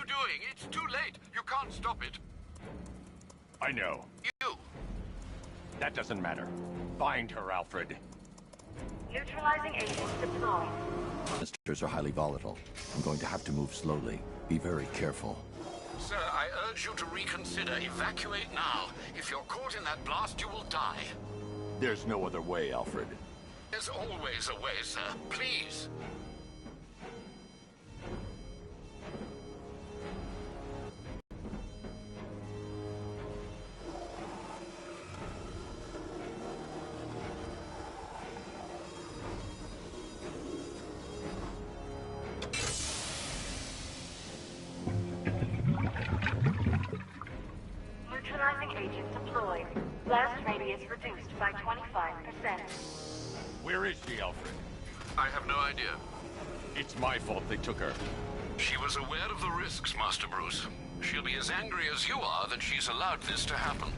doing? It's too late. You can't stop it. I know. You. That doesn't matter. Find her, Alfred. Neutralizing agents deployed. Canisters are highly volatile. I'm going to have to move slowly. Be very careful. Sir, I urge you to reconsider. Evacuate now. If you're caught in that blast, you will die. There's no other way, Alfred. There's always a way, sir. Please. Neutralizing agent deployed. Blast radius reduced by 25%. Where is she, Alfred? I have no idea. It's my fault they took her. She was aware of the risks, Master Bruce. She'll be as angry as you are that she's allowed this to happen.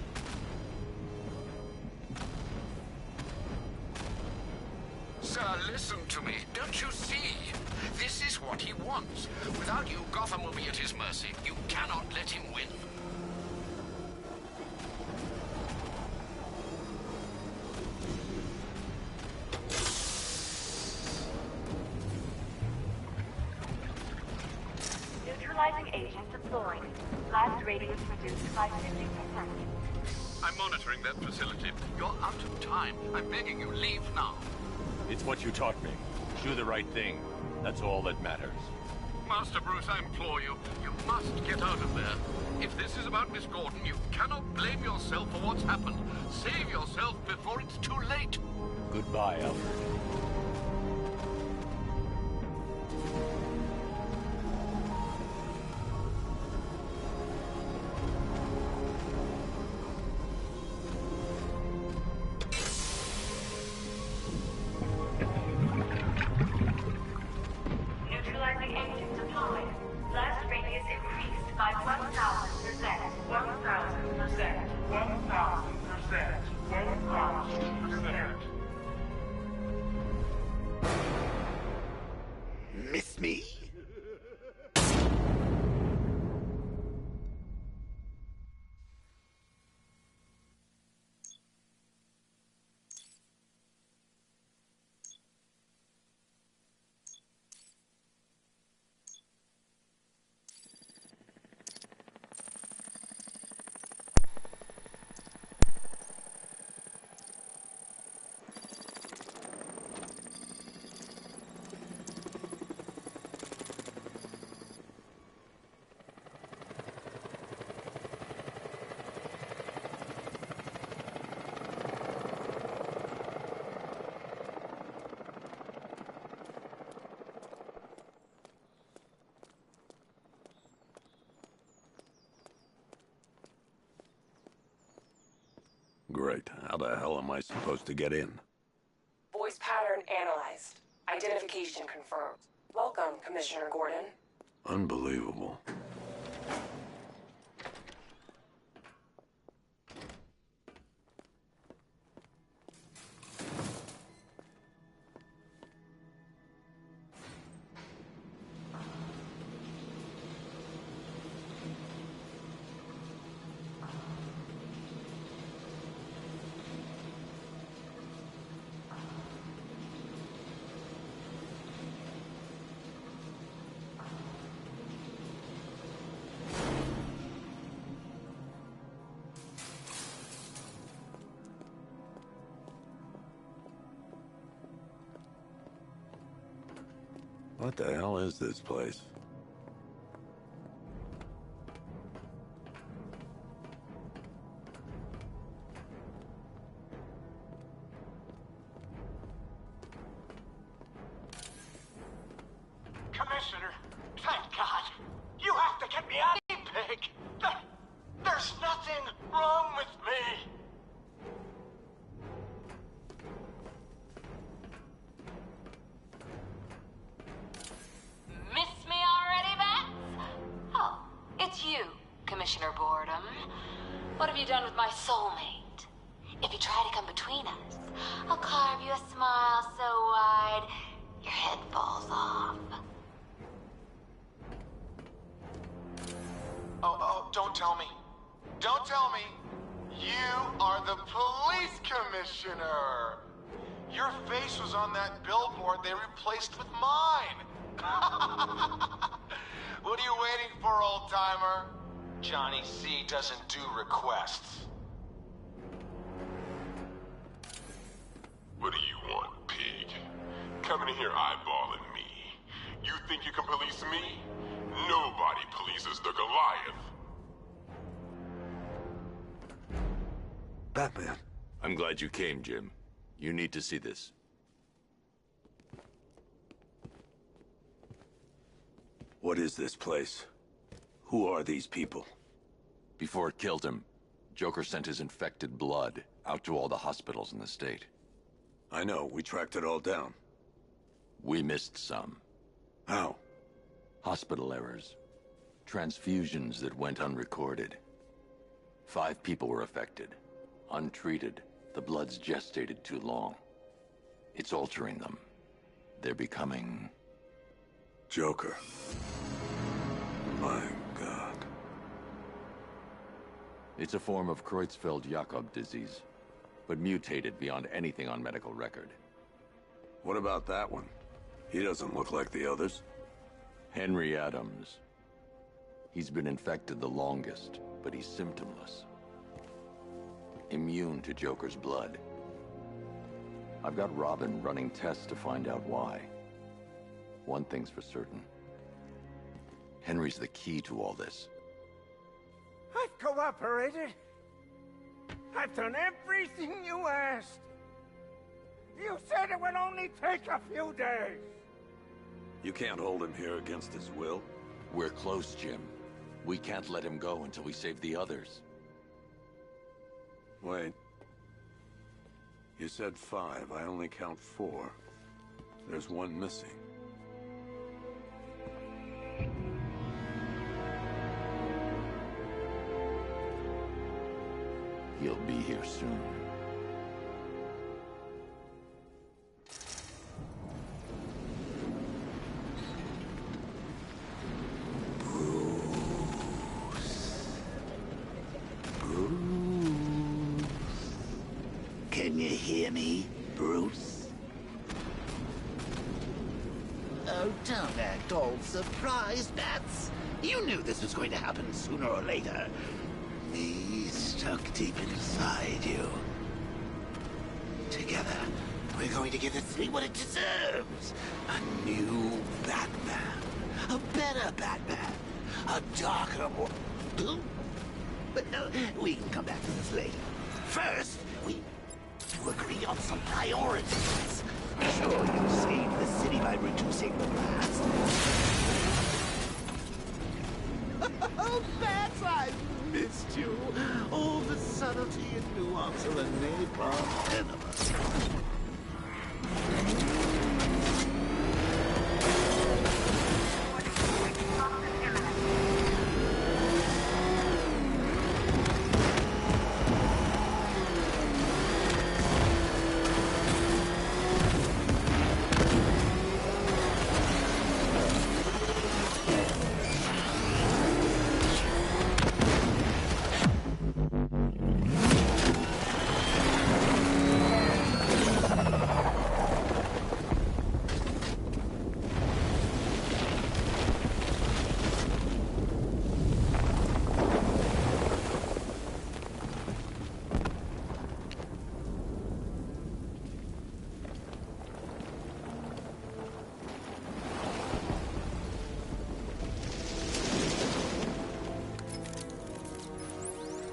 Sir, listen to me. Don't you see? This is what he wants. Without you, Gotham will be at his mercy. You cannot let him win. Neutralizing agent deployed. Blast radius reduced by 50%. I'm monitoring that facility. You're out of time. I'm begging you, leave now. It's what you taught me. Do the right thing. That's all that matters. Master Bruce, I implore you, you must get out of there. If this is about Miss Gordon, you cannot blame yourself for what's happened. Save yourself before it's too late. Goodbye, Alfred. Neutralizing agent deployed. Blast radius increased by 1,000%. 1,000%. 1,000%. 1,000%. Miss me? Great. How the hell am I supposed to get in? Voice pattern analyzed. Identification confirmed. Welcome, Commissioner Gordon. Unbelievable. What the hell is this place? Commissioner, thank God. You have to get me out of here, pig. There's nothing wrong with me. Miss me already, Bats? Oh, it's you, Commissioner Boredom. What have you done with my soulmate? If you try to come between us, I'll carve you a smile so wide your head falls off. don't tell me. Don't tell me. You are the police commissioner. Your face was on that billboard they replaced with mine. What are you waiting for, old-timer? Johnny C doesn't do requests. What do you want, pig? Coming in here eyeballing me. You think you can police me? Nobody polices the Goliath. Batman. I'm glad you came, Jim. You need to see this. What is this place? Who are these people? Before it killed him, Joker sent his infected blood out to all the hospitals in the state. I know, we tracked it all down. We missed some. How? Hospital errors. Transfusions that went unrecorded. 5 people were affected. Untreated, the blood's gestated too long. It's altering them. They're becoming... Joker. My God. It's a form of Creutzfeldt-Jakob disease, but mutated beyond anything on medical record. What about that one? He doesn't look like the others. Henry Adams. He's been infected the longest, but he's symptomless. Immune to Joker's blood. I've got Robin running tests to find out why. One thing's for certain. Henry's the key to all this. I've cooperated. I've done everything you asked. You said it would only take a few days. You can't hold him here against his will. We're close, Jim. We can't let him go until we save the others. Wait. You said 5. I only count 4. There's one missing. He'll be here soon. Can you hear me, Bruce? Oh, don't act all surprised, Bats. You knew this was going to happen sooner or later. Me stuck deep inside you. Together, we're going to give the city what it deserves. A new Batman. A better Batman. A darker, more... But we can come back to this later. First, we to agree on some priorities. Sure, you saved the city by reducing the blast. Oh, Bats, I missed you. All the subtlety and nuance of a napalm enema.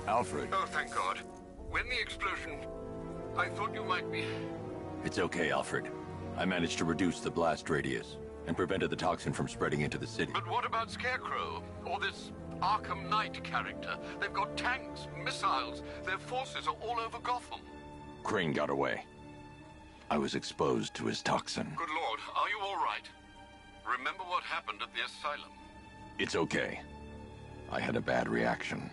Alfred. Oh, thank God. When the explosion... I thought you might be... It's okay, Alfred. I managed to reduce the blast radius and prevented the toxin from spreading into the city. But what about Scarecrow? Or this Arkham Knight character? They've got tanks, missiles. Their forces are all over Gotham. Crane got away. I was exposed to his toxin. Good Lord, are you all right? Remember what happened at the asylum? It's okay. I had a bad reaction.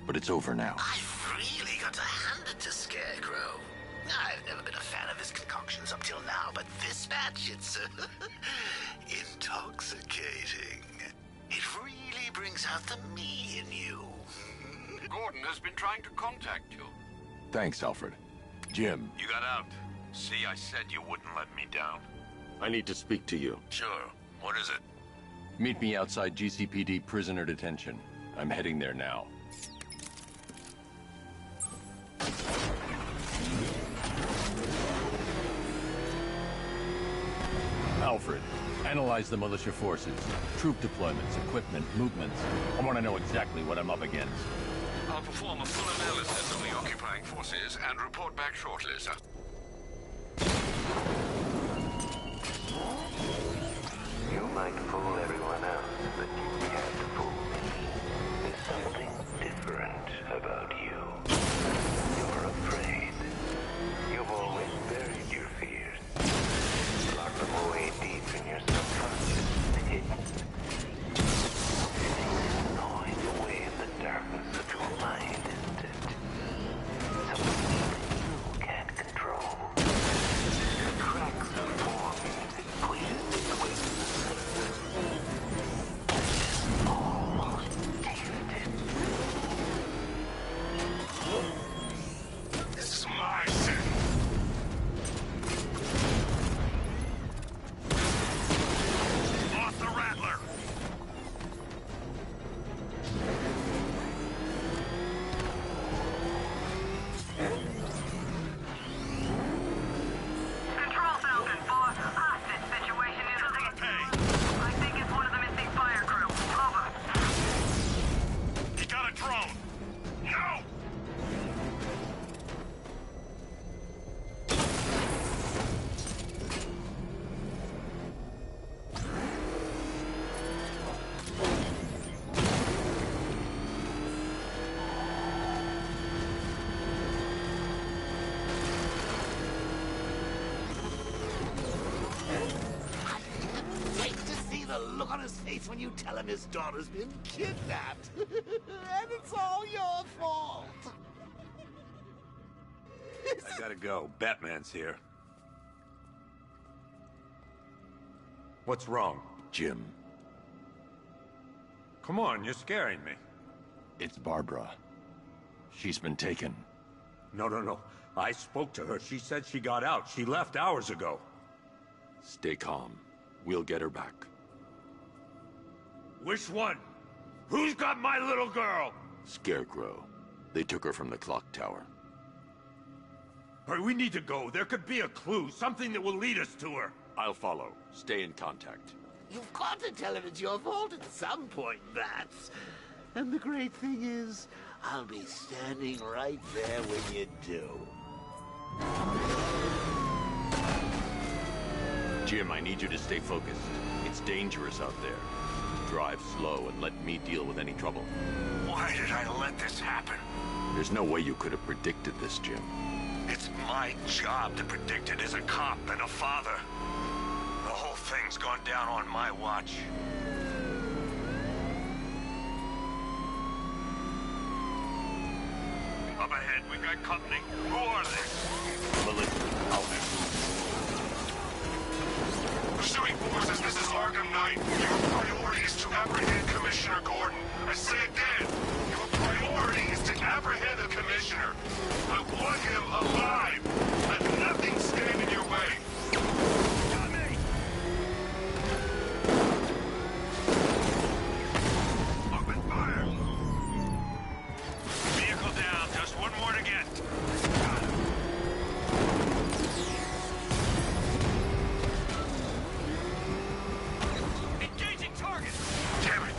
But it's over now. I've really got to hand it to Scarecrow. I've never been a fan of his concoctions up till now, but this batch, it's intoxicating. It really brings sticks out to me and you. Gordon has been trying to contact you. Thanks, Alfred. Jim. You got out. See, I said you wouldn't let me down. I need to speak to you. Sure. What is it? Meet me outside GCPD prisoner detention. I'm heading there now. Alfred, analyze the militia forces, troop deployments, equipment, movements. I want to know exactly what I'm up against. I'll perform a full analysis of the occupying forces and report back shortly, sir. You might fool everyone else, but you can't fool me. There's something different about you. You're afraid. You've always buried your fears. Locked them away deep in your subconscious, hidden. Everything is gnawing away in the darkness of your mind, isn't it? Something you can't control. The cracks are forming as it pushes its way to the surface. It's almost tasted. This is my city. Off the Rattler. Control Falcon 4. Hostage situation is I think it's one of the missing fire crew. Over. He got a drone. No! Wait to see the look on his face when you tell him his daughter's been kidnapped. And it's all your fault. I gotta go. Batman's here. What's wrong? Jim. Come on, you're scaring me. It's Barbara. She's been taken. No. I spoke to her. She said she got out. She left hours ago. Stay calm. We'll get her back. Which one? Who's got my little girl? Scarecrow. They took her from the clock tower. Hurry, we need to go. There could be a clue, something that will lead us to her. I'll follow. Stay in contact. You've got to tell him it's your fault at some point, Bats. And the great thing is, I'll be standing right there when you do. Jim, I need you to stay focused. It's dangerous out there. Drive slow and let me deal with any trouble. Why did I let this happen? There's no way you could have predicted this, Jim. It's my job to predict it as a cop and a father. The whole thing's gone down on my watch. Up ahead, we got company. Who are they? Melissa, out there. Pursuing forces, this is Arkham Knight. Your priority is to apprehend Commissioner Gordon. I say again, your priority is to apprehend the Commissioner. I want him alive. Let nothing stand in your way. Got me! Open fire! Vehicle down, just one more to get. Engaging target! Damn it!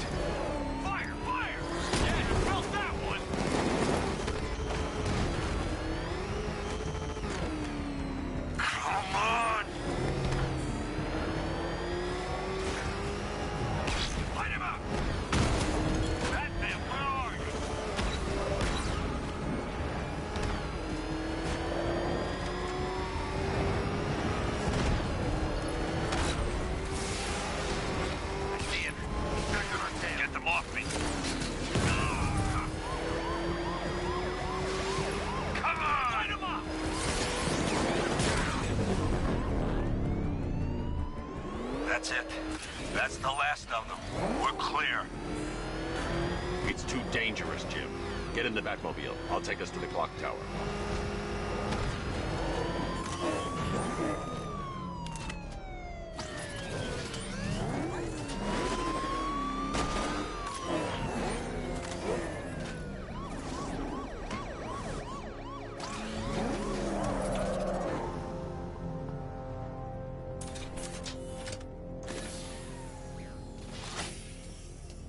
It's too dangerous, Jim. Get in the Batmobile. I'll take us to the clock tower.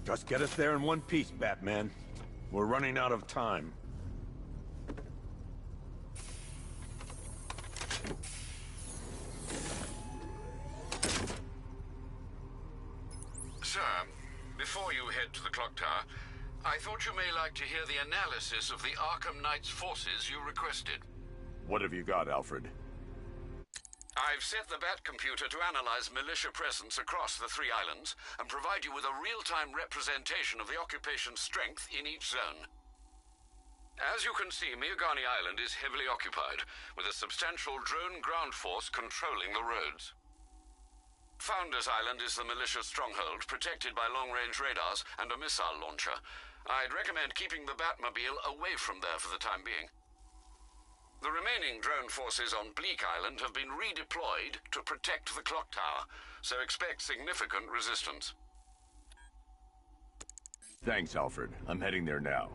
Just get us there in one piece, Batman. We're running out of time. Sir, before you head to the clock tower, I thought you may like to hear the analysis of the Arkham Knight's forces you requested. What have you got, Alfred? I've set the Bat computer to analyze militia presence across the 3 islands and provide you with a real-time representation of the occupation's strength in each zone. As you can see, Miagani Island is heavily occupied, with a substantial drone ground force controlling the roads. Founders Island is the militia stronghold, protected by long-range radars and a missile launcher. I'd recommend keeping the Batmobile away from there for the time being. The remaining drone forces on Bleak Island have been redeployed to protect the clock tower, so expect significant resistance. Thanks, Alfred. I'm heading there now.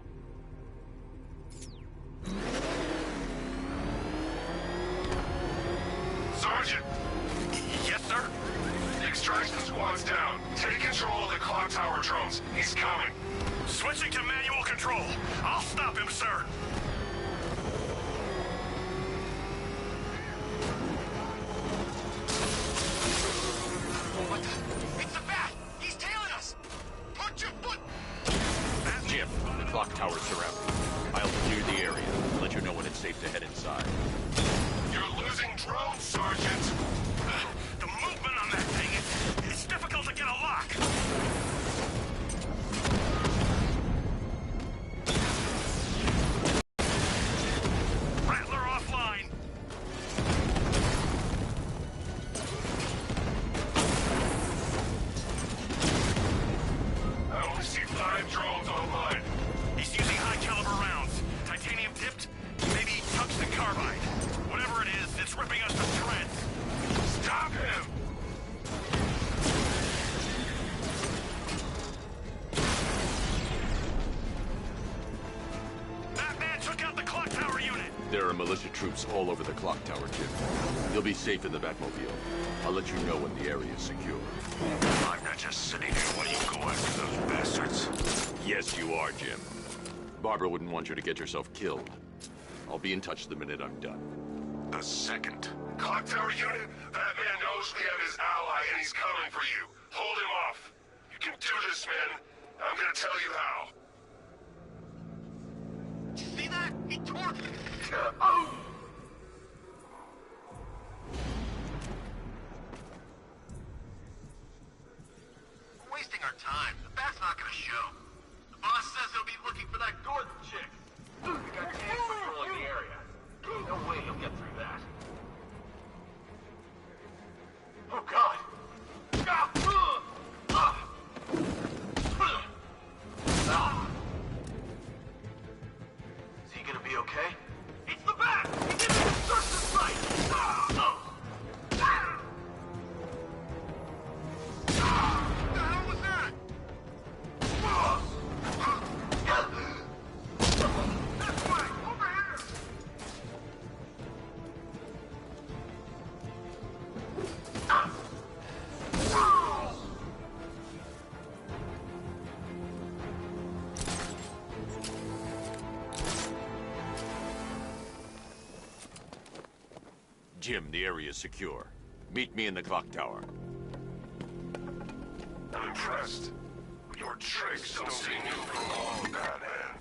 Sergeant! Yes, sir? The extraction squad's down. Take control of the clock tower drones. He's coming. Switching to manual control. I'll stop him, sir. What the? It's the Bat! He's tailing us! Put your foot... Jim, the clock tower's surrounded. I'll clear the area and let you know when it's safe to head inside. You're losing drones, Sergeant! The movement on that thing, it's difficult to get a lock! Rattler offline! I only see 5 drones online. He's using high-caliber rounds. Titanium tipped, maybe tungsten carbide. Whatever it is, it's ripping us to shreds. Stop him! That man took out the clock tower unit! There are militia troops all over the clock tower, Jim. You'll be safe in the Batmobile. I'll let you know when the area is secure. I'm not just sitting here while you go after those bastards. Yes, you are, Jim. Barbara wouldn't want you to get yourself killed. I'll be in touch the minute I'm done. The second. Clock tower unit, that man knows we have his ally and he's coming for you. Hold him off. You can do this, man. I'm gonna tell you how. Did you see that? He tore... We're wasting our time. The Bat's not gonna show. The boss says he'll be looking for that Gordon chick. We got tanks patrolling the area. No way he'll get through that. Oh, God! Is he gonna be okay? It's the Bat! He didn't even search the site! What the hell was that? This way! Over here! Jim, the area is secure. Meet me in the clock tower. I'm impressed. Your tricks don't seem new for long, Batman.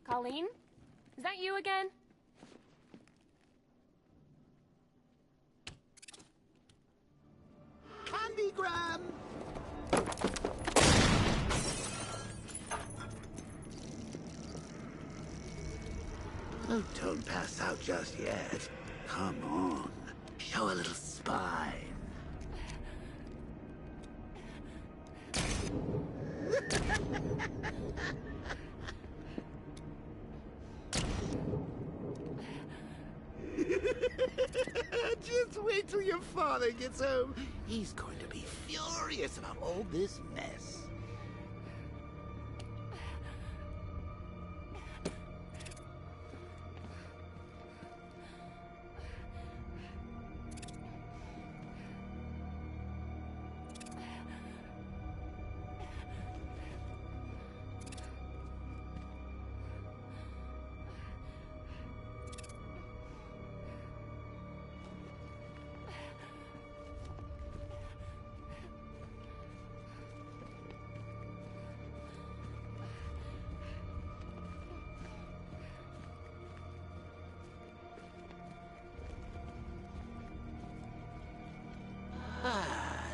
Colleen? Is that you again? Candygram! Oh, don't pass out just yet. Come on. Show a little spine. Just wait till your father gets home. He's going to be furious about all this mess.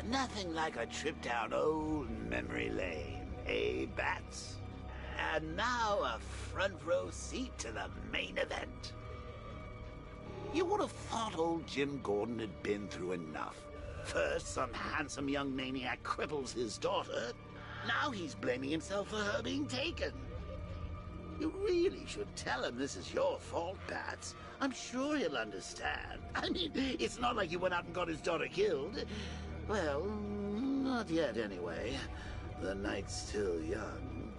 Nothing like a trip down old memory lane, eh, Bats? And now a front row seat to the main event. You would have thought old Jim Gordon had been through enough. First, some handsome young maniac cripples his daughter. Now he's blaming himself for her being taken. You really should tell him this is your fault, Bats. I'm sure he'll understand. I mean, it's not like you went out and got his daughter killed. Well, not yet anyway. The night's still young.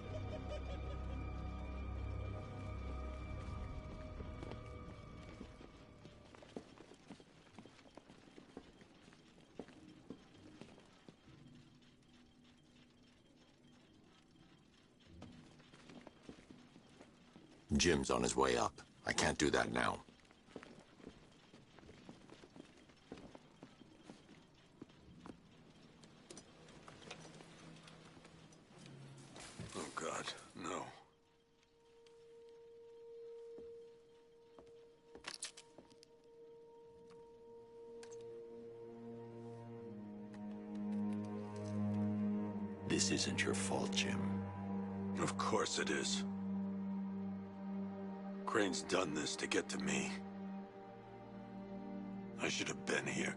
Jim's on his way up. I can't do that now. Oh, God, no. This isn't your fault, Jim. Of course it is. Crane's done this to get to me. I should have been here.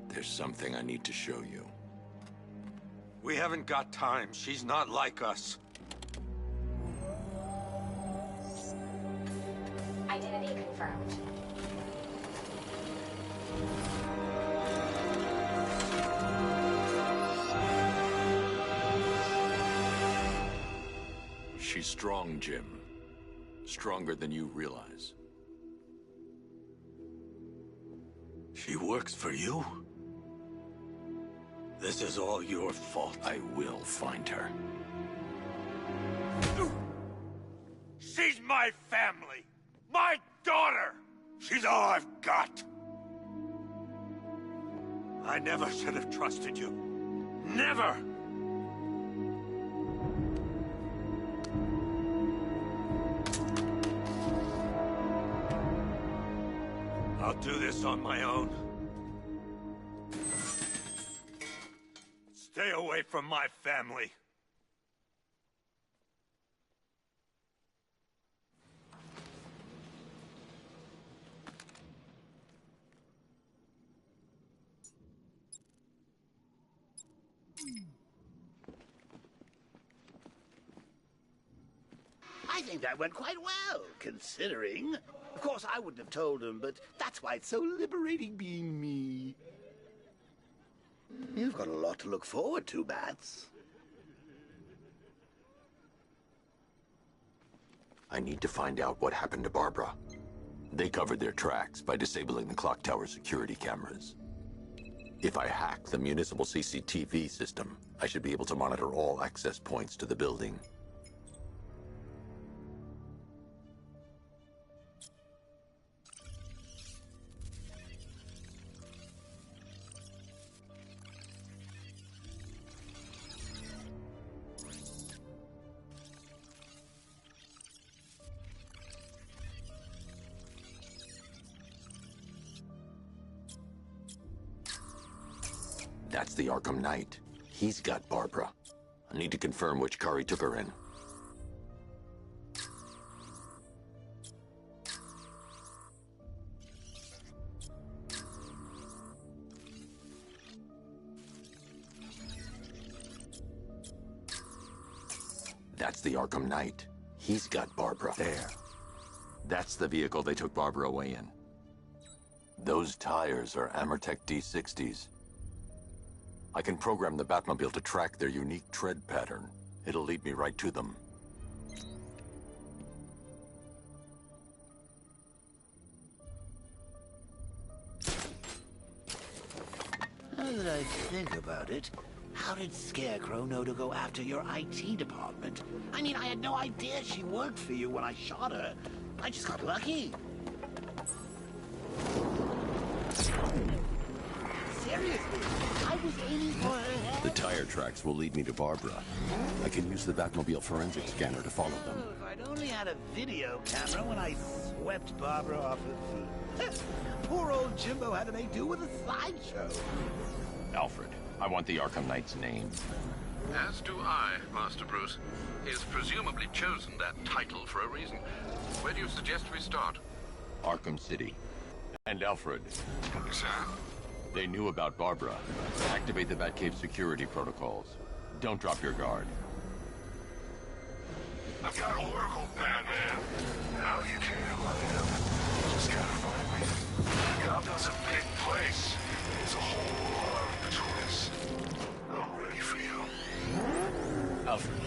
There's something I need to show you. We haven't got time. She's not like us. Identity confirmed. She's strong, Jim. Stronger than you realize. She works for you? This is all your fault. I will find her. She's my family! My daughter! She's all I've got! I never should have trusted you. Never! I'll do this on my own. Stay away from my family. I think that went quite well, considering. Of course, I wouldn't have told him, but that's why it's so liberating being me. You've got a lot to look forward to, Bats. I need to find out what happened to Barbara. They covered their tracks by disabling the clock tower security cameras. If I hack the municipal CCTV system, I should be able to monitor all access points to the building. That's the Arkham Knight. He's got Barbara. I need to confirm which car he took her in. the Arkham Knight. He's got Barbara. There. That's the vehicle they took Barbara away in. Those tires are Amertech D60s. I can program the Batmobile to track their unique tread pattern. It'll lead me right to them. Now that I think about it, how did Scarecrow know to go after your IT department? I mean, I had no idea she worked for you when I shot her. I just got lucky. Seriously, I was aiming for her head. The tire tracks will lead me to Barbara. I can use the Batmobile forensic scanner to follow them. Oh, if I'd only had a video camera when I swept Barbara off her feet. Poor old Jimbo had to make do with a slideshow. Alfred, I want the Arkham Knight's name. As do I, Master Bruce. He has presumably chosen that title for a reason. Where do you suggest we start? Arkham City. And Alfred. Sir? They knew about Barbara. Activate the Batcave security protocols. Don't drop your guard. I've got Oracle, Batman. How you can let him. Just gotta find me. Gotham's a big place. There's a whole lot between us. I'm ready for you. Alfred,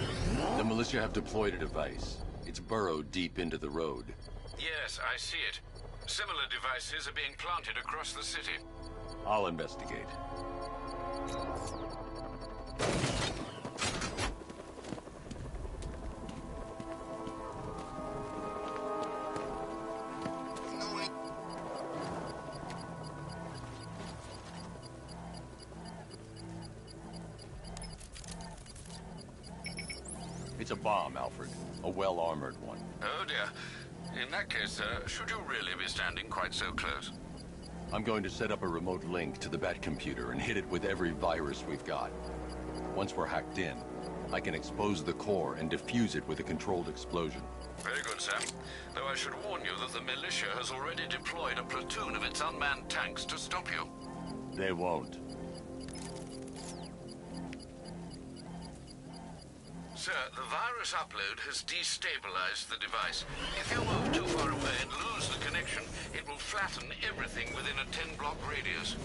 the militia have deployed a device. It's burrowed deep into the road. Yes, I see it. Similar devices are being planted across the city. I'll investigate. It's a bomb, Alfred. A well-armored one. Oh dear. In that case, should you really be standing quite so close? I'm going to set up a remote link to the Batcomputer and hit it with every virus we've got. Once we're hacked in, I can expose the core and defuse it with a controlled explosion. Very good, Sam. Though I should warn you that the militia has already deployed a platoon of its unmanned tanks to stop you. They won't. Sir, the virus upload has destabilized the device. If you move too far away and lose the connection, it will flatten everything within a 10-block radius.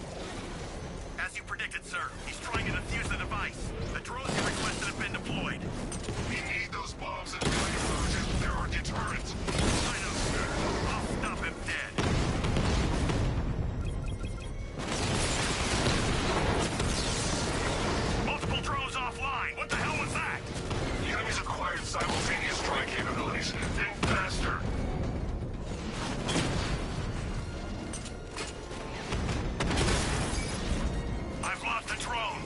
As you predicted, sir, he's trying to defuse the device. The drones you requested have been deployed. We need those bombs and explosions. They're our deterrent. I know, sir. I'll stop him dead. Multiple drones offline. What the hell was that? The enemy's acquired simultaneous strike capabilities. Think faster. I've lost a drone.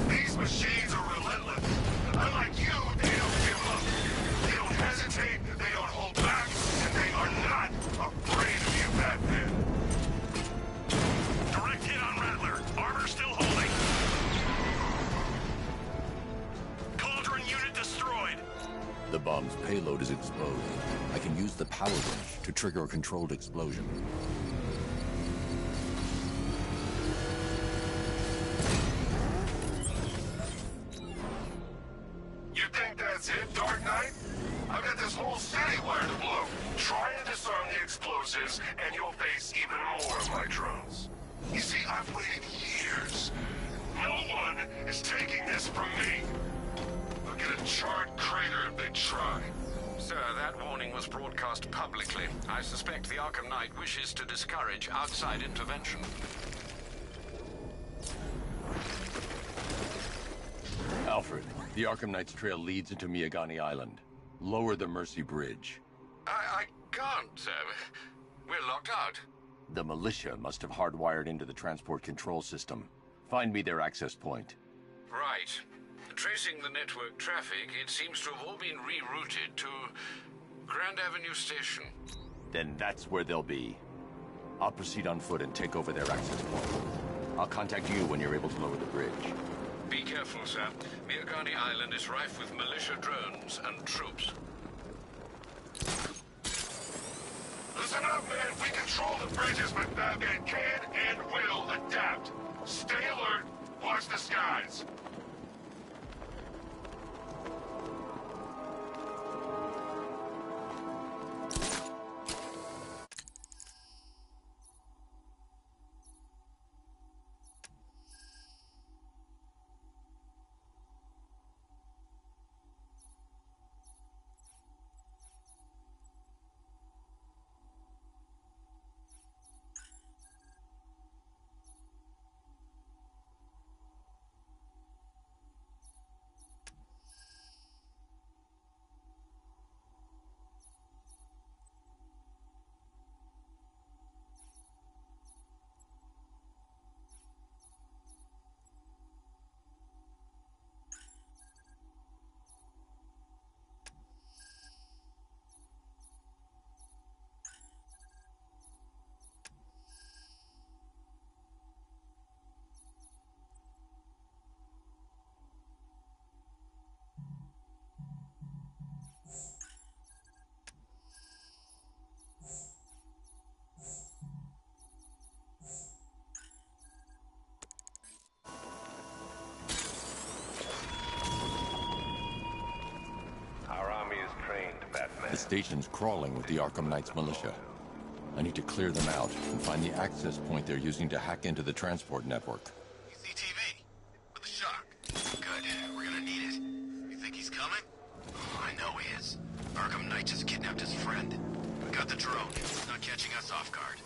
These machines are relentless. Unlike you, they don't give up. They don't hesitate, they don't hold back, and they are not afraid of you, Batman. Direct hit on Rattler. Armor still holding. Cauldron unit destroyed. The bomb's payload is exposed. I can use the power wrench to trigger a controlled explosion. You think that's it, Dark Knight? I've got this whole city wired to blow. Try and disarm the explosives, and you'll face even more of my drones. You see, I've waited years. No one is taking this from me. They'll get a charred crater if they try. Sir, that warning was broadcast publicly. I suspect the Arkham Knight wishes to discourage outside intervention. Alfred, the Arkham Knight's trail leads into Miagani Island. Lower the Mercy Bridge. I can't, sir. We're locked out. The militia must have hardwired into the transport control system. Find me their access point. Right. Tracing the network traffic, it seems to have all been rerouted to Grand Avenue Station. Then that's where they'll be. I'll proceed on foot and take over their access point. I'll contact you when you're able to lower the bridge. Be careful, sir. Miagani Island is rife with militia drones and troops. Listen up, man. We control the bridges, but Batman can and will adapt. Stay alert. Watch the skies. The station's crawling with the Arkham Knight's militia. I need to clear them out and find the access point they're using to hack into the transport network. CCTV. With a shock. Good. We're gonna need it. You think he's coming? Oh, I know he is. Arkham Knight just kidnapped his friend. We got the drone. He's not catching us off guard.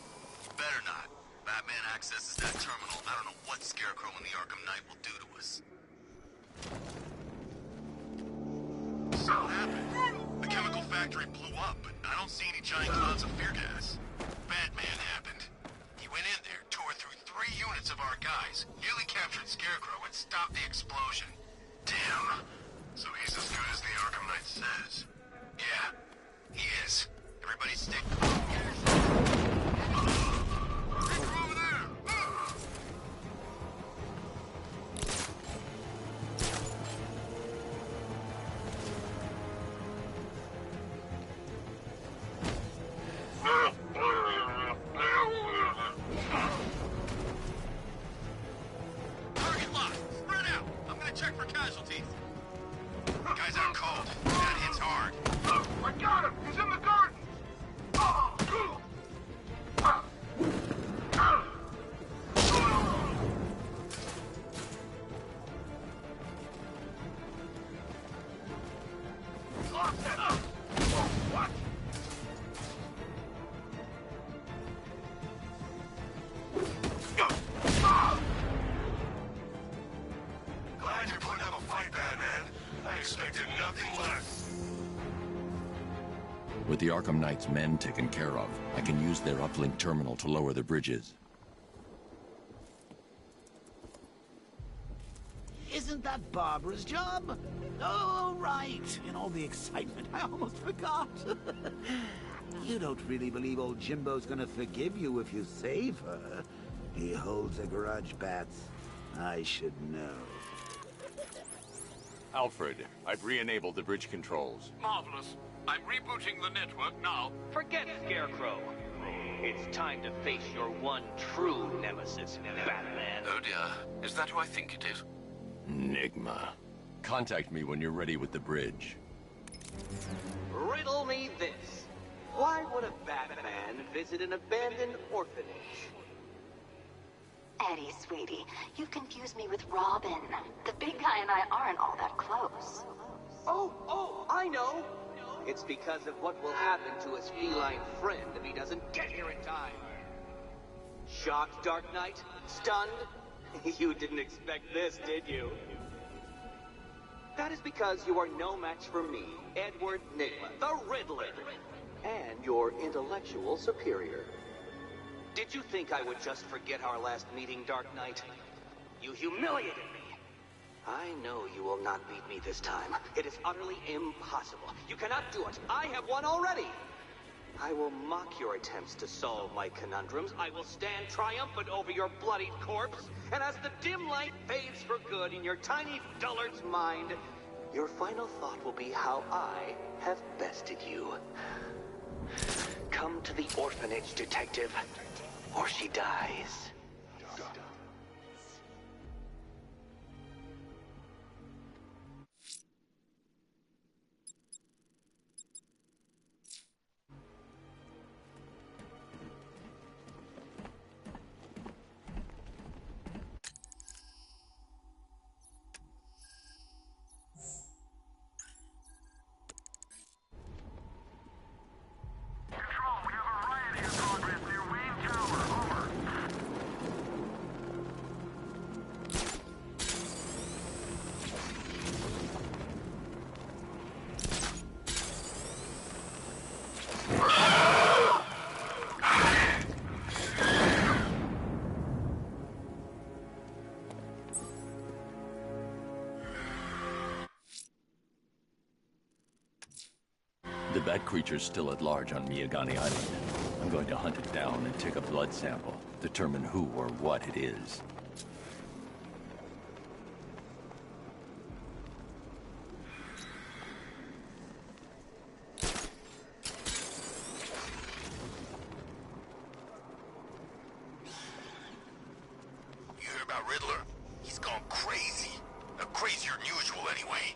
Better not. Batman accesses that terminal. I don't know what Scarecrow and the Arkham Knight will do to us. So what happened? The chemical factory blew up, but I don't see any giant clouds of fear gas. Batman happened. He went in there, tore through 3 units of our guys, nearly captured Scarecrow, and stopped the explosion. Damn. So he's as good as the Arkham Knight says. Yeah, he is. Everybody stick. Over there! Target locked. Spread out. I'm gonna check for casualties. Guy's out cold. That hits hard. I got him. He's in the garden. What? Glad you're putting up a fight, Batman. I expected nothing less. With the Arkham Knight's men taken care of, I can use their uplink terminal to lower the bridges. Isn't that Barbara's job? Oh, right. In all the excitement, I almost forgot. You don't really believe old Jimbo's gonna forgive you if you save her. He holds a grudge, Bats. I should know. Alfred, I've re-enabled the bridge controls. Marvelous. I'm rebooting the network now. Forget Scarecrow. It's time to face your one true nemesis, Batman. Oh dear. Is that who I think it is? Enigma. Contact me when you're ready with the bridge. Riddle me this. Why would a Batman visit an abandoned orphanage? Eddie, sweetie, you've confused me with Robin. The big guy and I aren't all that close. Oh, I know. It's because of what will happen to his feline friend if he doesn't get here in time. Shocked, Dark Knight? Stunned? You didn't expect this, did you? That is because you are no match for me, Edward Nigma, the Riddler, and your intellectual superior. Did you think I would just forget our last meeting, Dark Knight? You humiliated me. I know you will not beat me this time. It is utterly impossible. You cannot do it. I have won already. I will mock your attempts to solve my conundrums. I will stand triumphant over your bloodied corpse. And as the dim light fades for good in your tiny dullard's mind, your final thought will be how I have bested you. Come to the orphanage, detective, or she dies. The bat creature's still at large on Miyagani Island. I'm going to hunt it down and take a blood sample, determine who or what it is. You hear about Riddler? He's gone crazy. Crazier than usual, anyway.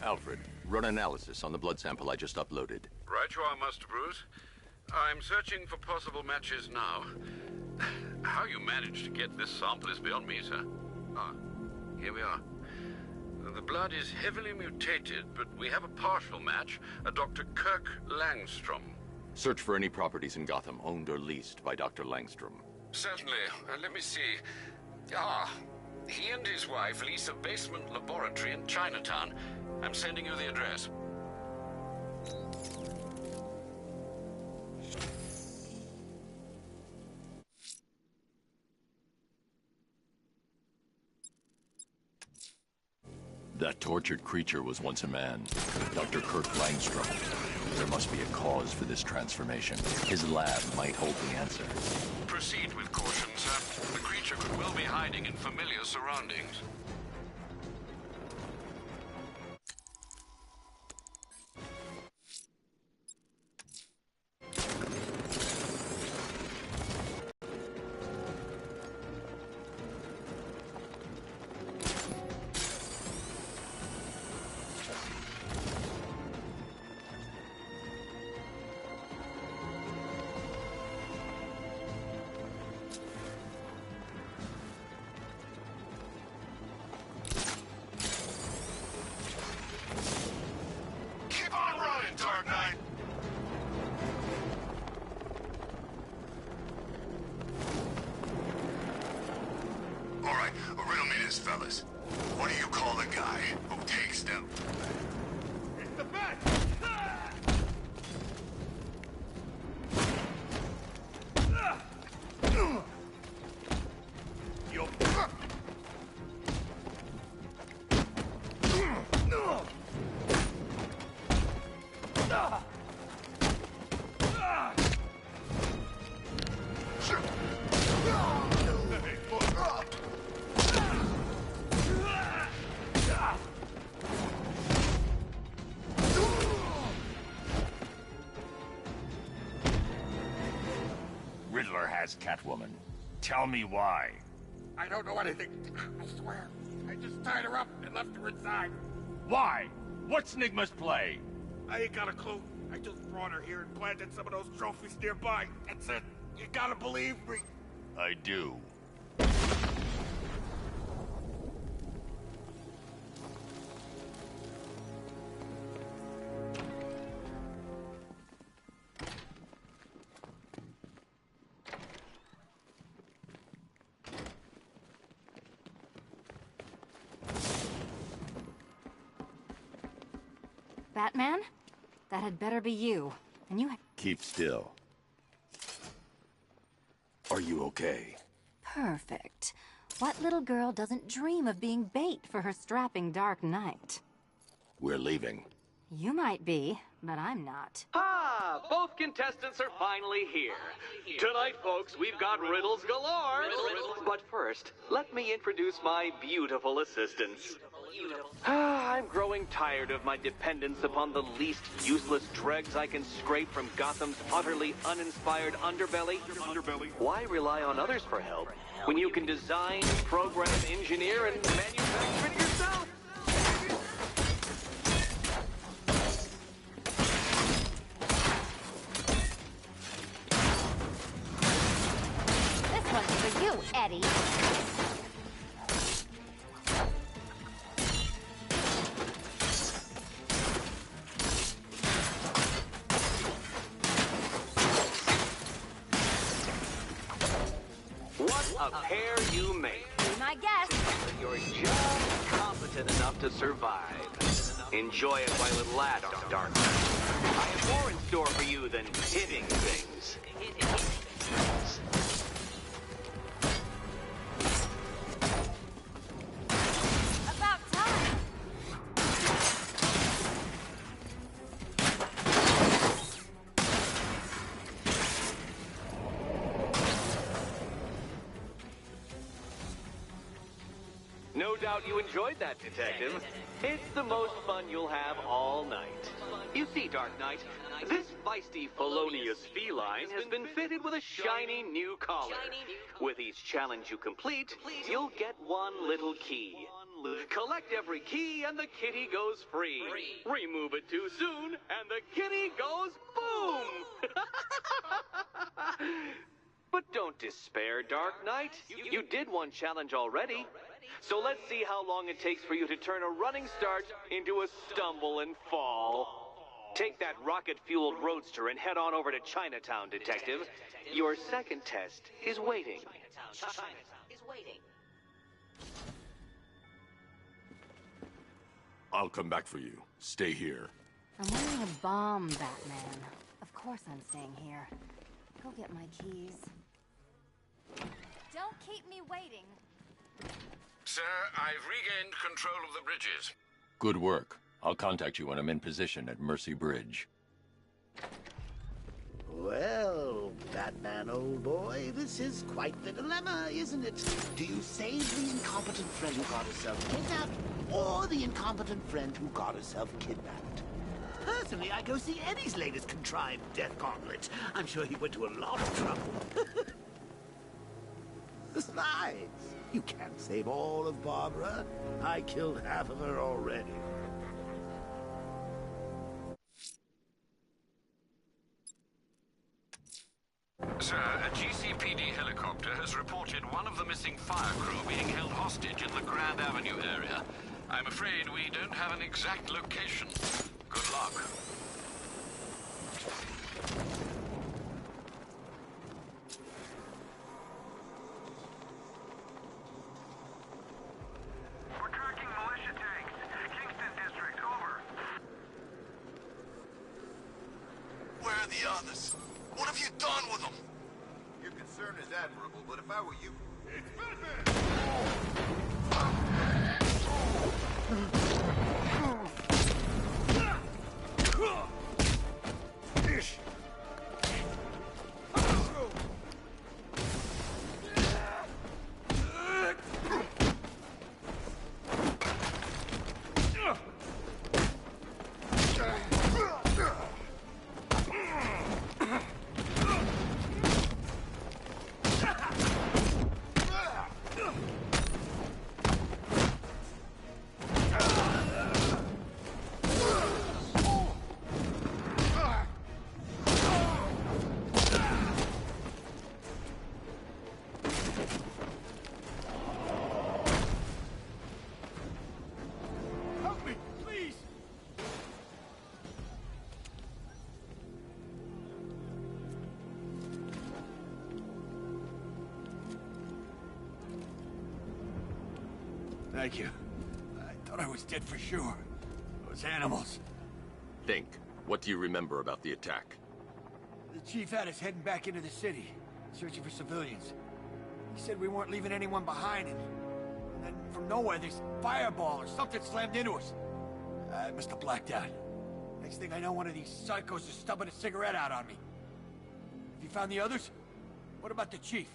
Alfred, run analysis on the blood sample I just uploaded. Right you are, Master Bruce. I'm searching for possible matches now. How you managed to get this sample is beyond me, sir. Ah, here we are. The blood is heavily mutated, but we have a partial match, a Dr. Kirk Langstrom. Search for any properties in Gotham owned or leased by Dr. Langstrom. Certainly. Let me see. Ah, he and his wife lease a basement laboratory in Chinatown. I'm sending you the address. That tortured creature was once a man, Dr. Kirk Langstrom. There must be a cause for this transformation. His lab might hold the answer. Proceed with caution, sir. The creature could well be hiding in familiar surroundings. Fellas, what do you call the guy who takes them? It's the bat! Riddler has Catwoman. Tell me why. I don't know anything. I swear. I just tied her up and left her inside. Why? What's Nigma's play? I ain't got a clue. I just brought her here and planted some of those trophies nearby. That's it. You gotta believe me. I do. Batman? That had better be you. And you... Keep still. Are you okay? Perfect. What little girl doesn't dream of being bait for her strapping Dark Knight? We're leaving. You might be, but I'm not. Ah, both contestants are finally here. Tonight, folks, we've got riddles galore. But first, let me introduce my beautiful assistants. I'm growing tired of my dependence upon the least useless dregs I can scrape from Gotham's utterly uninspired underbelly. Why rely on others for help when you can design, program, engineer, and manufacture it yourself? This one's for you, Eddie. What a pair you make. Be my guest. You're just competent enough to survive. Enjoy it while it lasts, Dark Knight. I have more in store for you than hitting things. About time. No doubt you enjoyed that, Detective. It's the most fun you'll have all night. You see, Dark Knight, this feisty, felonious feline has been fitted with a shiny new collar. With each challenge you complete, you'll get one little key. Collect every key and the kitty goes free. Remove it too soon and the kitty goes boom! But don't despair, Dark Knight. You did one challenge already. So let's see how long it takes for you to turn a running start into a stumble and fall. Take that rocket-fueled roadster and head on over to Chinatown, Detective. Your second test is waiting. I'll come back for you. Stay here. I'm wearing a bomb, Batman. Of course I'm staying here. Go get my keys. Don't keep me waiting. Sir, I've regained control of the bridges. Good work. I'll contact you when I'm in position at Mercy Bridge. Well, Batman, old boy, this is quite the dilemma, isn't it? Do you save the incompetent friend who got herself kidnapped, or the incompetent friend who got herself kidnapped? Personally, I go see Eddie's latest contrived death gauntlet. I'm sure he went to a lot of trouble. Besides, you can't save all of Barbara. I killed half of her already. Sir, a GCPD helicopter has reported one of the missing fire crew being held hostage in the Grand Avenue area. I'm afraid we don't have an exact location. Good luck. We're tracking militia tanks. Kingston District, over. Where are the others? What have you done with them? Your concern is admirable, but if I were you... It's Batman! Thank you. I thought I was dead for sure. Those animals. think. What do you remember about the attack? The chief had us heading back into the city, searching for civilians. He said we weren't leaving anyone behind, and then from nowhere, this fireball or something slammed into us. I must have blacked out. Next thing I know, one of these psychos is stubbing a cigarette out on me. Have you found the others? What about the chief?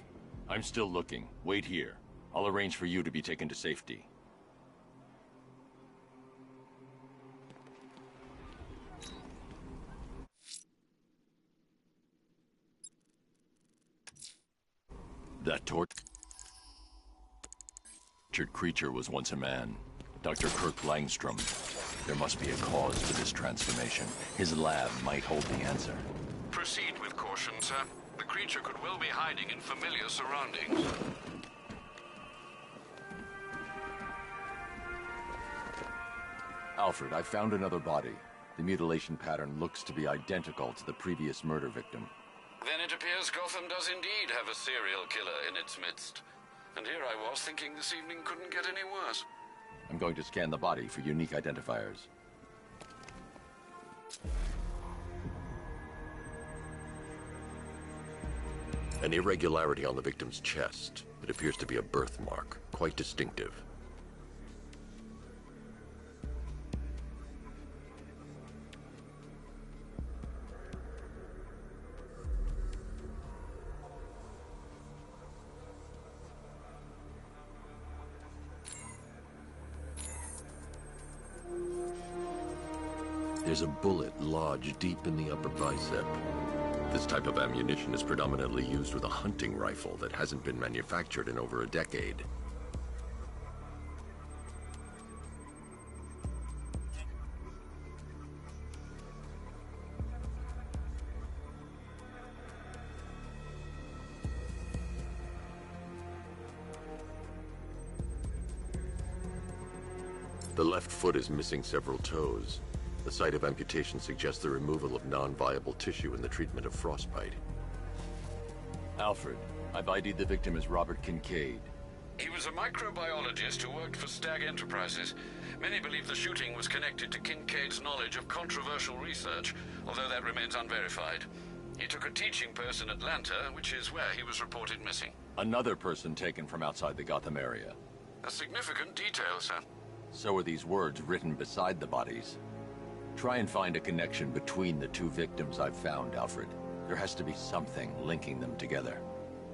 I'm still looking. Wait here. I'll arrange for you to be taken to safety. That tortured creature was once a man. Dr. Kirk Langstrom. There must be a cause for this transformation. His lab might hold the answer. Proceed with caution, sir. The creature could well be hiding in familiar surroundings. Alfred, I found another body. The mutilation pattern looks to be identical to the previous murder victim. Then it appears Gotham does indeed have a serial killer in its midst. And here I was thinking this evening couldn't get any worse. I'm going to scan the body for unique identifiers. An irregularity on the victim's chest. It appears to be a birthmark, quite distinctive. There's a bullet lodged deep in the upper bicep. This type of ammunition is predominantly used with a hunting rifle that hasn't been manufactured in over a decade. The left foot is missing several toes. The site of amputation suggests the removal of non-viable tissue in the treatment of frostbite. Alfred, I've ID'd the victim as Robert Kincaid. He was a microbiologist who worked for Stag Enterprises. Many believe the shooting was connected to Kincaid's knowledge of controversial research, although that remains unverified. He took a teaching post in Atlanta, which is where he was reported missing. Another person taken from outside the Gotham area. A significant detail, sir. So are these words written beside the bodies. Try and find a connection between the two victims I've found, Alfred. There has to be something linking them together.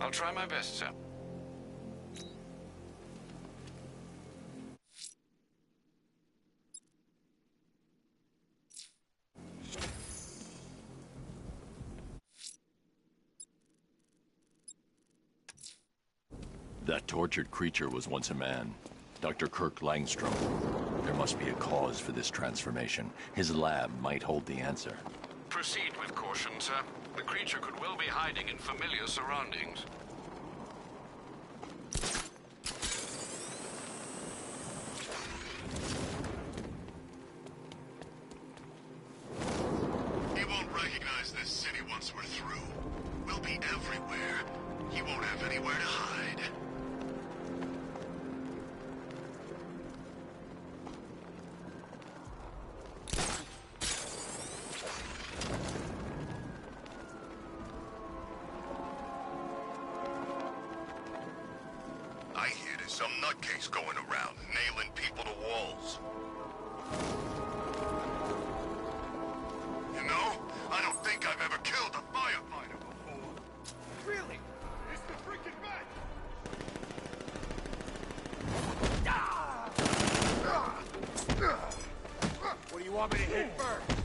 I'll try my best, sir. That tortured creature was once a man. Dr. Kirk Langstrom. There must be a cause for this transformation. His lab might hold the answer. Proceed with caution, sir. The creature could well be hiding in familiar surroundings. He won't recognize this city once we're through. We'll be everywhere. He won't have anywhere to hide. I hear there's some nutcase going around, nailing people to walls. You know, I don't think I've ever killed a firefighter before. Really? It's the freaking bat! What do you want me to hit first?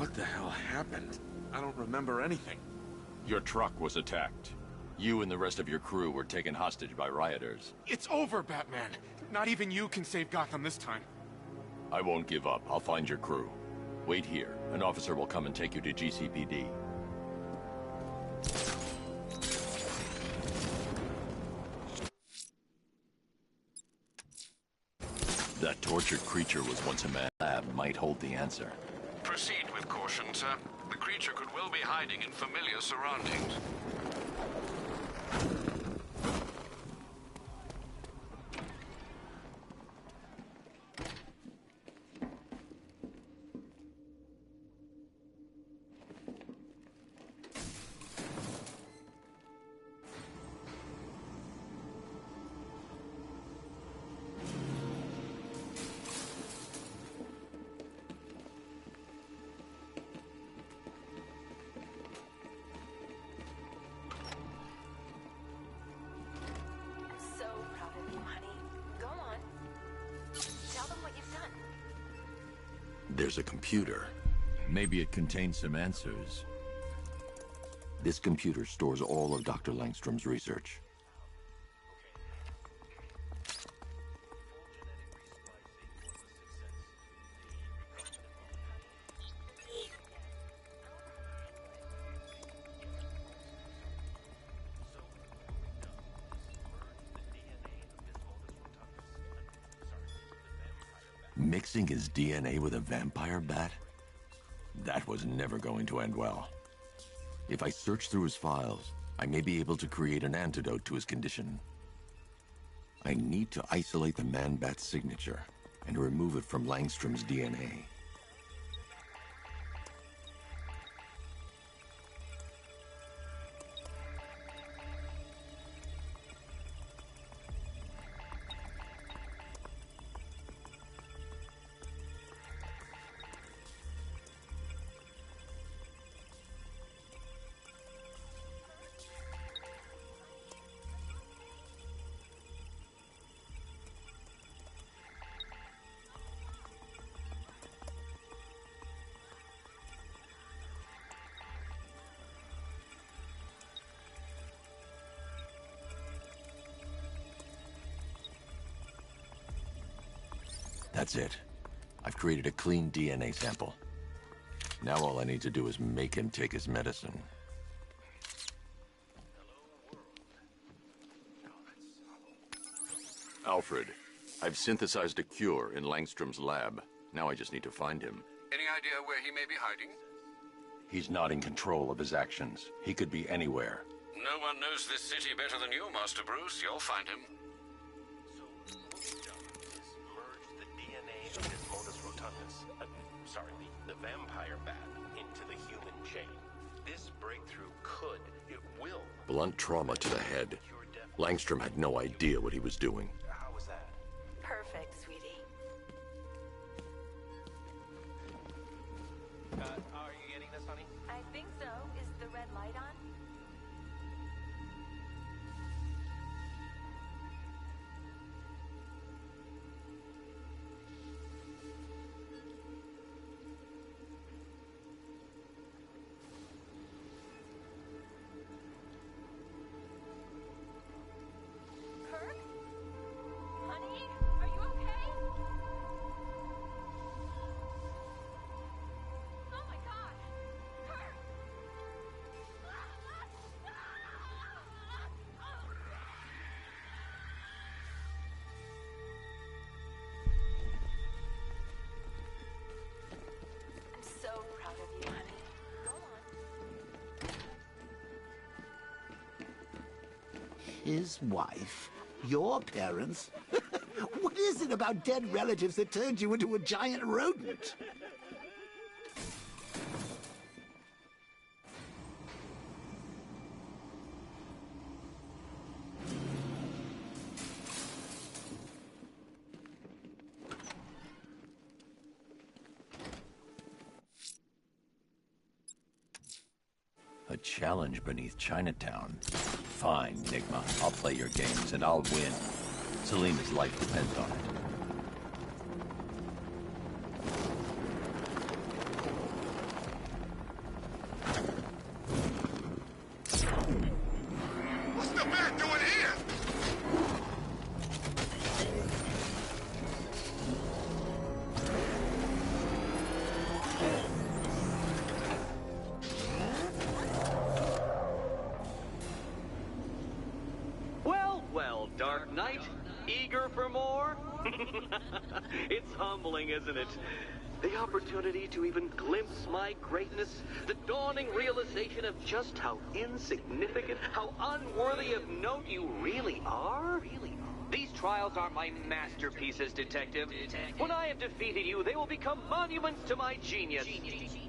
What the hell happened? I don't remember anything. Your truck was attacked. You and the rest of your crew were taken hostage by rioters. It's over, Batman. Not even you can save Gotham this time. I won't give up. I'll find your crew. Wait here. An officer will come and take you to GCPD. That tortured creature was once a man. Lab might hold the answer. Proceed with caution, sir. The creature could well be hiding in familiar surroundings. There's a computer. Maybe it contains some answers. This computer stores all of Dr. Langstrom's research. Mixing his DNA with a vampire bat? That was never going to end well. If I search through his files, I may be able to create an antidote to his condition. I need to isolate the man-bat's signature and remove it from Langstrom's DNA. That's it. I've created a clean DNA sample. Now all I need to do is make him take his medicine. Alfred, I've synthesized a cure in Langstrom's lab. Now I just need to find him. Any idea where he may be hiding? He's not in control of his actions. He could be anywhere. No one knows this city better than you, Master Bruce. You'll find him. Of his modus rotundus, the vampire bat, into the human chain. This breakthrough it will. Blunt trauma to the head. Langstrom had no idea what he was doing. How was that? Perfect, sweetie. Are you getting this, honey? I think so. Is the red light on? His wife? Your parents? What is it about dead relatives that turned you into a giant rodent? A challenge beneath Chinatown. Fine, Nigma. I'll play your games and I'll win. Selena's life depends on it. for more? It's humbling, isn't it? The opportunity to even glimpse my greatness, the dawning realization of just how insignificant, how unworthy of note you really are. These trials are my masterpieces, Detective. When I have defeated you, they will become monuments to my genius,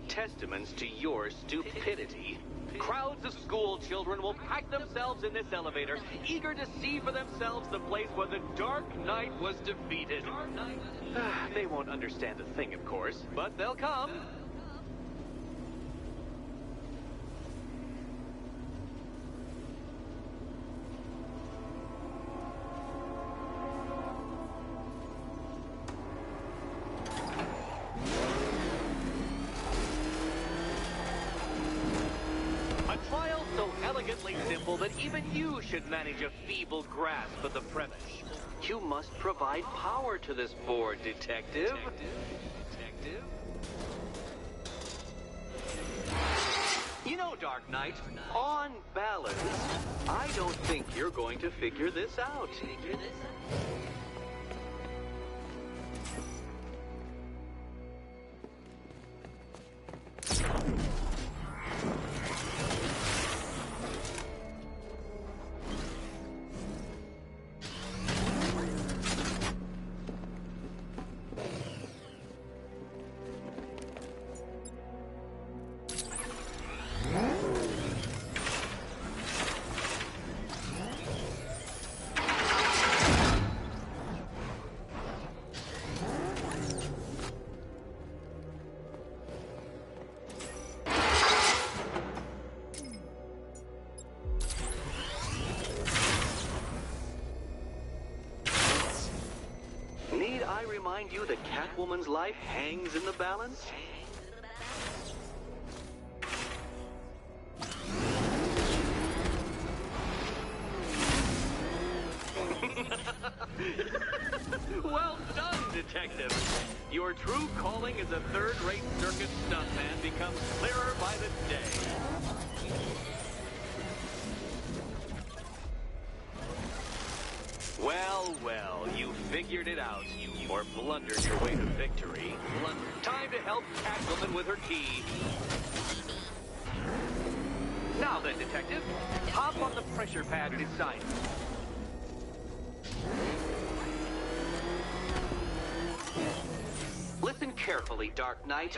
testaments to your stupidity. Crowds of school children will pack themselves in this elevator, eager to see for themselves the place where the Dark Knight was defeated. They won't understand a thing, of course, but they'll come. Simple that even you should manage a feeble grasp of the premise. You must provide power to this board, Detective. You know, Dark Knight, on balance, I don't think you're going to figure this out. Need I remind you that Catwoman's life hangs in the balance? Well done, Detective. Your true calling as a third-rate circus stuntman becomes clearer by the day. Well, well, you figured it out. Or blundered your way to victory. Time to help Catwoman with her key. Now then, Detective, hop on the pressure pad beside me. Listen carefully, Dark Knight.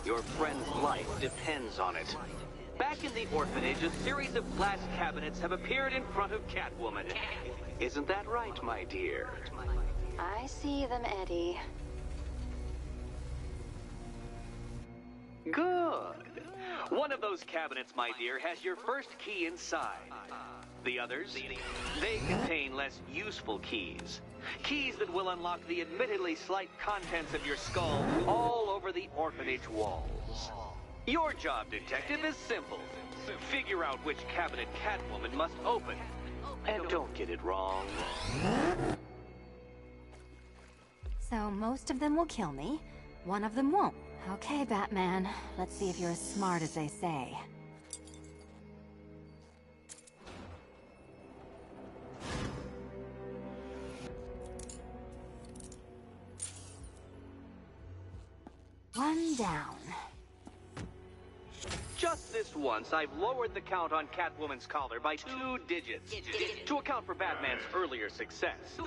Your friend's life depends on it. Back in the orphanage, a series of glass cabinets have appeared in front of Catwoman. Isn't that right, my dear? I see them, Eddie. Good. One of those cabinets, my dear, has your first key inside. The others, they contain less useful keys. Keys that will unlock the admittedly slight contents of your skull all over the orphanage walls. Your job, Detective, is simple. Figure out which cabinet Catwoman must open. And don't get it wrong. So most of them will kill me. One of them won't. Okay, Batman. Let's see if you're as smart as they say. One down. Just this once, I've lowered the count on Catwoman's collar by 2 digits to account for Batman's earlier success.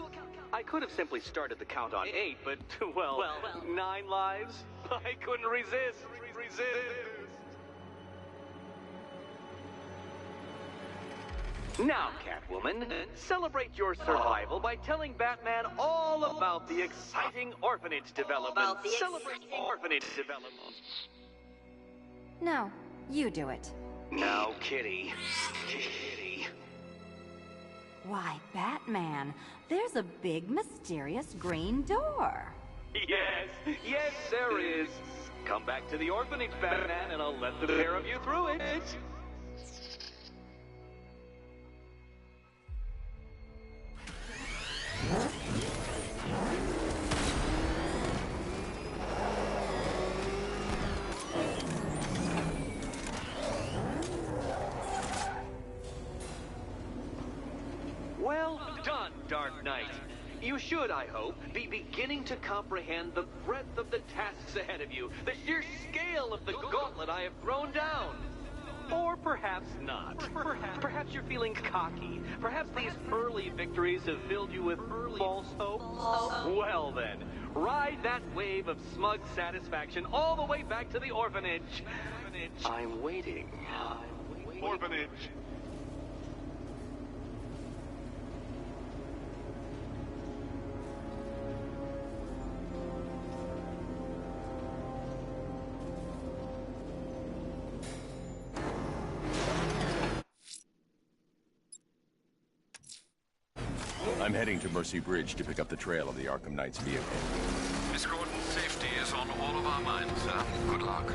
I could have simply started the count on 8, but, well, 9 lives? I couldn't resist. Now, Catwoman, celebrate your survival by telling Batman all about the exciting orphanage development. Celebrate orphanage development. No, you do it. Now, Kitty. Why, Batman, there's a big, mysterious green door. Yes, there is. Come back to the orphanage, Batman, and I'll let the pair of you through it. Well done, Dark Knight. You should, I hope, be beginning to comprehend the breadth of the tasks ahead of you, the sheer scale of the gauntlet I have thrown down. Or perhaps not. Perhaps you're feeling cocky. Perhaps these early victories have filled you with false hope. Well then, ride that wave of smug satisfaction all the way back to the orphanage. I'm waiting. Orphanage. I'm heading to Mercy Bridge to pick up the trail of the Arkham Knight's vehicle. Miss Gordon's safety is on all of our minds, sir. Good luck.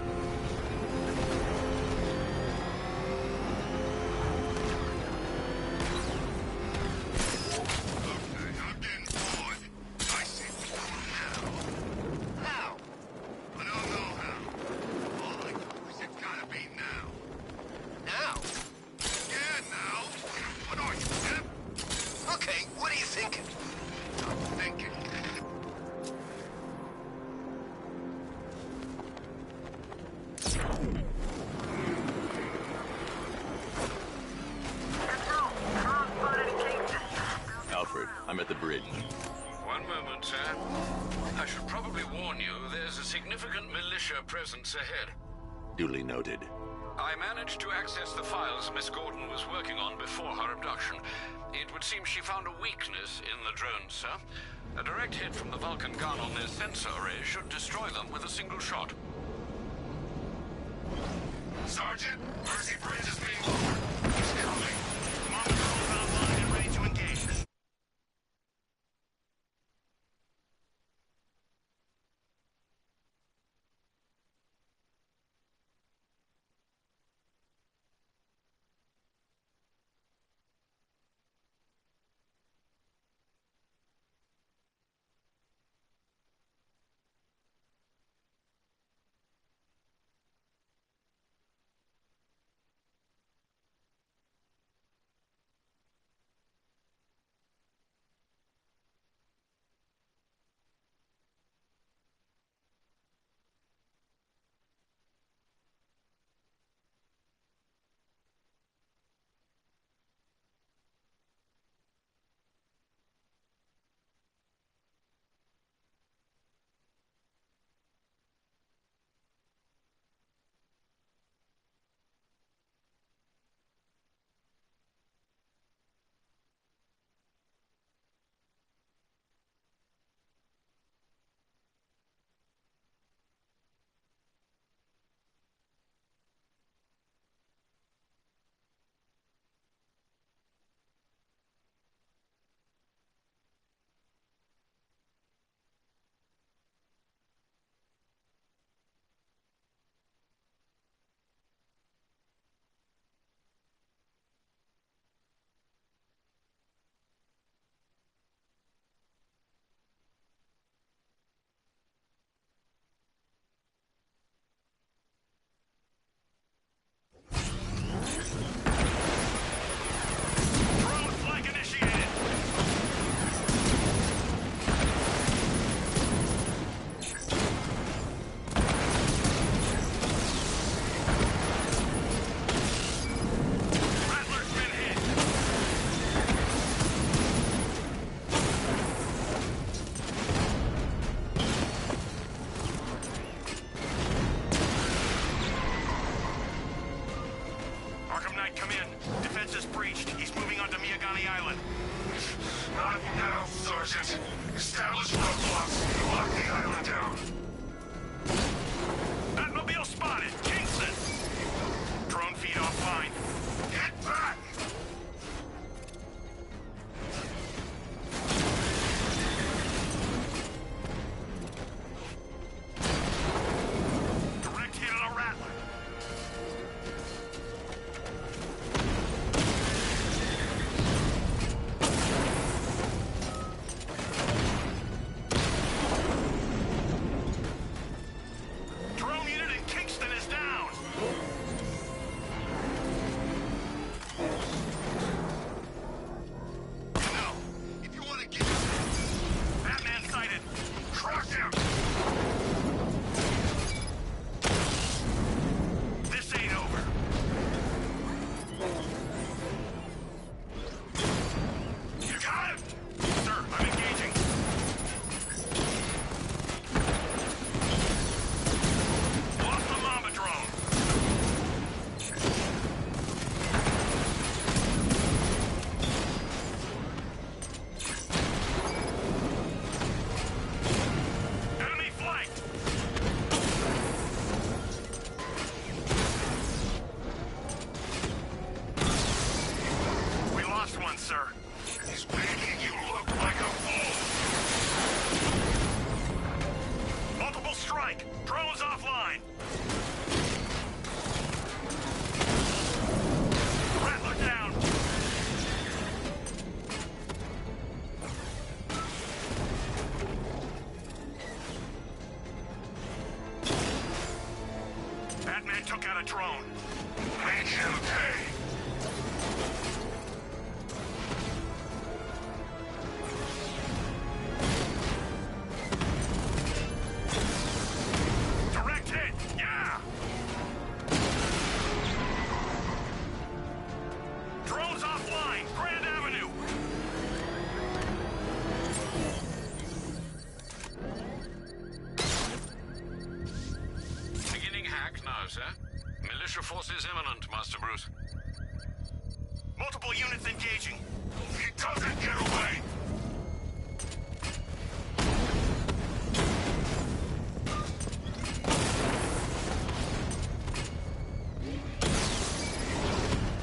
Alfred, I'm at the bridge. One moment, sir. I should probably warn you, there's a significant militia presence ahead. Duly noted. I managed to access the files Miss Gordon was working on before her abduction. It would seem she found a weakness in the drones, sir. A direct hit from the Vulcan gun on their sensor array should destroy them with a single shot. Sergeant, Mercy Bridge is being lowered. He's coming. Come on, patrol's online and ready to engage. Establish roadblocks and lock the island down. Batmobile spotted. Kingston. Drone feed offline. Get back! Direct hit on a Rattler. took out a drone. Make him pay. Direct hit, yeah! Drones offline, Grand Avenue! Beginning hack now, sir. Militia forces imminent, Master Bruce. Multiple units engaging. He doesn't get away!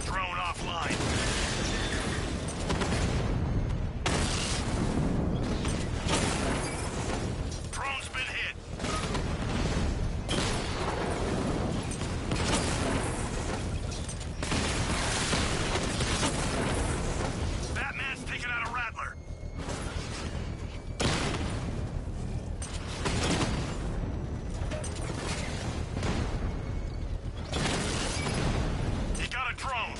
Drone offline. Drone's been hit. Batman's taking out a Rattler. He got a drone.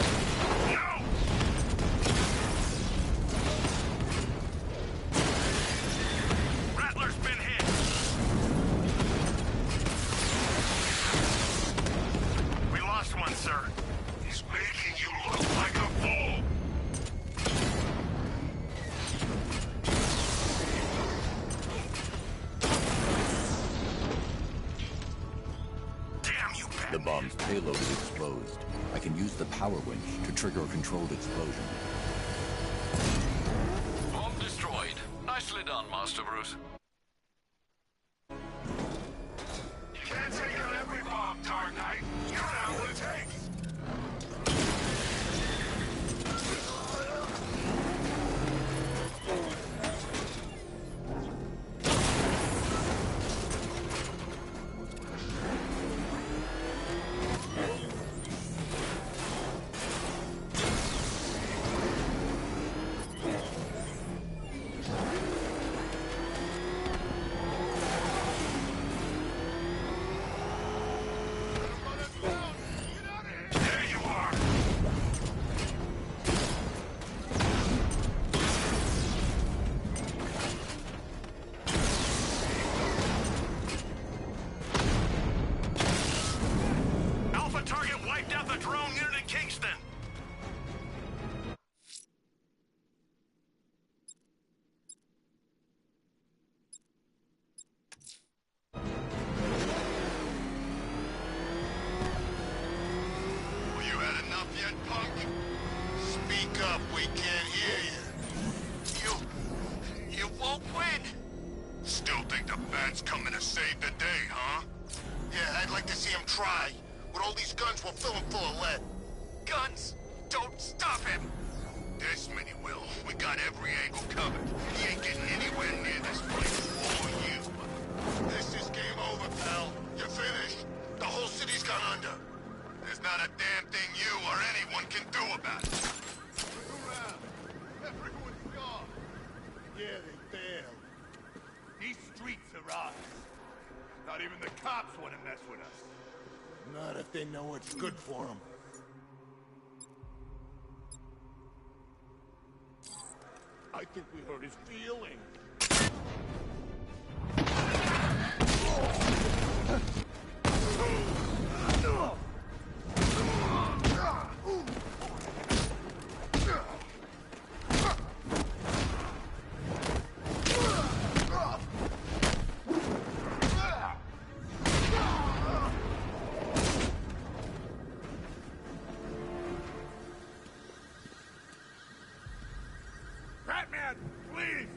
No! Rattler's been hit. We lost one, sir. He's making you look like a fool. Damn you, Batman. The bomb's payload is exposed. I can use the power winch to trigger a controlled explosion. Bomb destroyed. Nicely done, Master Bruce. You can't take out every bomb, Dark Knight. You know what it takes. There you are. Alpha target wiped out the drone unit in Kingston. Well, you had enough yet, punk? Speak up, we can't hear you. You won't win. Still think the Bat's coming to save the day, huh? Yeah, I'd like to see him try. With all these guns, we'll fill him full of lead. Guns? Don't stop him! This many will. We got every angle covered. He ain't getting anywhere near this place. Or you. This is game over, pal. You're finished. The whole city's gone under. There's not a damn thing you or anyone can do about it. Look around. Everyone's gone. Yeah, they failed. These streets are ours. Not even the cops want to mess with us. Not if they know what's good for them. I think we hurt his feelings. Batman, please!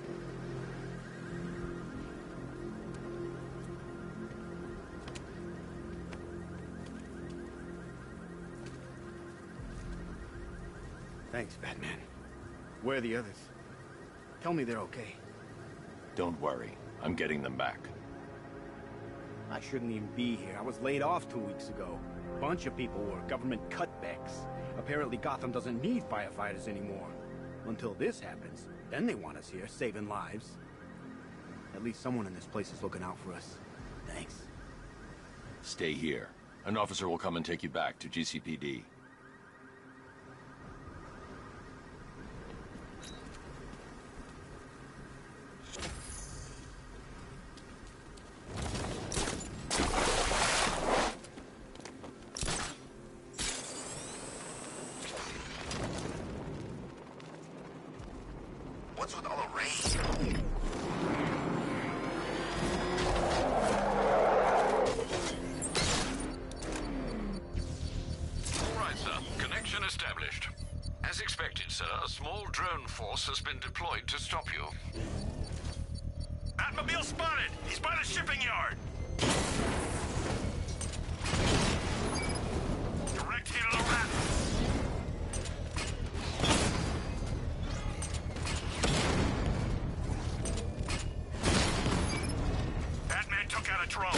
Thanks, Batman. Where are the others? Tell me they're okay. Don't worry. I'm getting them back. I shouldn't even be here. I was laid off 2 weeks ago. A bunch of people were government cutbacks. Apparently Gotham doesn't need firefighters anymore. Until this happens, then they want us here, saving lives. At least someone in this place is looking out for us. Thanks. Stay here. An officer will come and take you back to GCPD. What's with all the rain? All right, sir. Connection established. As expected, sir, a small drone force has been deployed to stop you. Batmobile spotted! He's by the shipping yard! Direct hit on the rat! Batman took out a drone.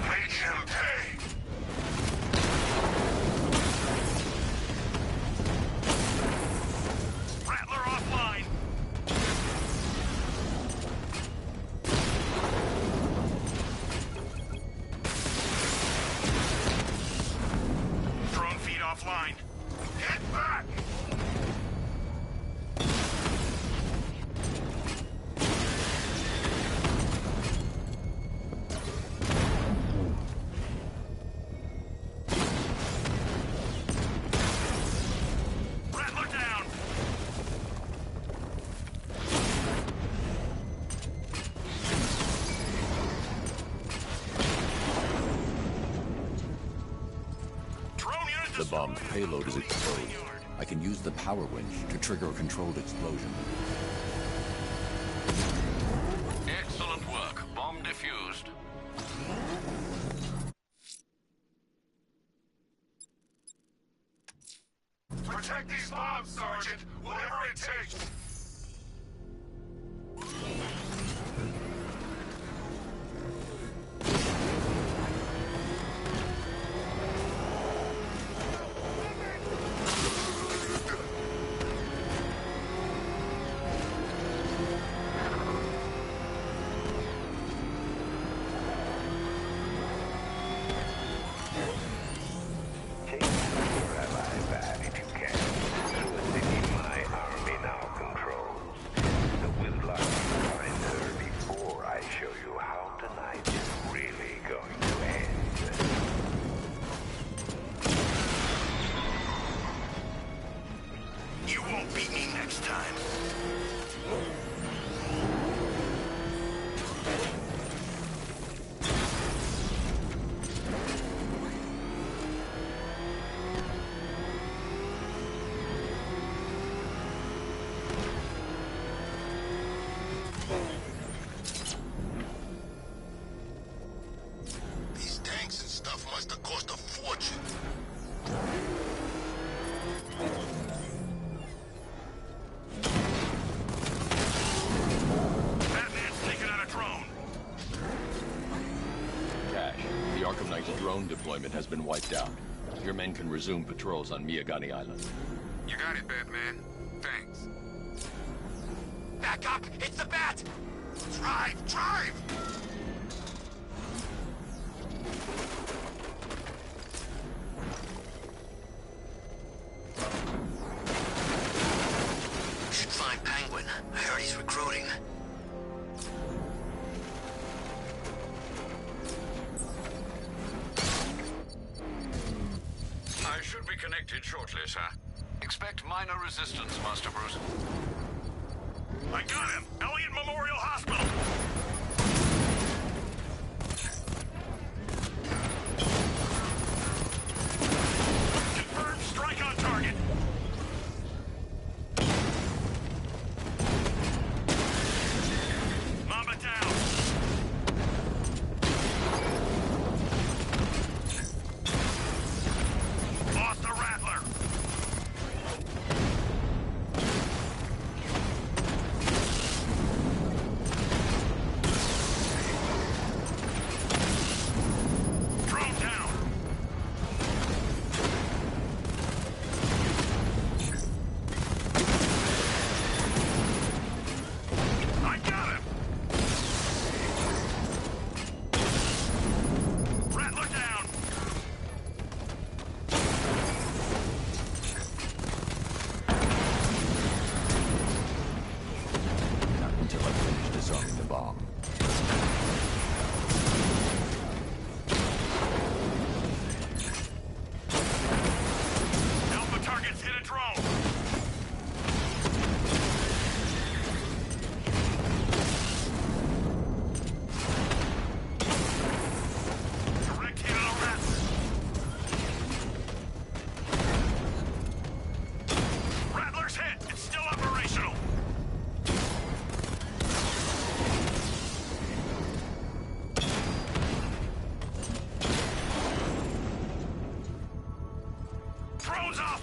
Make him pay! Rattler offline! Drone feed offline. Get back! Rattler down! Drone unit The bomb's payload is exposed. I can use the power winch to trigger a controlled explosion. Excellent work. Bomb defused. Protect these bombs, Sergeant! Whatever it takes! Take your ally back if you can, to a city my army now controls. But we'll lock you find her before I show you how tonight is really going to end. You won't beat me next time. These tanks and stuff must have cost a fortune. Batman's taking out a drone. Cash, the Arkham Knight's drone deployment has been wiped out. Your men can resume patrols on Miyagani Island. You got it, Batman. Thanks. Back up! It's the bat! Drive! Drive! Should find Penguin. I heard he's recruiting. I should be connected shortly, sir. Expect minor resistance, Master Bruce. I got him! Elliott Memorial Hospital! Confirmed strike on target! Mamba down! Lost the Rattler!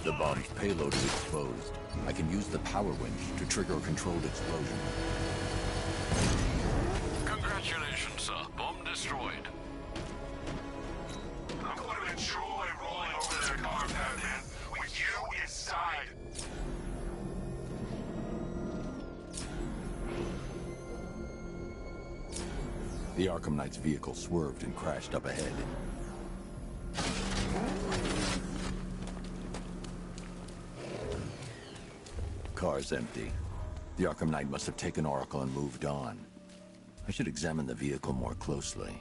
The bomb's payload is exposed. I can use the power winch to trigger a controlled explosion. Congratulations, sir. Bomb destroyed. I'm going to enjoy rolling over their car, Batman, with you inside. The Arkham Knight's vehicle swerved and crashed up ahead. Car's empty. The Arkham Knight must have taken Oracle and moved on. I should examine the vehicle more closely.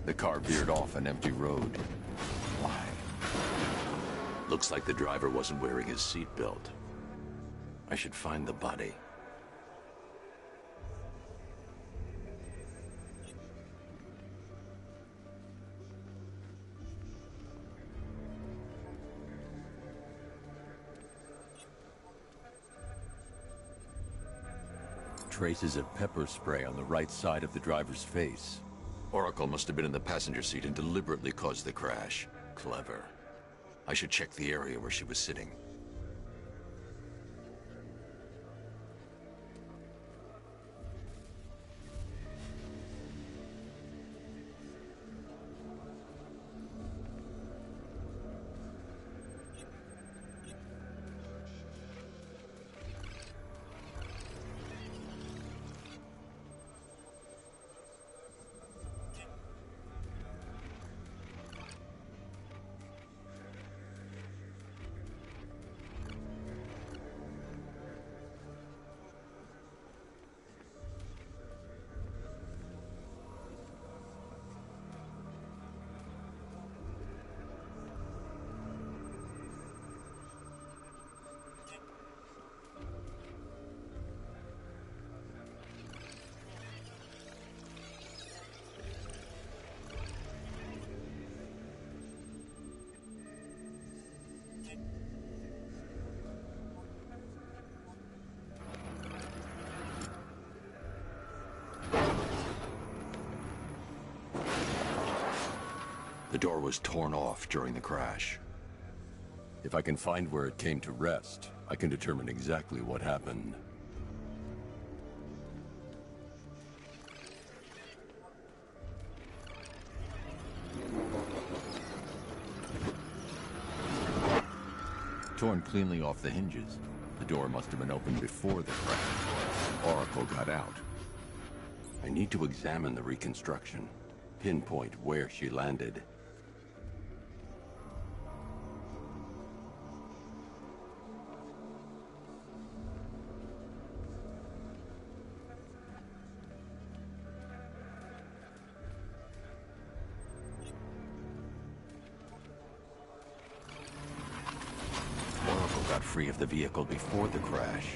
The car veered off an empty road. Why? Looks like the driver wasn't wearing his seatbelt. I should find the body. Traces of pepper spray on the right side of the driver's face. Oracle must have been in the passenger seat and deliberately caused the crash. Clever. I should check the area where she was sitting. The door was torn off during the crash. If I can find where it came to rest, I can determine exactly what happened. Torn cleanly off the hinges. The door must have been opened before the crash. Oracle got out. I need to examine the reconstruction, pinpoint where she landed. Free of the vehicle before the crash.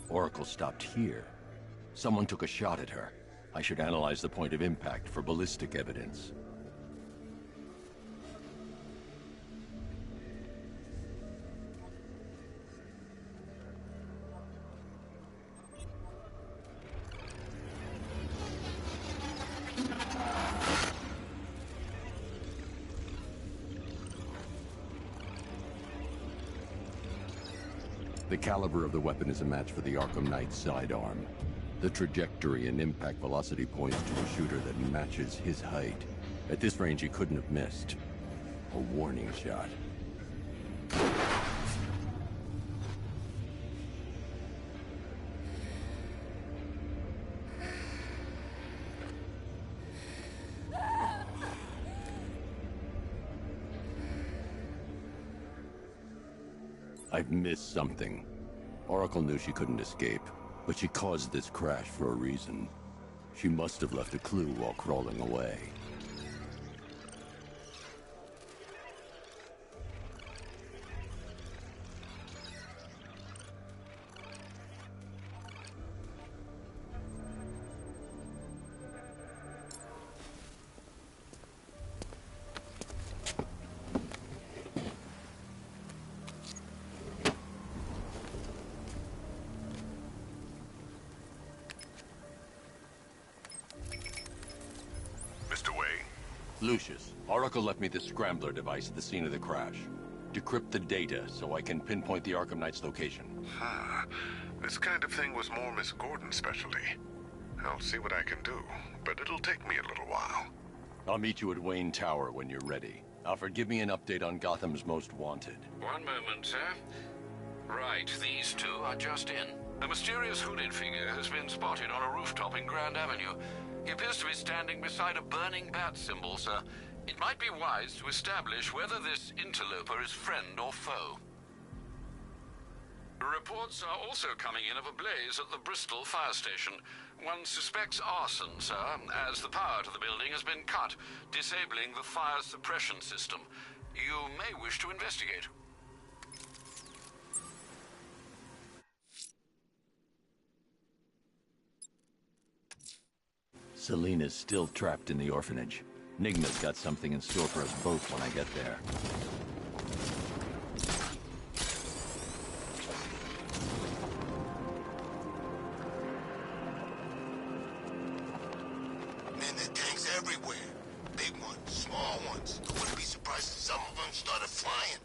Oracle stopped here. Someone took a shot at her. I should analyze the point of impact for ballistic evidence. The caliber of the weapon is a match for the Arkham Knight's sidearm. The trajectory and impact velocity points to a shooter that matches his height. At this range, he couldn't have missed. A warning shot. I've missed something. Oracle knew she couldn't escape. But she caused this crash for a reason. She must have left a clue while crawling away. Lucius, Oracle left me the scrambler device at the scene of the crash. Decrypt the data so I can pinpoint the Arkham Knight's location. This kind of thing was more Miss Gordon's specialty. I'll see what I can do, but it'll take me a little while. I'll meet you at Wayne Tower when you're ready. Alfred, give me an update on Gotham's Most Wanted. One moment, sir. Right, these two are just in. A mysterious hooded figure has been spotted on a rooftop in Grand Avenue. He appears to be standing beside a burning bat symbol, sir. It might be wise to establish whether this interloper is friend or foe. Reports are also coming in of a blaze at the Bristol fire station. One suspects arson, sir, as the power to the building has been cut, disabling the fire suppression system. You may wish to investigate. Selina's still trapped in the orphanage. Nigma's got something in store for us both when I get there. Man, there are tanks everywhere. Big ones, small ones. I wouldn't be surprised if some of them started flying.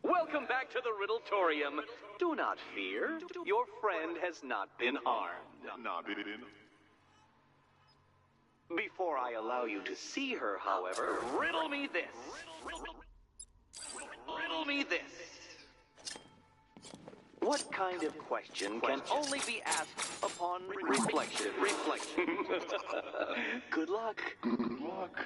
Welcome back to the Riddletorium. Do not fear. Your friend has not been harmed. Before I allow you to see her, however, riddle me this. Riddle me this. What kind of question can only be asked upon reflection? Good luck. Good luck.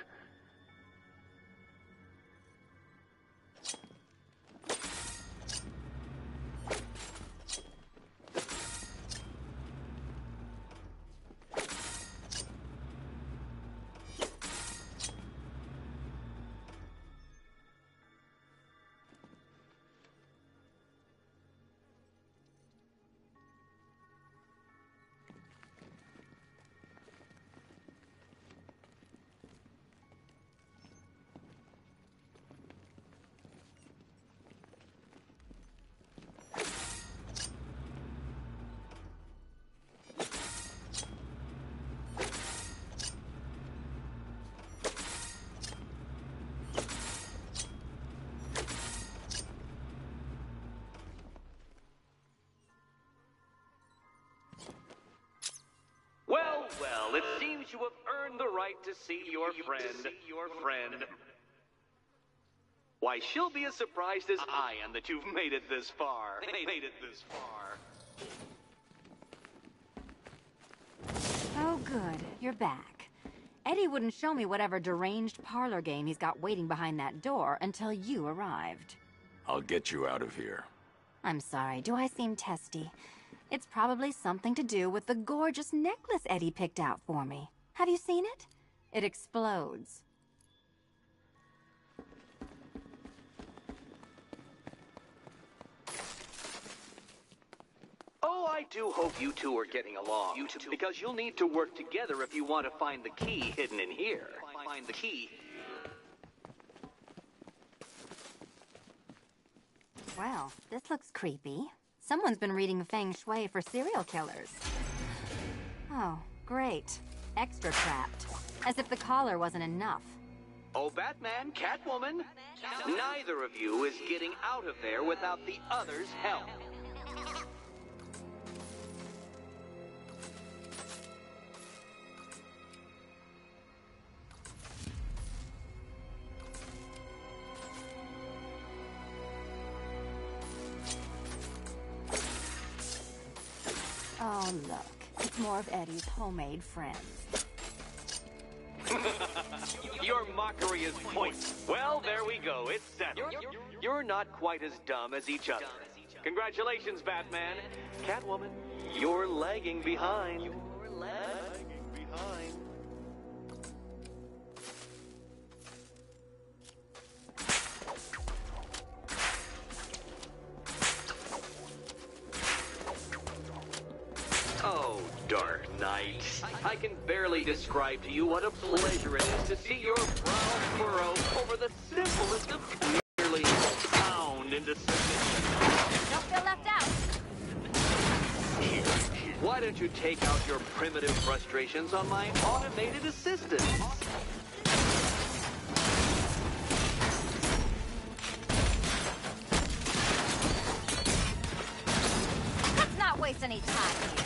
Well, it seems you have earned the right to see your friend. Why, she'll be as surprised as I am that you've made it this far. Oh, good. You're back. Eddie wouldn't show me whatever deranged parlor game he's got waiting behind that door until you arrived. I'll get you out of here. I'm sorry, do I seem testy? It's probably something to do with the gorgeous necklace Eddie picked out for me. Have you seen it? It explodes. Oh, I do hope you two are getting along. Because you'll need to work together if you want to find the key hidden in here. Find the key. Well, this looks creepy. Someone's been reading Feng Shui for serial killers. Oh, great. Extra trapped. As if the collar wasn't enough. Oh, Batman, Catwoman, neither of you is getting out of there without the other's help. Oh, look. It's more of Eddie's homemade friends. Your mockery is pointless. Well, there we go. It's settled. You're not quite as dumb as each other. Congratulations, Batman. Catwoman, you're lagging behind. Oh, Dark Knight. I can barely describe to you what a pleasure it is to see your brow furrow over the simplest of merely pound into submission. Don't feel left out. Why don't you take out your primitive frustrations on my automated assistant? Let's not waste any time here.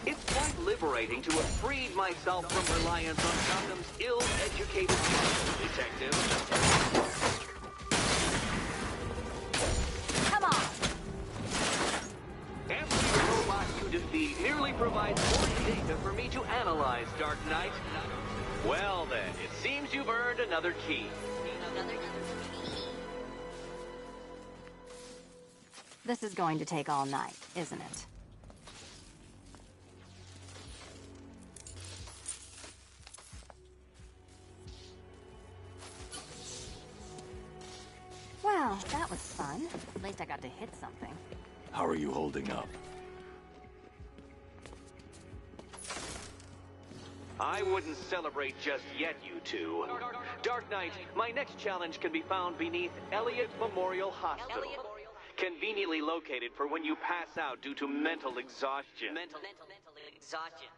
It's quite liberating to have freed myself from reliance on Gotham's ill-educated detective. Come on. Every robot you defeat merely provides more data for me to analyze, Dark Knight. Well then, it seems you've earned another key. This is going to take all night, isn't it? Well, that was fun. At least I got to hit something. How are you holding up? I wouldn't celebrate just yet, you two. Dark Knight, my next challenge can be found beneath Elliott Memorial Hospital. Conveniently located for when you pass out due to mental exhaustion. Mental exhaustion.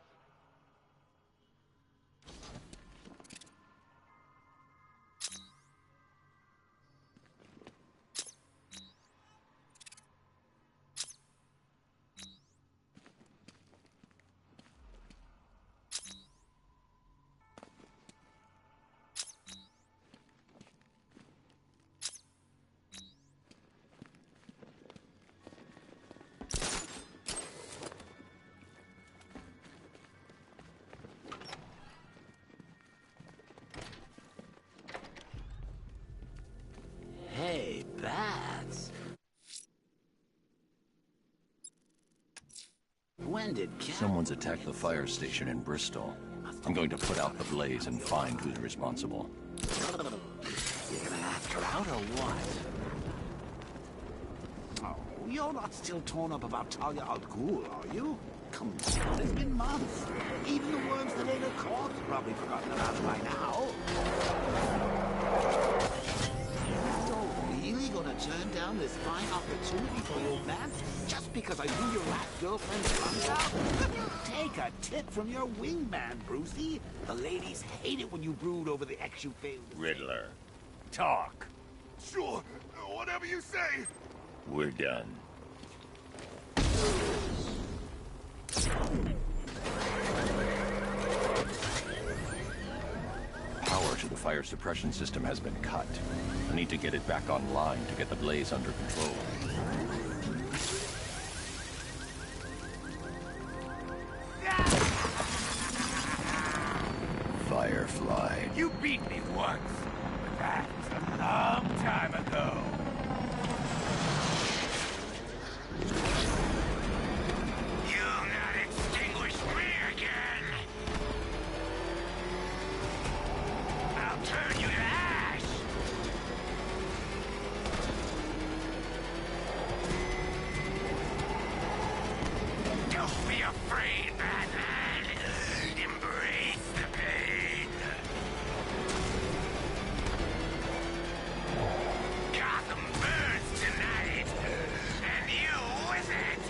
Hey, Bats. When did Someone's attacked the fire station in Bristol. I'm going to put out the blaze and find who's responsible. You're gonna ask her out or what? Oh, you're not still torn up about Talia al Ghul, are you? Come on, it's been months. Even the worms that ate her corpse probably forgotten about it by now. You're really gonna turn down this fine opportunity for romance just because I threw your last girlfriend's lunch out? Take a tip from your wingman, Brucey. The ladies hate it when you brood over the ex you failed. Riddler, talk. Sure, whatever you say. We're done. Power to the fire suppression system has been cut. I need to get it back online to get the blaze under control. Firefly. You beat me once. That's a long time ago. You'll not extinguish me again. I'll turn you to ash. Don't be afraid, Batman. Embrace the pain. Gotham burns tonight, and you with it.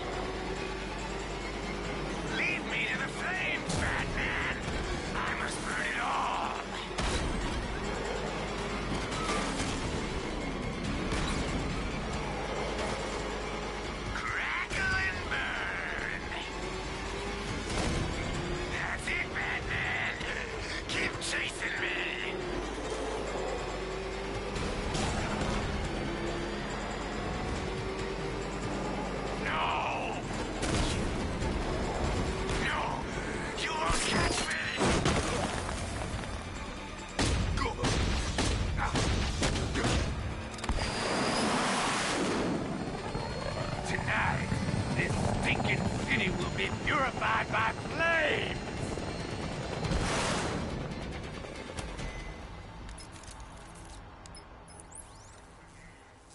Lead me to the flames, Batman. I must burn it all. Crackle and burn. That's it, Batman. Keep chasing me. No! No! You won't catch me! Tonight, this stinking city will be purified by flames!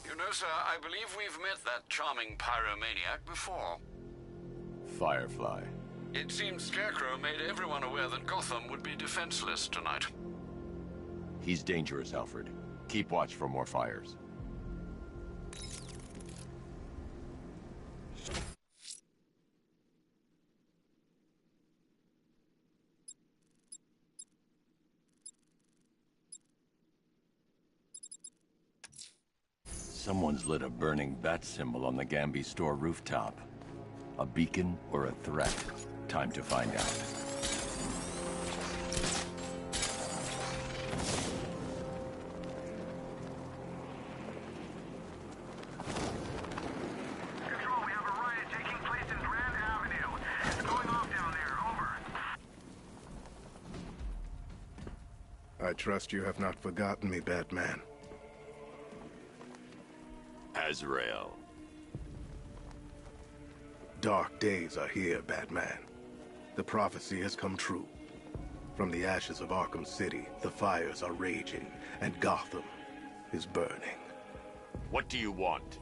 You know, No, sir, I believe we've met that charming pyromaniac before. Firefly. It seems Scarecrow made everyone aware that Gotham would be defenseless tonight. He's dangerous, Alfred. Keep watch for more fires. Someone's lit a burning bat symbol on the Gambi store rooftop. A beacon or a threat? Time to find out. Control, we have a riot taking place in Grand Avenue. It's going off down there. Over. I trust you have not forgotten me, Batman. Azrael. Dark days are here, Batman. The prophecy has come true. From the ashes of Arkham City, the fires are raging, and Gotham is burning. What do you want?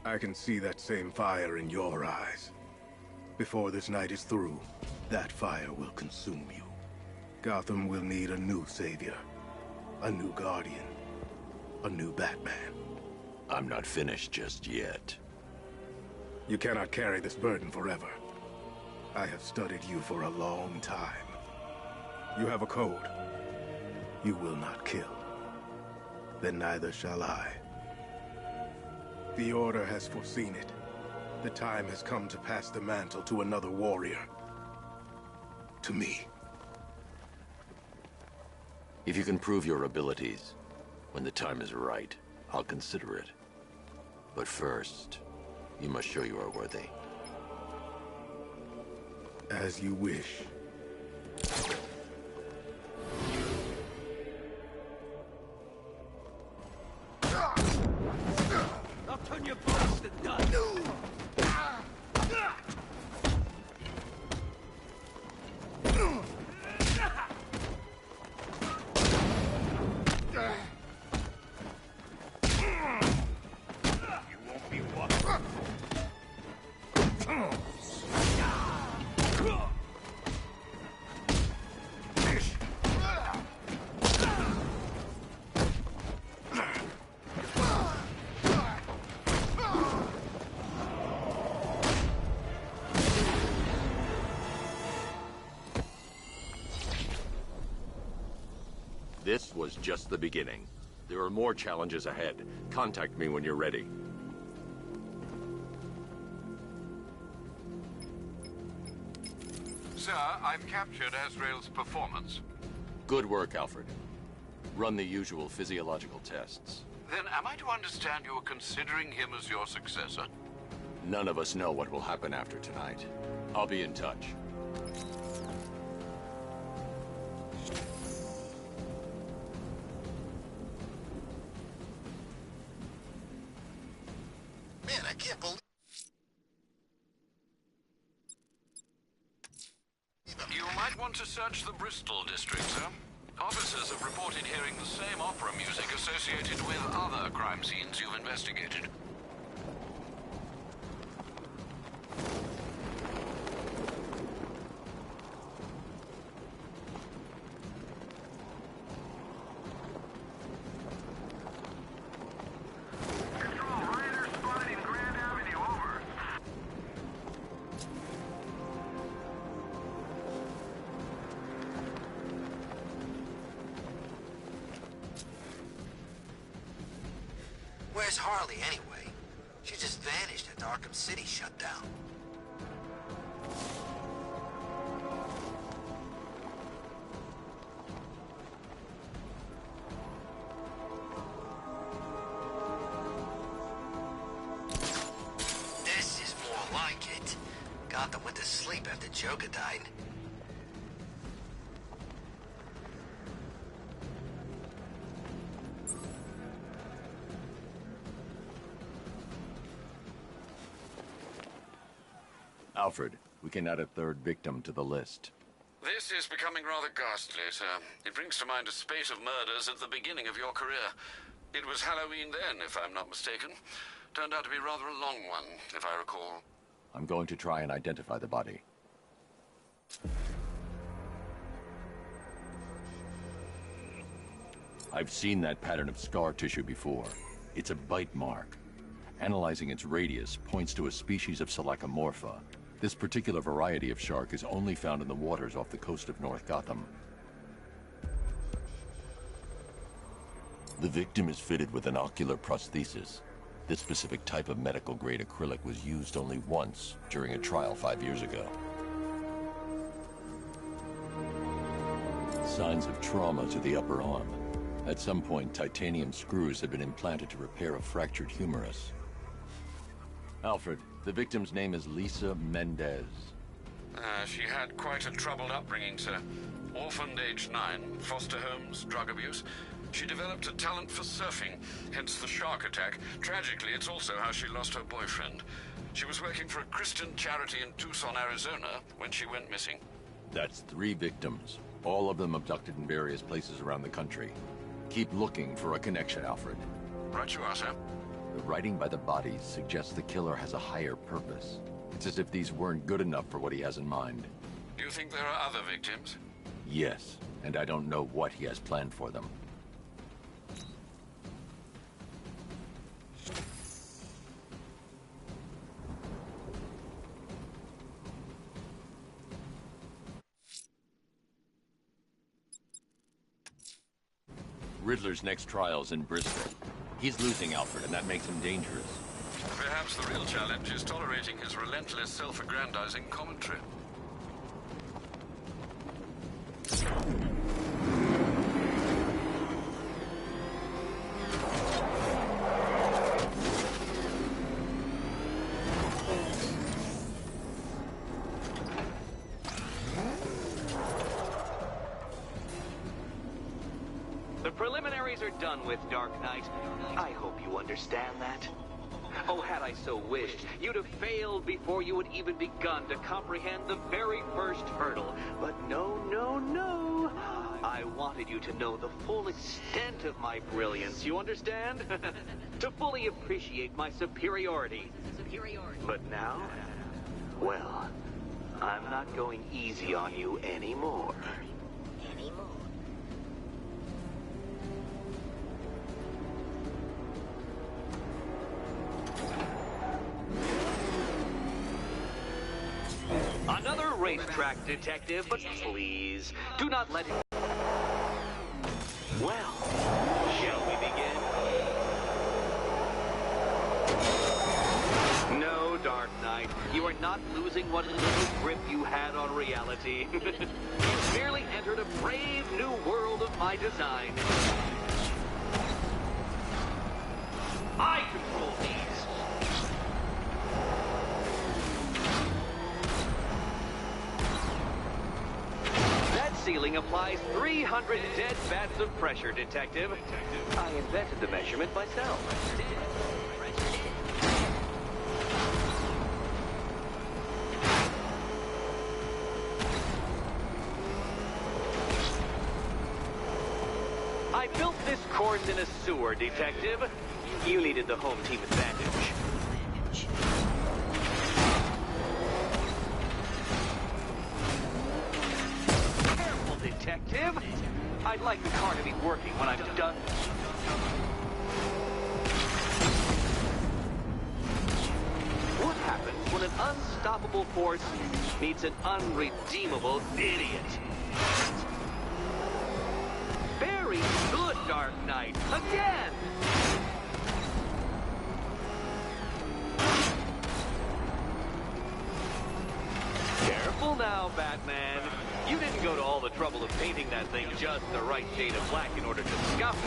I can see that same fire in your eyes. Before this night is through, that fire will consume you. Gotham will need a new savior, a new guardian, a new Batman. I'm not finished just yet. You cannot carry this burden forever. I have studied you for a long time. You have a code. You will not kill. Then neither shall I. The Order has foreseen it. The time has come to pass the mantle to another warrior. To me. If you can prove your abilities, when the time is right, I'll consider it. But first, you must show you are worthy. As you wish. I'll turn your bullets to dust. This was just the beginning. There are more challenges ahead. Contact me when you're ready. Sir, I've captured Azrael's performance. Good work, Alfred. Run the usual physiological tests. Then am I to understand you're considering him as your successor? None of us know what will happen after tonight. I'll be in touch. Man, I can't believe... You might want to search the Bristol district, sir. Officers have reported hearing the same opera music associated with other crime scenes you've investigated. Where's Harley, anyway? She just vanished after Arkham City shut down. This is more like it. Gotham went to sleep after Joker died. Alfred, we can add a third victim to the list. This is becoming rather ghastly, sir. It brings to mind a spate of murders at the beginning of your career. It was Halloween then, if I'm not mistaken. Turned out to be rather a long one, if I recall. I'm going to try and identify the body. I've seen that pattern of scar tissue before. It's a bite mark. Analyzing its radius points to a species of Selachomorpha. This particular variety of shark is only found in the waters off the coast of North Gotham. The victim is fitted with an ocular prosthesis. This specific type of medical-grade acrylic was used only once during a trial 5 years ago. Signs of trauma to the upper arm. At some point, titanium screws had been implanted to repair a fractured humerus. Alfred, the victim's name is Lisa Mendez. She had quite a troubled upbringing, sir. Orphaned age 9, foster homes, drug abuse. She developed a talent for surfing, hence the shark attack. Tragically, it's also how she lost her boyfriend. She was working for a Christian charity in Tucson, Arizona, when she went missing. That's 3 victims, all of them abducted in various places around the country. Keep looking for a connection, Alfred. Right you are, sir. The writing by the bodies suggests the killer has a higher purpose. It's as if these weren't good enough for what he has in mind. Do you think there are other victims? Yes, and I don't know what he has planned for them. Riddler's next trial's in Bristol. He's losing Alfred, and that makes him dangerous. Perhaps the real challenge is tolerating his relentless self-aggrandizing commentary. The preliminaries are done with, Dark Knight. I hope you understand that. Oh, had I so wished, you'd have failed before you had even begun to comprehend the very first hurdle. But no, no, no. I wanted you to know the full extent of my brilliance, you understand? To fully appreciate my superiority. But now, well, I'm not going easy on you anymore. Another racetrack detective, but please, do not let him... Well, shall we begin? No, Dark Knight, you are not losing what little grip you had on reality. You merely entered a brave new world of my design. I control these. Ceiling applies 300 dead bats of pressure, Detective. I invented the measurement myself. I built this course in a sewer, Detective. You needed the home team advantage. Detective, I'd like the car to be working when I'm done. What happens when an unstoppable force meets an unredeemable idiot? Very good, Dark Knight. Again! Careful now, Batman. You didn't go to all the trouble of painting that thing just the right shade of black in order to scuff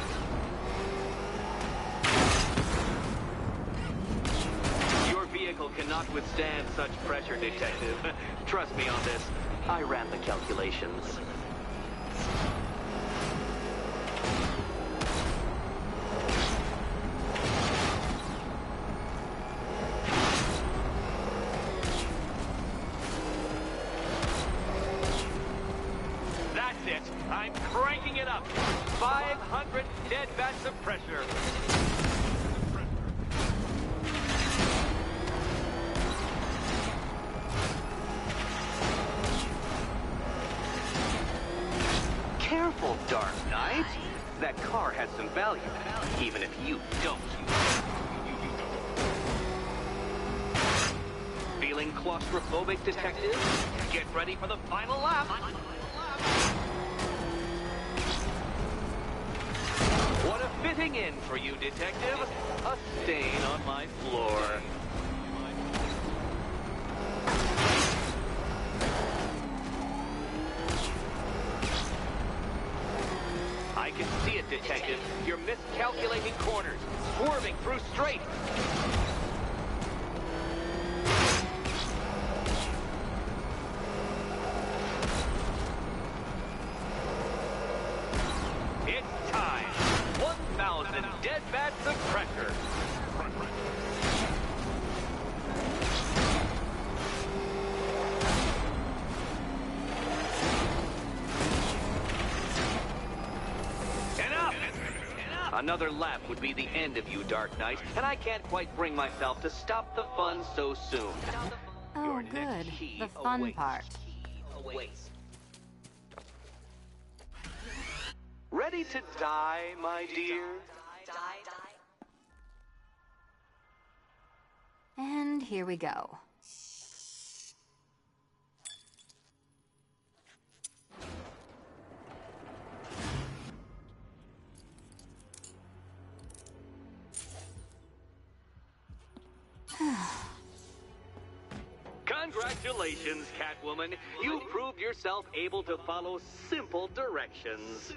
it. Your vehicle cannot withstand such pressure, Detective. Trust me on this. I ran the calculations. I'm cranking it up. 500 dead bats of pressure. that car has some value, even if you don't. Feeling claustrophobic, detective? Get ready for the final lap. What a fitting end for you, detective. A stain on my floor. I can see it, detective. You're miscalculating corners, swerving through straight. It's time. 1,000 dead bats of pressure. Another lap would be the end of you, Dark Knight, and I can't quite bring myself to stop the fun so soon. Oh, good. The fun part. Ready to die, my dear? And here we go. Congratulations, Catwoman. You proved yourself able to follow simple directions.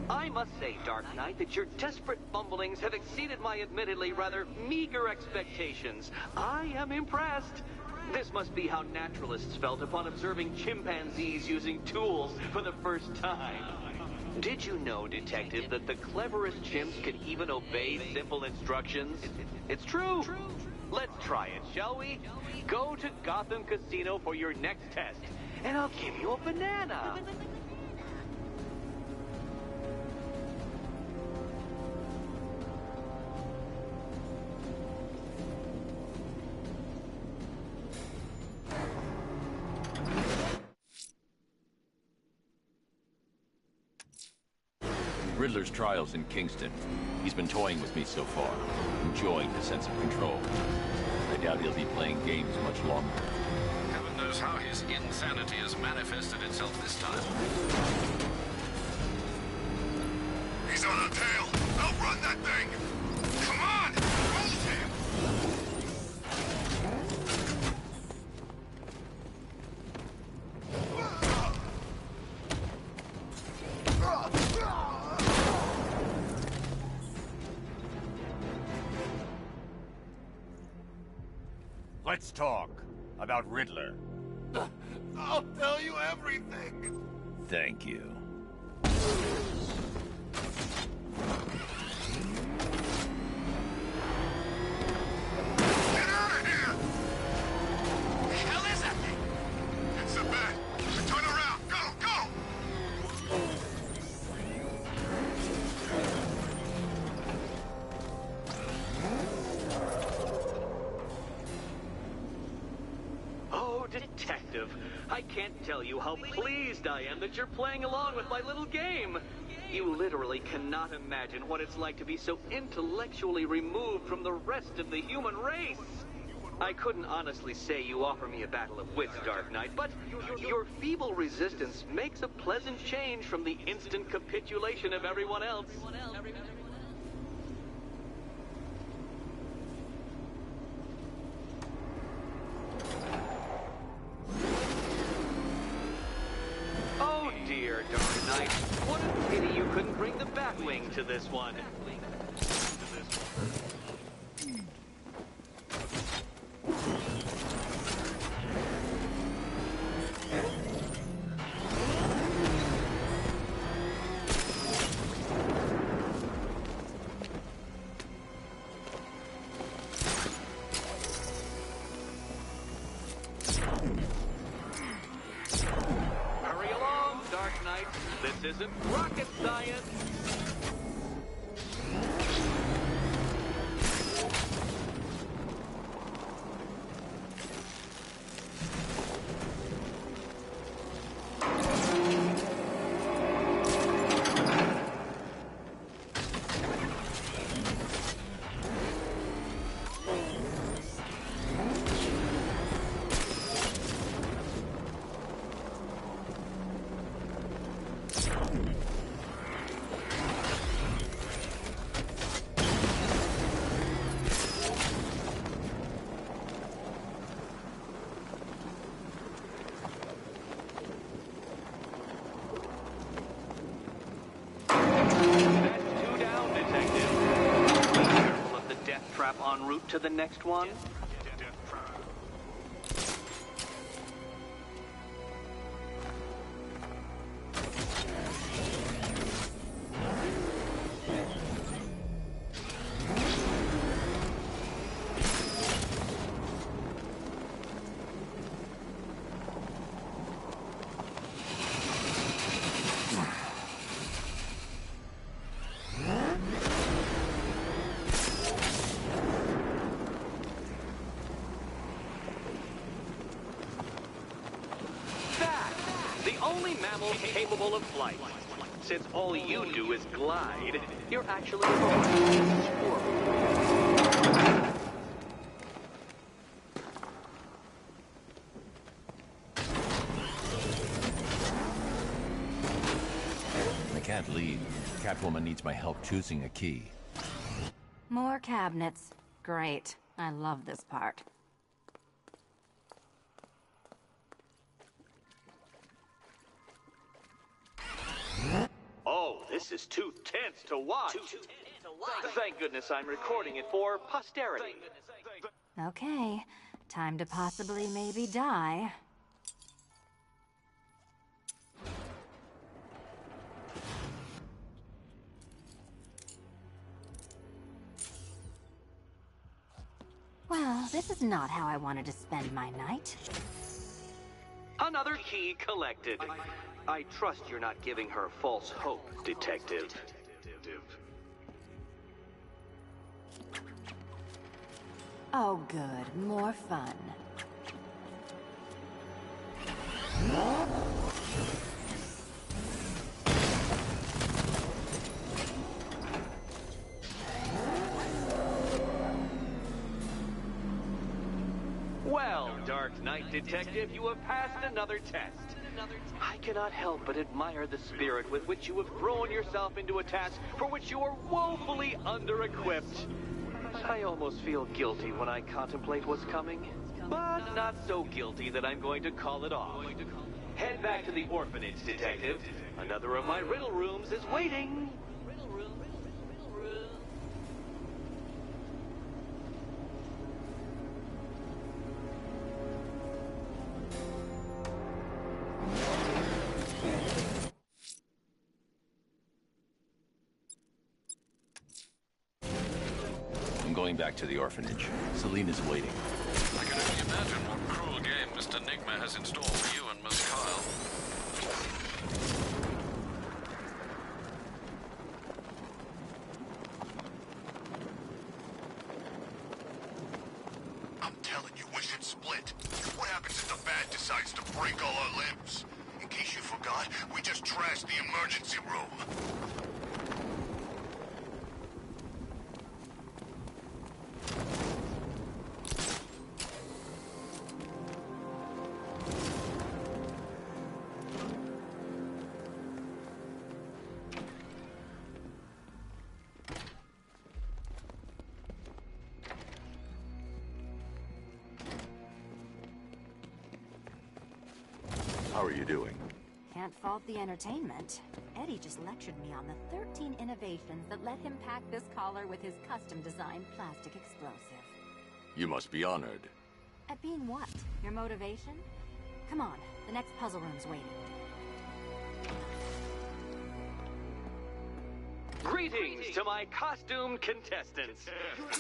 I must say, Dark Knight, that your desperate fumblings have exceeded my admittedly rather meager expectations. I am impressed. This must be how naturalists felt upon observing chimpanzees using tools for the first time. Did you know, Detective, that the cleverest chimps can even obey simple instructions? It's true. Let's try it, shall we? Go to Gotham Casino for your next test, and I'll give you a banana. Riddler's trial's in Kingston. He's been toying with me so far, enjoying the sense of control. I doubt he'll be playing games much longer. Heaven knows how his insanity has manifested itself this time. He's on our tail. Outrun that thing. Come on, hold him. Let's talk about Riddler. I'll tell you everything. Thank you. Get out of here! The hell is that thing? It's a bat. Turn around. Go, go! Oh, Detective, I can't tell you how pleased I am that you're playing along with my little game. You literally cannot imagine what it's like to be so intellectually removed from the rest of the human race. I couldn't honestly say you offer me a battle of wits, Dark Knight, but your feeble resistance makes a pleasant change from the instant capitulation of everyone else. Oh dear, Dark Knight. What a pity you couldn't bring the Batwing to this one. Hurry along, Dark Knight. This isn't rocket science! En route to the next one? Only mammal capable of flight. Since all you do is glide, you're actually a I can't leave. Catwoman needs my help choosing a key. More cabinets. Great. I love this part. Oh, this is too tense to watch. Thank goodness I'm recording it for posterity. Okay, time to possibly maybe die. Well, this is not how I wanted to spend my night. Another key collected. I trust you're not giving her false hope, Detective. Oh, good. More fun. Well, Dark Knight Detective, you have passed another test. I cannot help but admire the spirit with which you have thrown yourself into a task for which you are woefully under-equipped. I almost feel guilty when I contemplate what's coming, but not so guilty that I'm going to call it off. Head back to the orphanage, Detective. Another of my riddle rooms is waiting. I'm going back to the orphanage. Selena's waiting. I can only imagine what cruel game Mr. Nigma has in store for you and Miss Kyle. I'm telling you, we should split. What happens if the Bat decides to break all our limbs? In case you forgot, we just trashed the emergency room. How are you doing? Can't fault the entertainment. Eddie just lectured me on the 13 innovations that let him pack this collar with his custom-designed plastic explosive. You must be honored. At being what? Your motivation? Come on, the next puzzle room's waiting. Greetings to my costumed contestants.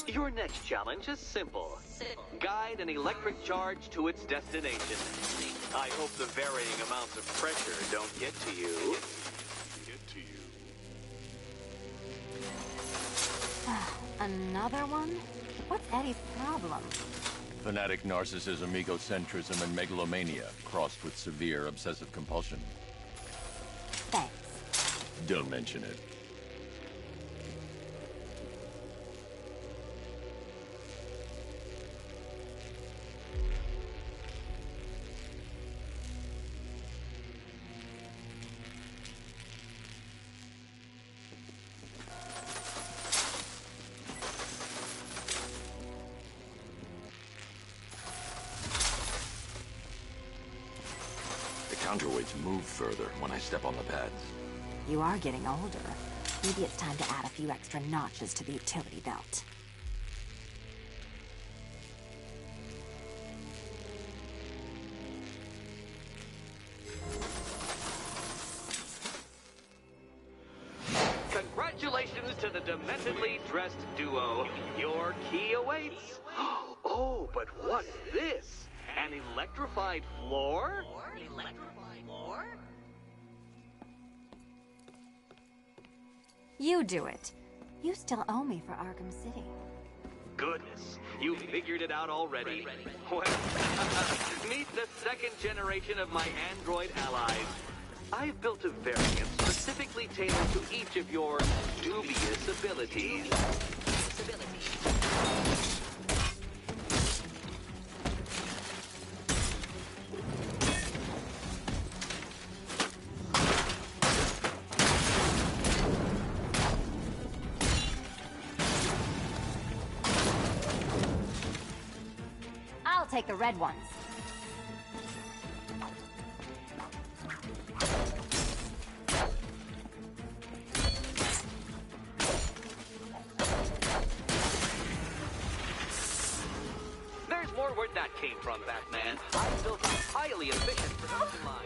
Your next challenge is simple. Guide an electric charge to its destination. I hope the varying amounts of pressure don't get to you. Another one? What's Eddie's problem? Fanatic narcissism, egocentrism, and megalomania, crossed with severe obsessive compulsion. Thanks. Don't mention it. Counterweights move further when I step on the pads. You are getting older. Maybe it's time to add a few extra notches to the utility belt. Congratulations to the dementedly dressed duo. Your key awaits. Oh, but what's this? An electrified floor? You do it. You still owe me for Arkham City. Goodness, you figured it out already. Well, meet the second generation of my android allies. I've built a variant specifically tailored to each of your dubious abilities. I'll take the red ones. There's more where that came from, Batman. I built a highly efficient production line.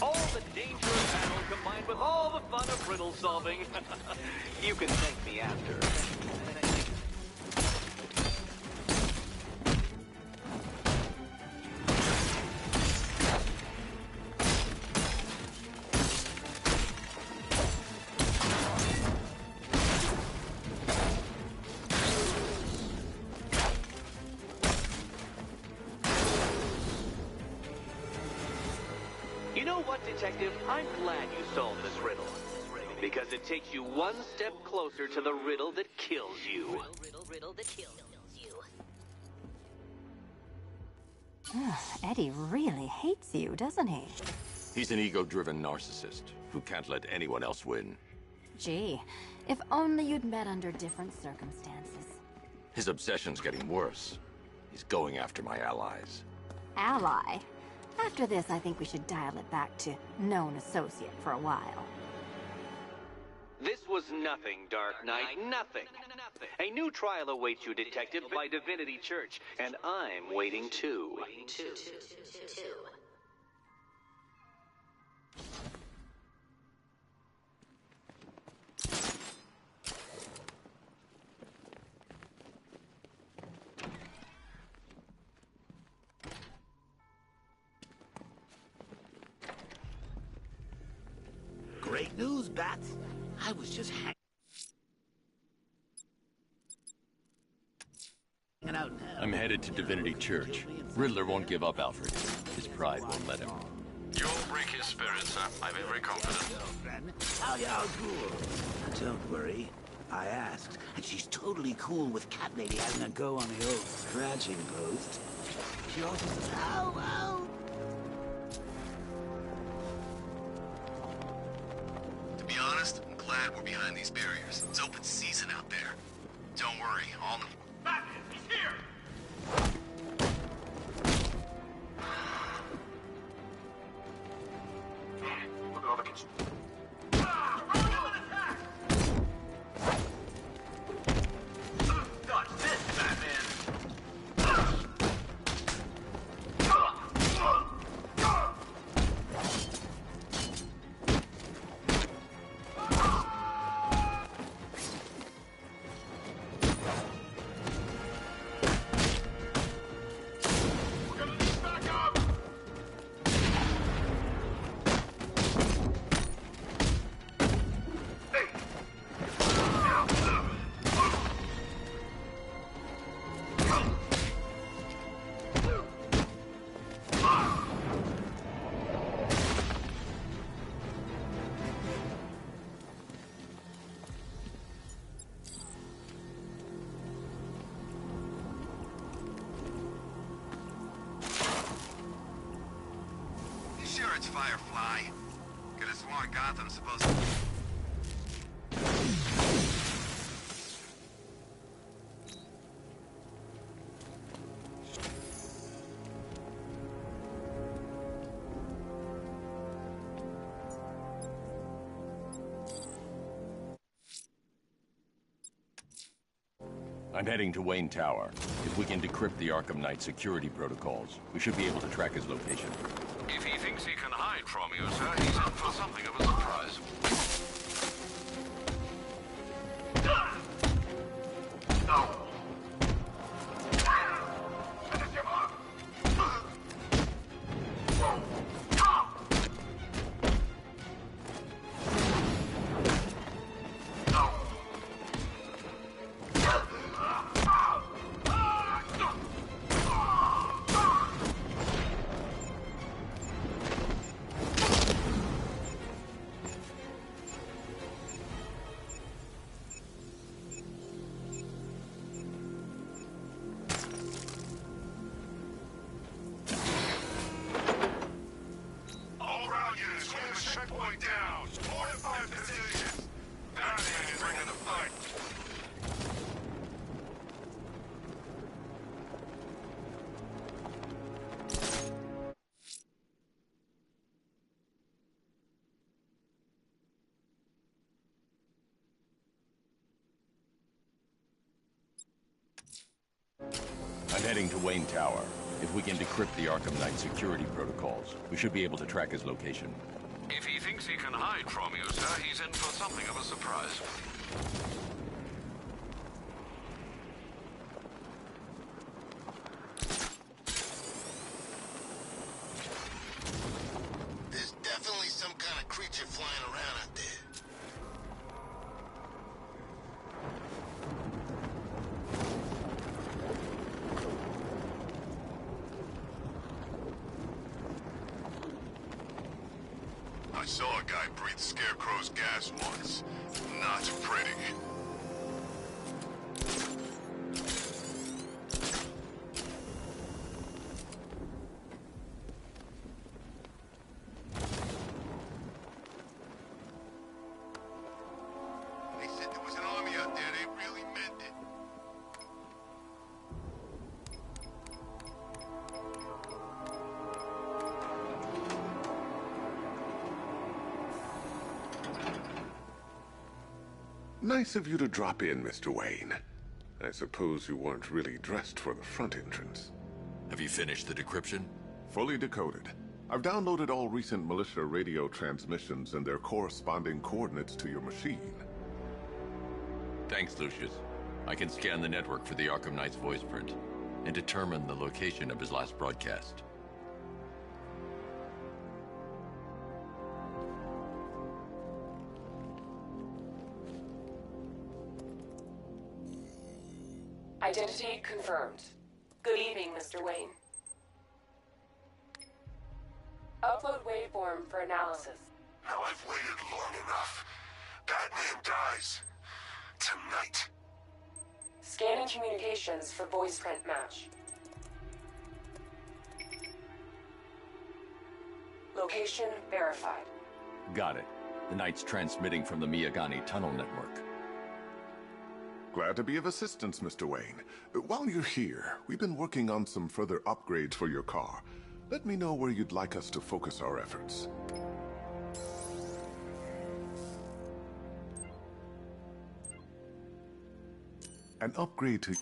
All the danger of battle combined with all the fun of riddle solving. You can thank me after. You know what, Detective? I'm glad you solved this riddle. Because it takes you one step closer to the riddle that kills you. Eddie really hates you, doesn't he? He's an ego-driven narcissist who can't let anyone else win. Gee, if only you'd met under different circumstances. His obsession's getting worse. He's going after my allies. Ally? After this, I think we should dial it back to known associate for a while. This was nothing, Dark Knight, nothing. A new trial awaits you, Detective, by Divinity Church, and I'm waiting too. Great news, Bats. I was just hanging out in hell. I'm headed to Divinity Church. Riddler won't give up, Alfred. His pride won't let him. You'll break his spirit, sir. I've every confidence. How y'all cool? Don't worry. I asked, and she's totally cool with Cat Lady having a go on the old scratching post. She also says, ow, ow. To be honest, I'm glad we're behind these barriers. It's open season out there. Don't worry, all... Batman, he's here! Look at all the kids. Dodge this, Batman! Gotham's supposed to... I'm heading to Wayne Tower. If we can decrypt the Arkham Knight security protocols, we should be able to track his location. If he thinks he can hide from you, sir, he's in for something of a surprise. I'm heading to Wayne Tower. If we can decrypt the Arkham Knight security protocols, we should be able to track his location. If he thinks he can hide from you, sir, he's in for something of a surprise. There's definitely some kind of creature flying around out there. I saw a guy breathe Scarecrow's gas once. Not pretty. They said there was an army out there. They really meant it. Nice of you to drop in, Mr. Wayne. I suppose you weren't really dressed for the front entrance. Have you finished the decryption? Fully decoded. I've downloaded all recent militia radio transmissions and their corresponding coordinates to your machine. Thanks, Lucius. I can scan the network for the Arkham Knight's voice print and determine the location of his last broadcast. Identity confirmed. Good evening, Mr. Wayne. Upload waveform for analysis. Now I've waited long enough. Batman dies. Tonight. Scanning communications for voice print match. Location verified. Got it. The Knight's transmitting from the Miyagani tunnel network. Glad to be of assistance, Mr. Wayne. While you're here, we've been working on some further upgrades for your car. Let me know where you'd like us to focus our efforts. An upgrade to...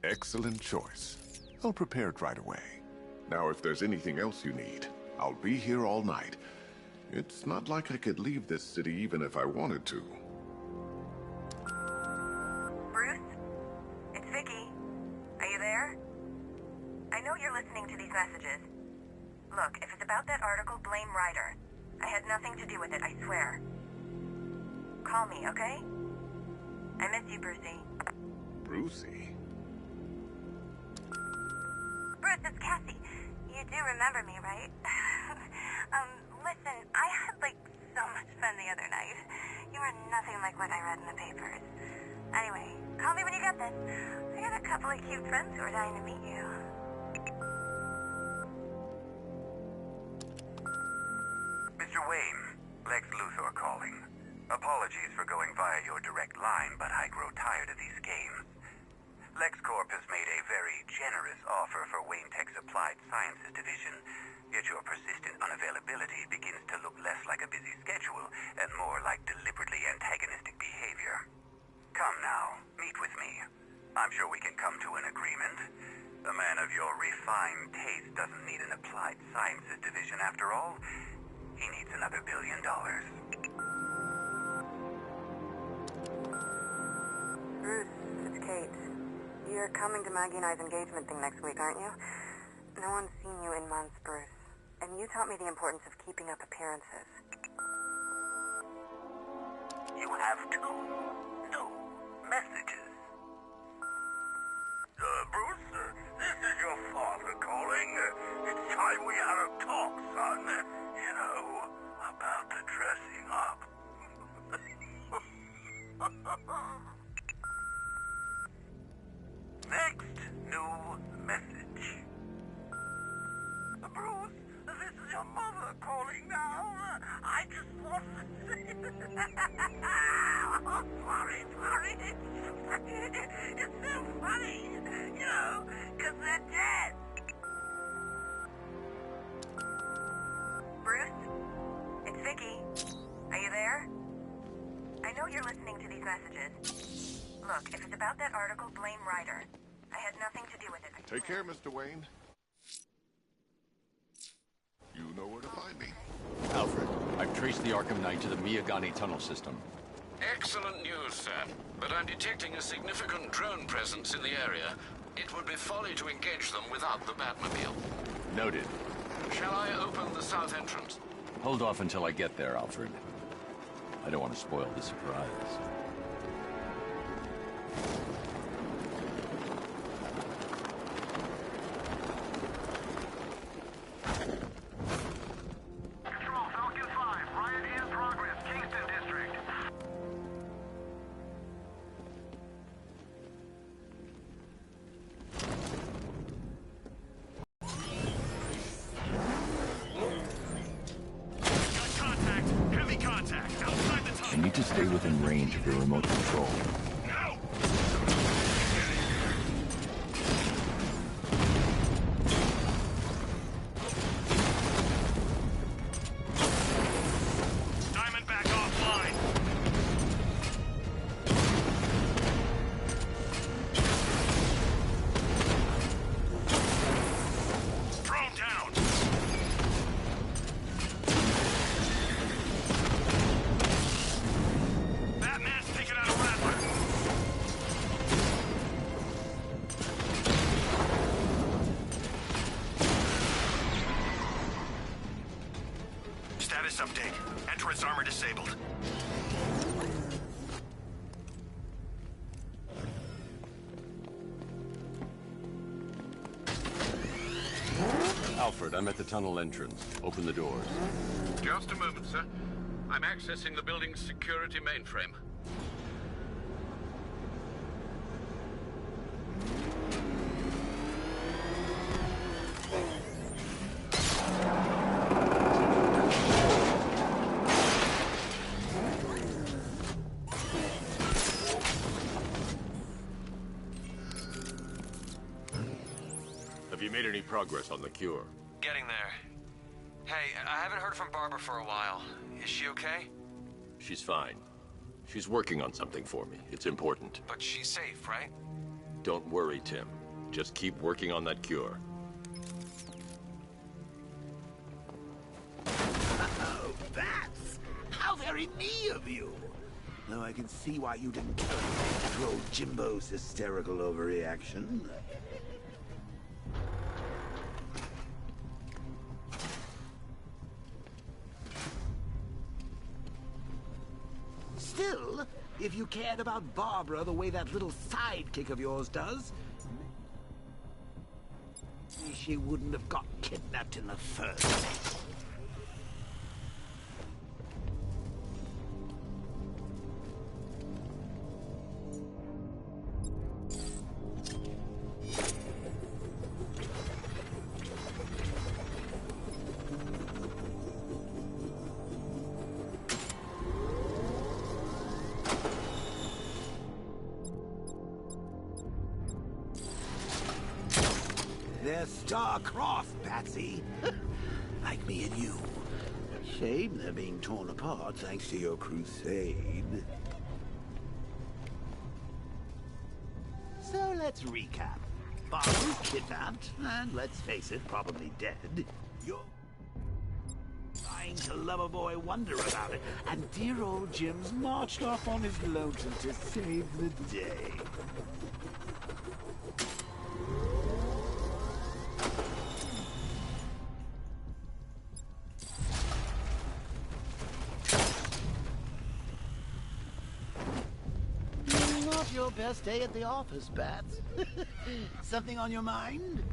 Excellent choice. I'll prepare it right away. Now, if there's anything else you need, I'll be here all night. It's not like I could leave this city even if I wanted to. Messages. Look, if it's about that article, blame Ryder. I had nothing to do with it, I swear. Call me, okay? I miss you, Brucey. Brucey? Bruce, it's Cassie. You do remember me, right? Listen, I had, so much fun the other night. You were nothing like what I read in the papers. Anyway, call me when you get this. I got a couple of cute friends who are dying to meet you. Mr. Wayne, Lex Luthor calling. Apologies for going via your direct line, but I grow tired of these games. LexCorp has made a very generous offer for Wayne Tech's Applied Sciences division, yet your persistent unavailability begins to look less like a busy schedule and more like deliberately antagonistic behavior. Come now, meet with me. I'm sure we can come to an agreement. A man of your refined taste doesn't need an Applied Sciences division after all. He needs another $1 billion. Bruce, it's Kate. You're coming to Maggie and I's engagement thing next week, aren't you? No one's seen you in months, Bruce. And you taught me the importance of keeping up appearances. You have 2 new messages. Bruce, this is your father calling. It's time we had a talk, son. You know, about the dressing up. Next new message. Bruce, this is your mother calling now. I just wanted to say... Oh, sorry. It's so funny, you know, because they're dead. Bruce? It's Vicky. Are you there? I know you're listening to these messages. Look, if it's about that article, blame Ryder. I had nothing to do with it. Take care, Mr. Wayne. You know where to find me. Alfred, I've traced the Arkham Knight to the Miyagani tunnel system. Excellent news, sir. But I'm detecting a significant drone presence in the area. It would be folly to engage them without the Batmobile. Noted. Shall I open the south entrance? Hold off until I get there, Alfred. I don't want to spoil the surprise. I need to stay within range of the remote control. Status update. Entrance armor disabled. Alfred, I'm at the tunnel entrance. Open the doors. Just a moment, sir. I'm accessing the building's security mainframe. Have you made any progress on the cure? Getting there. Hey, I haven't heard from Barbara for a while. Is she okay? She's fine. She's working on something for me. It's important. But she's safe, right? Don't worry, Tim. Just keep working on that cure. Oh, bats! How very me of you! Though I can see why you didn't control Jimbo's hysterical overreaction. Still, if you cared about Barbara the way that little sidekick of yours does, she wouldn't have got kidnapped in the first place. they're star-crossed, Patsy. Like me and you. Shame they're being torn apart thanks to your crusade. So let's recap. Barbara's kidnapped, and let's face it, probably dead. You're trying to Loverboy wonder about it, and dear old Jim's marched off on his lonesome to save the day. Not your best day at the office, Bats. Something on your mind?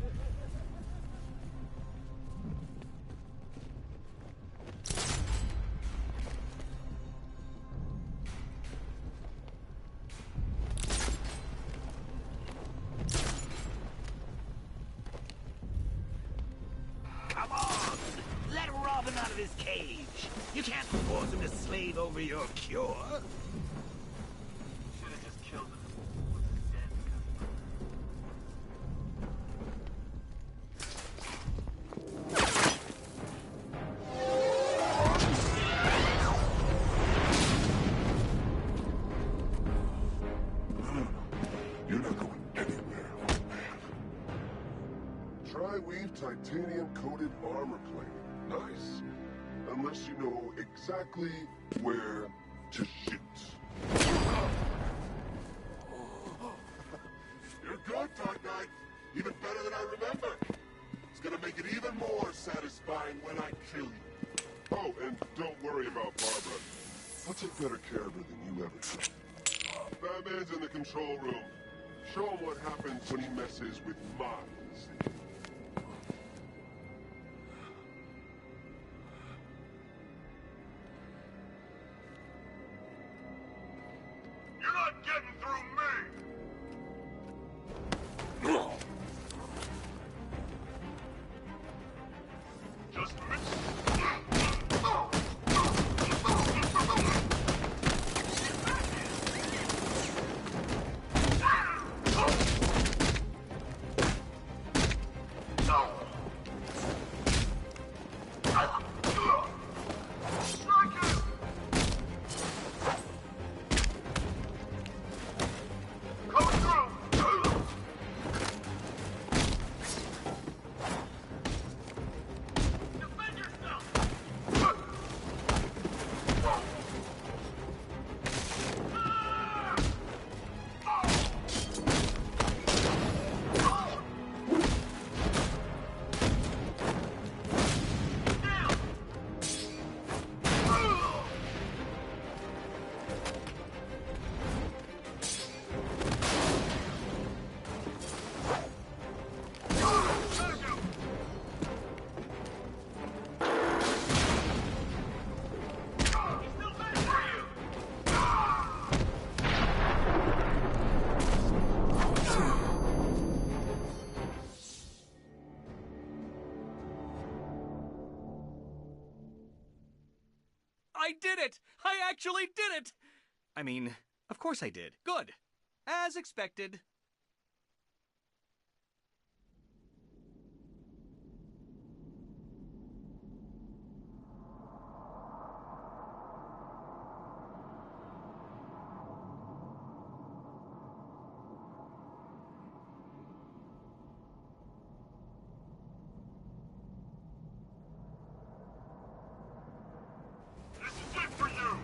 Come on! Let Robin out of his cage! You can't force him to slave over your cure! Should've just killed him. You're not going anywhere. Tri-weave titanium-coated armor plate. Nice. Unless you know exactly where to shoot. You're good, Dark Knight. Even better than I remember. It's gonna make it even more satisfying when I kill you. Oh, and don't worry about Barbara. I'll take better care of her than you ever did. Batman's in the control room. Show him what happens when he messes with minds. You're not getting through me! Just miss. I did it! I actually did it! I mean, of course I did. Good. As expected. For you!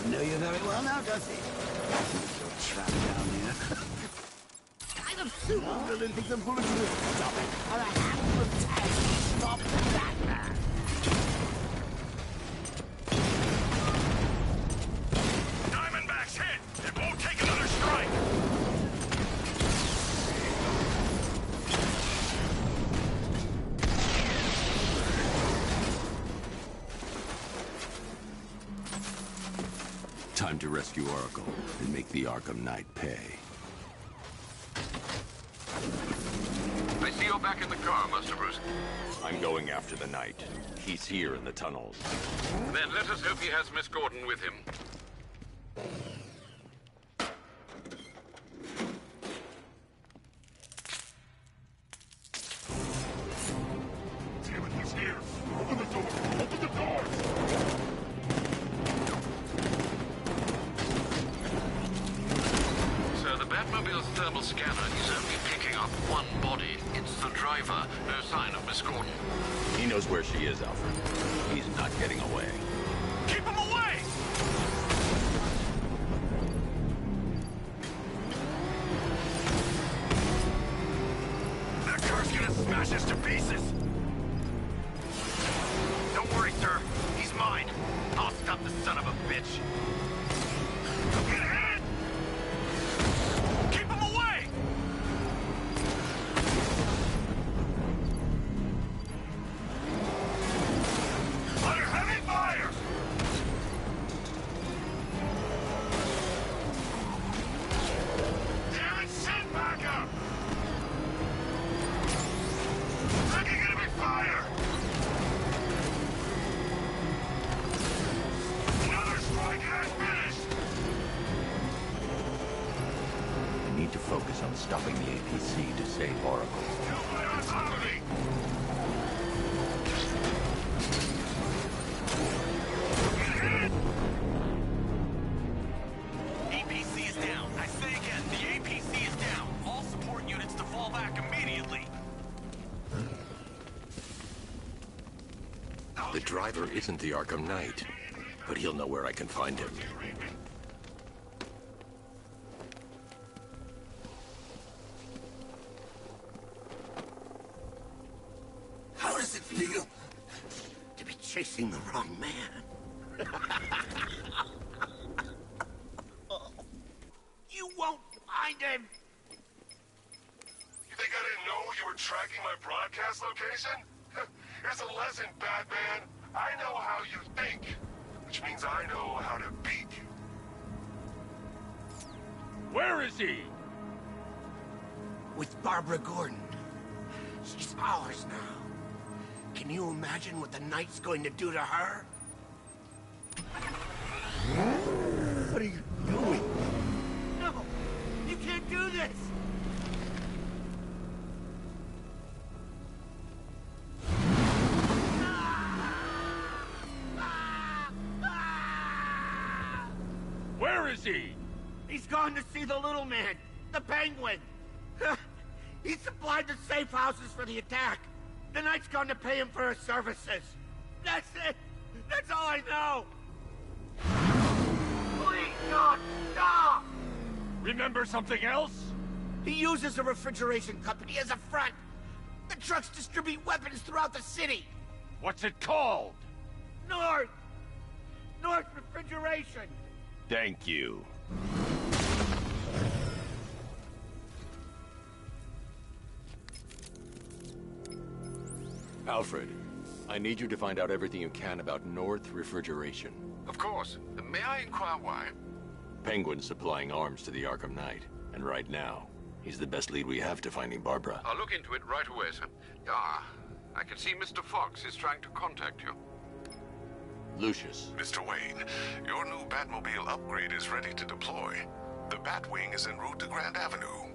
doesn't know you very well now, does he? You're trapped down here. Kind of supervillain thinks a bullet will stop it, or a handful of tanks will stop Batman. Diamondback's hit! It won't take another strike! Time to rescue Oracle and make the Arkham Knight pay. I see you're back in the car, Master Bruce. I'm going after the Knight. He's here in the tunnels. Then let us hope he has Miss Gordon with him. Damn it, he's here! Open the door! Open the doors! Sir, the Batmobile's thermal scanner is only picking up one body. It's the driver. No sign of Miss Gordon. He knows where she is, Alfred. He's not getting away. Keep him away! That car's gonna smash us to pieces! Don't worry, sir. He's mine. I'll stop the son of a bitch. Get ahead! Keep him away! Under heavy fire! Damn it, send back up! Taking enemy fire! Another strike and finished! I need to focus on stopping the APC to save Oracle. Kill right on top of me! APC is down. I say again, the APC is down. All support units to fall back immediately. The driver isn't the Arkham Knight, but he'll know where I can find him. How does it feel to be chasing the wrong man? You won't find him! You think I didn't know you were tracking my broadcast location? Here's a lesson, Batman. I know how you think, which means I know how to beat you. Where is he? With Barbara Gordon. She's ours now. Can you imagine what the Knight's going to do to her? What are you doing? No! You can't do this! Where is he? He's gone to see the little man, the Penguin. He supplied the safe houses for the attack. The Knight's gone to pay him for his services. That's it. That's all I know. Please, God, stop! Remember something else? He uses a refrigeration company as a front. The trucks distribute weapons throughout the city. What's it called? North Refrigeration. Thank you. Alfred, I need you to find out everything you can about North Refrigeration. Of course. May I inquire why? Penguin's supplying arms to the Arkham Knight, and right now, he's the best lead we have to finding Barbara. I'll look into it right away, sir. Ah, I can see Mr. Fox is trying to contact you. Lucius. Mr. Wayne, your new Batmobile upgrade is ready to deploy. The Batwing is en route to Grand Avenue.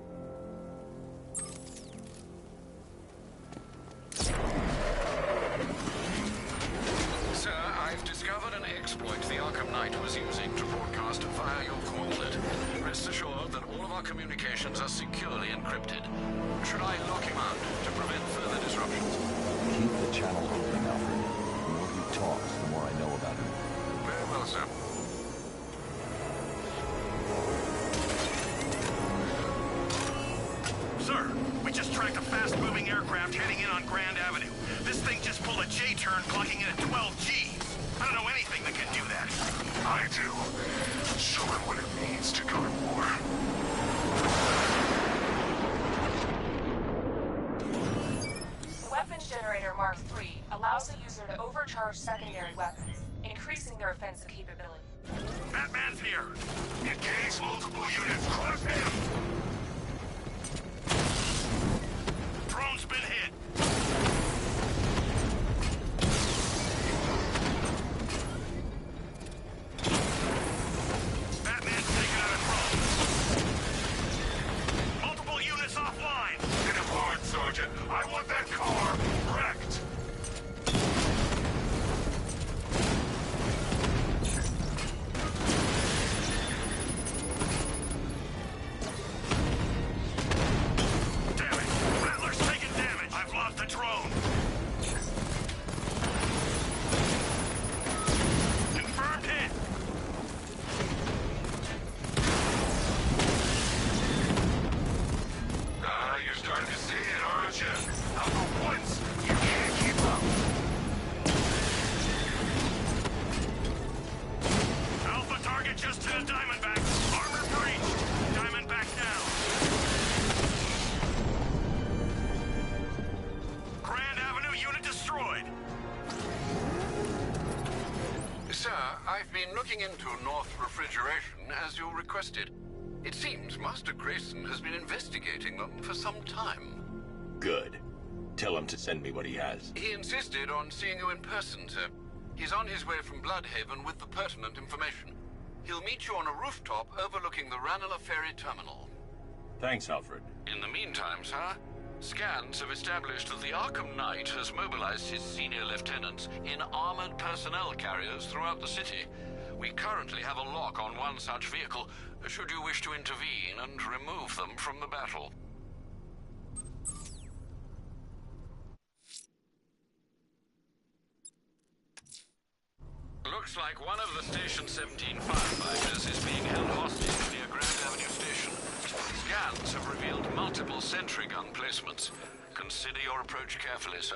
Sir, I've discovered an exploit the Arkham Knight was using to broadcast via your coordinate. Rest assured that all of our communications are securely encrypted. Should I lock him out to prevent further disruptions? Keep the channel open, Alfred. The more he talks, the more I know about him. Very well, sir. on Grand Avenue. This thing just pulled a J-turn clocking in at 12 Gs. I don't know anything that can do that. I do. Show him what it means to go to war. Weapons Generator Mark III allows the user to overcharge secondary weapons, increasing their offensive capability. Batman's here. Engage multiple units. Cross him. Drone's been hit. Batman's taken out a drone. Multiple units offline. Get him hard, Sergeant. I want that car wrecked. Damn it. Rattler's taking damage. I've lost the drone. Confirmed hit. You're starting to see it, aren't you? Now for once, you can't keep up. Alpha target just hit a Diamondback. Armor breached. Diamondback down. Grand Avenue unit destroyed. Sir, I've been looking into North Refrigeration as you requested. It seems Master Grayson has been investigating them for some time. Good. Tell him to send me what he has. He insisted on seeing you in person, sir. He's on his way from Bloodhaven with the pertinent information. He'll meet you on a rooftop overlooking the Ranelagh Ferry Terminal. Thanks, Alfred. In the meantime, sir, scans have established that the Arkham Knight has mobilized his senior lieutenants in armored personnel carriers throughout the city. We currently have a lock on one such vehicle, should you wish to intervene and remove them from the battle. Looks like one of the Station 17 firefighters is being held hostage near Grand Avenue Station. Scans have revealed multiple sentry gun placements. Consider your approach carefully, sir.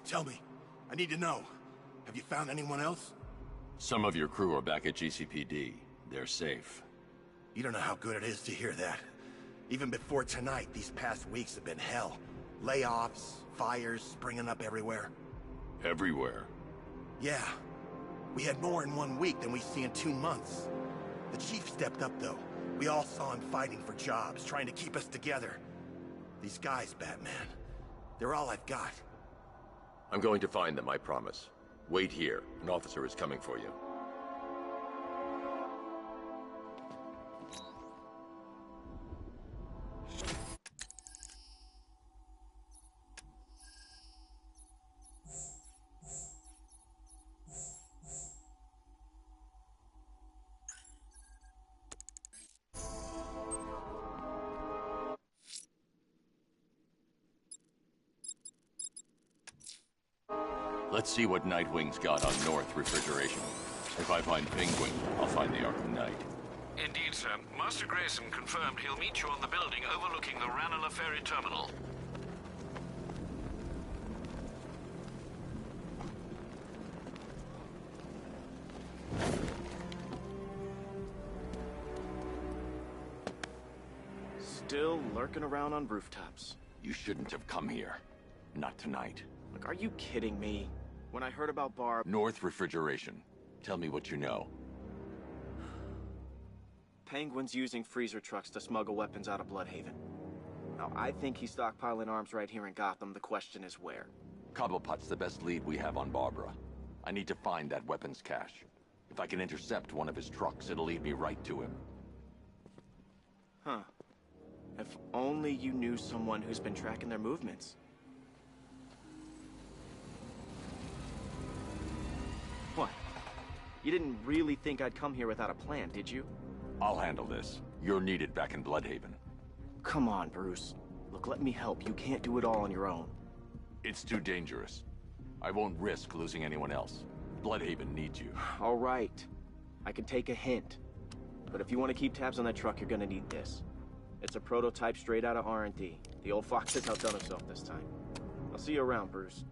Tell me. I need to know. Have you found anyone else? Some of your crew are back at GCPD. They're safe. You don't know how good it is to hear that. Even before tonight, these past weeks have been hell. Layoffs, fires springing up everywhere. Everywhere? Yeah. We had more in 1 week than we see in 2 months. The chief stepped up, though. We all saw him fighting for jobs, trying to keep us together. These guys, Batman, they're all I've got. I'm going to find them, I promise. Wait here. An officer is coming for you. Let's see what Nightwing's got on North Refrigeration. If I find Penguin, I'll find the Arkham Knight. Indeed, sir. Master Grayson confirmed he'll meet you on the building overlooking the Ranelagh Ferry Terminal. Still lurking around on rooftops. You shouldn't have come here. Not tonight. Look, are you kidding me? When I heard about Barb... North Refrigeration. Tell me what you know. Penguin's using freezer trucks to smuggle weapons out of Bloodhaven. Now, I think he's stockpiling arms right here in Gotham. The question is where. Cobblepot's the best lead we have on Barbara. I need to find that weapons cache. If I can intercept one of his trucks, it'll lead me right to him. Huh. If only you knew someone who's been tracking their movements. What? You didn't really think I'd come here without a plan, did you? I'll handle this. You're needed back in Bloodhaven. Come on, Bruce. Look, let me help. You can't do it all on your own. It's too dangerous. I won't risk losing anyone else. Bloodhaven needs you. All right. I can take a hint. But if you want to keep tabs on that truck, you're gonna need this. It's a prototype straight out of R&D. The old fox has outdone himself this time. I'll see you around, Bruce.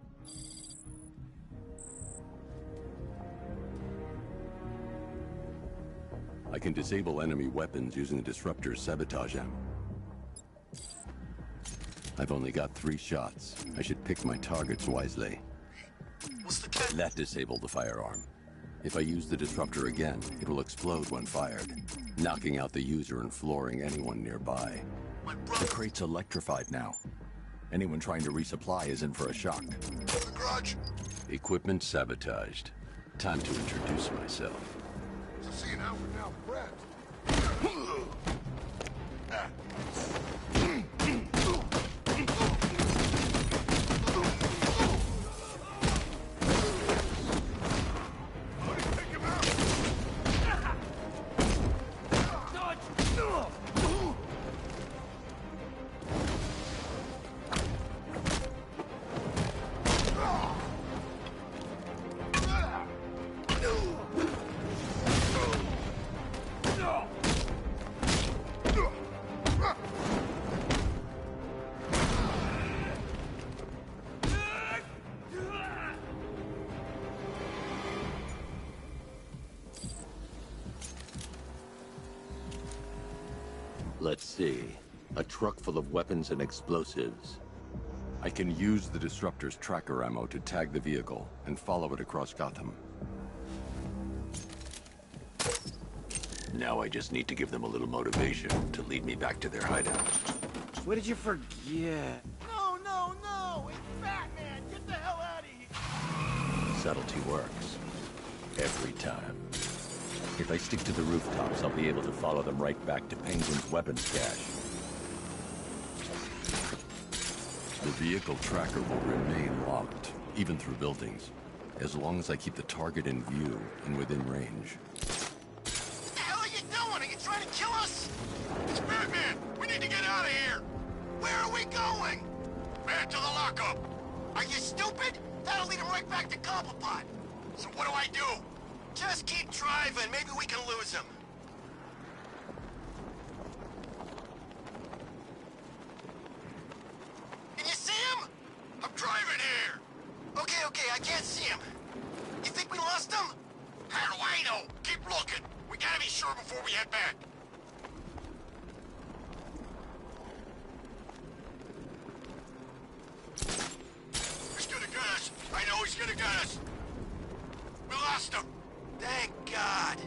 I can disable enemy weapons using the disruptor's sabotage ammo. I've only got 3 shots. I should pick my targets wisely. That disabled the firearm. If I use the disruptor again, it will explode when fired, knocking out the user and flooring anyone nearby. The crate's electrified now. Anyone trying to resupply is in for a shock. Equipment sabotaged. Time to introduce myself. See now, we're now friends. Let's see. A truck full of weapons and explosives. I can use the disruptor's tracker ammo to tag the vehicle and follow it across Gotham. Now I just need to give them a little motivation to lead me back to their hideout. What did you forget? No, no, no! It's Batman! Get the hell out of here! Subtlety works. Every time. If I stick to the rooftops, I'll be able to follow them right back to Penguin's weapons cache. The vehicle tracker will remain locked, even through buildings, as long as I keep the target in view and within range. What the hell are you doing? Are you trying to kill us? It's Batman! We need to get out of here! Where are we going? Back to the lockup! Are you stupid? That'll lead him right back to Cobblepot! So what do I do? Just keep driving. Maybe we can lose him. Can you see him? I'm driving here. Okay, I can't see him. You think we lost him? How do I know? Keep looking. We gotta be sure before we head back. He's gonna get us. I know he's gonna get us. We lost him. Thank God.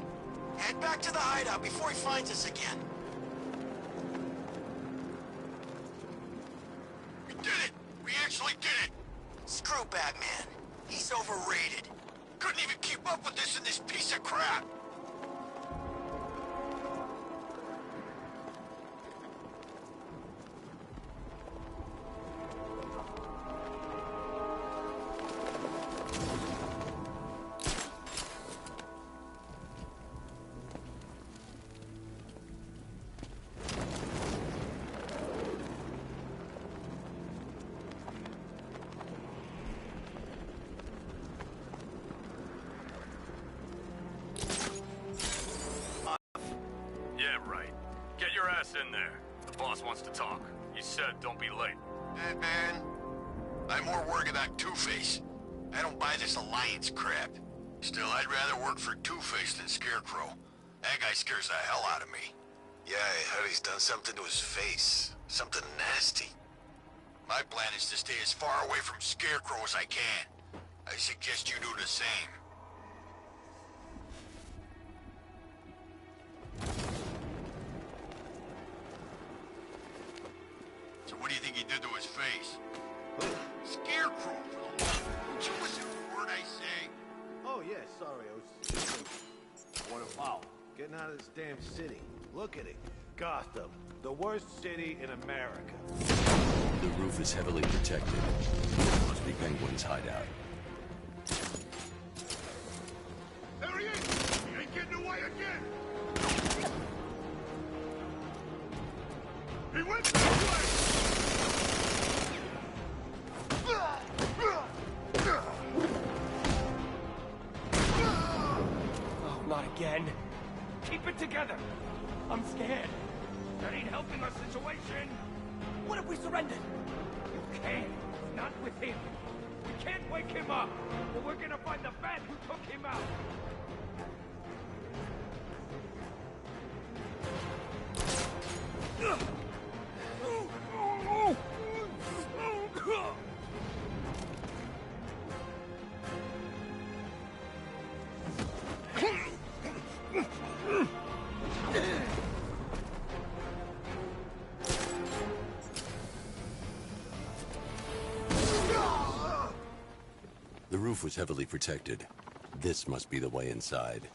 Head back to the hideout before he finds us again. We did it! We actually did it! Screw Batman. He's overrated. Couldn't even keep up with this in this piece of crap! said, don't be late. Batman, I'm more working on Two-Face. I don't buy this alliance crap. Still, I'd rather work for Two-Face than Scarecrow. That guy scares the hell out of me. Yeah, I heard he's done something to his face. Something nasty. My plan is to stay as far away from Scarecrow as I can. I suggest you do the same. So what do you think he did to his face? Scarecrow! Don't you listen to a word I say? Oh, yeah, sorry, I was... What about? Getting out of this damn city. Look at it. Gotham, the worst city in America. The roof is heavily protected. Must be Penguin's hideout. There he is! He ain't getting away again! He went that way! Oh, not again. Keep it together. I'm scared. That ain't helping our situation. What if we surrendered? You can't. Not with him. We can't wake him up. Or we're gonna find the bat who took him out. The roof was heavily protected. This must be the way inside.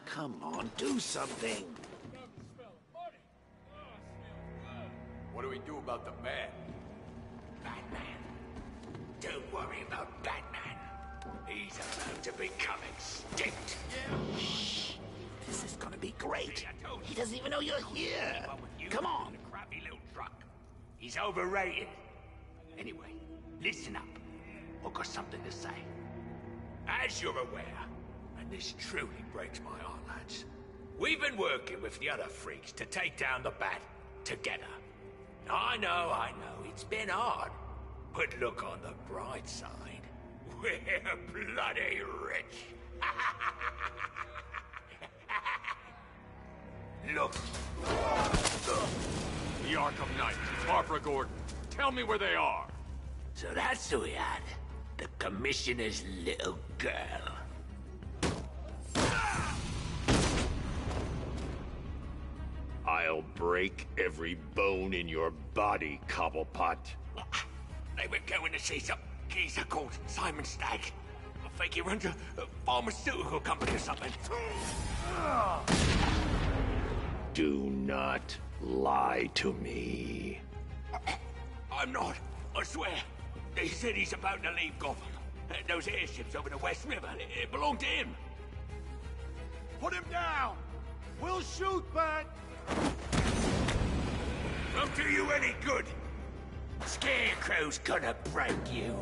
Come on, do something. What do we do about the man? Batman. Don't worry about Batman. He's about to become extinct. Shh. This is gonna be great. He doesn't even know you're here. Come on. Crappy little truck. He's overrated. Anyway, listen up. I've got something to say. As you're aware, and this truly breaks my heart, lads, we've been working with the other freaks to take down the Bat together. I know, it's been hard. But look on the bright side. We're bloody rich. Look. The Arkham Knight, Barbara Gordon. Tell me where they are. So that's who we had. The Commissioner's little girl. I'll break every bone in your body, Cobblepot. They were going to see some geezer called Simon Stagg. I think he runs a pharmaceutical company or something. Do not lie to me. I'm not, I swear. They said he's about to leave Gotham. Those airships over the West River, it belonged to him. Put him down! We'll shoot, Bat! Won't do you any good. Scarecrow's gonna break you.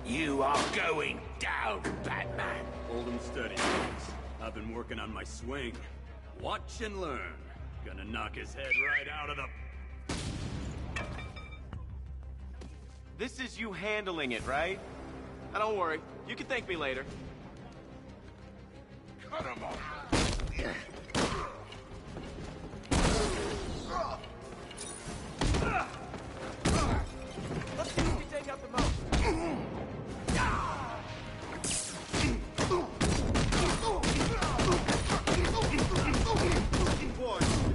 You are going down, Batman. Hold him steady, please. I've been working on my swing. Watch and learn. Gonna knock his head right out of the... This is you handling it, right? Now, don't worry. You can thank me later. Cut him off! Let's see who can take out the most.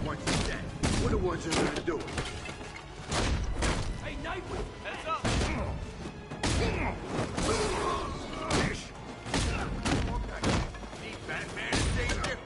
Once he's dead, we're the ones who are gonna do it. Hey, Nightwing, heads up! Need Batman to save you.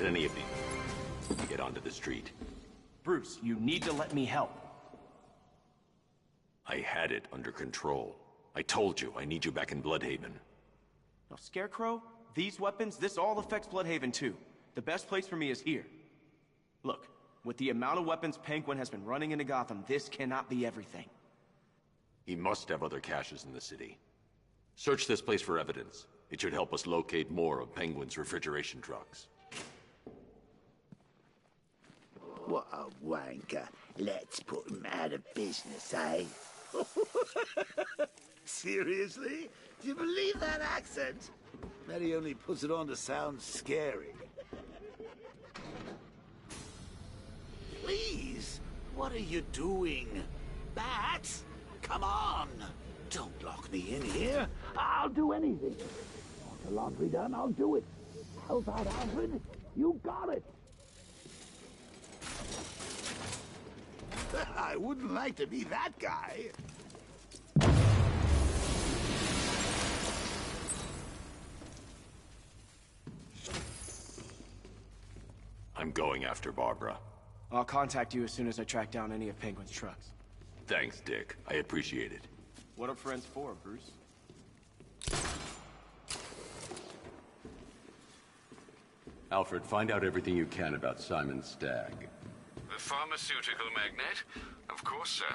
let any of you get onto the street. Bruce, you need to let me help. I had it under control. I told you, I need you back in Bloodhaven. Now, Scarecrow, these weapons, this all affects Bloodhaven too. The best place for me is here. Look, with the amount of weapons Penguin has been running into Gotham, this cannot be everything. He must have other caches in the city. Search this place for evidence. It should help us locate more of Penguin's refrigeration trucks. What a wanker. Let's put him out of business, eh? Seriously? Do you believe that accent? Bet he only puts it on to sound scary. Please, what are you doing? Bats? Come on! Don't lock me in here. I'll do anything. Want the laundry done? I'll do it. Help out, Alfred. You got it. I wouldn't like to be that guy. I'm going after Barbara. I'll contact you as soon as I track down any of Penguin's trucks. Thanks, Dick. I appreciate it. What are friends for, Bruce? Alfred, find out everything you can about Simon Stagg. The pharmaceutical magnate? Of course, sir.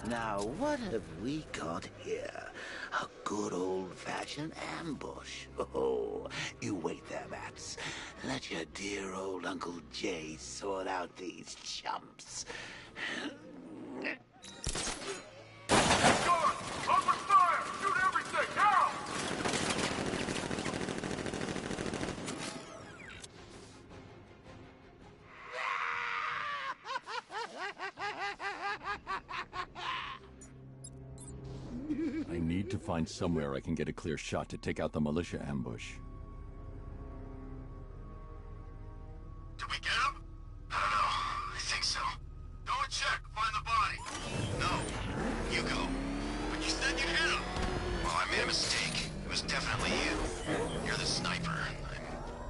Now, what have we got here? A good old-fashioned ambush. Oh, you wait there, Bats. Let your dear old Uncle Jay sort out these chumps. Open fire! Shoot everything, now! I need to find somewhere I can get a clear shot to take out the militia ambush. Did we get him? I don't know. I think so. Go and check. Find the body. No. You go. But you said you hit him. Well, I made a mistake. It was definitely you. You're the sniper.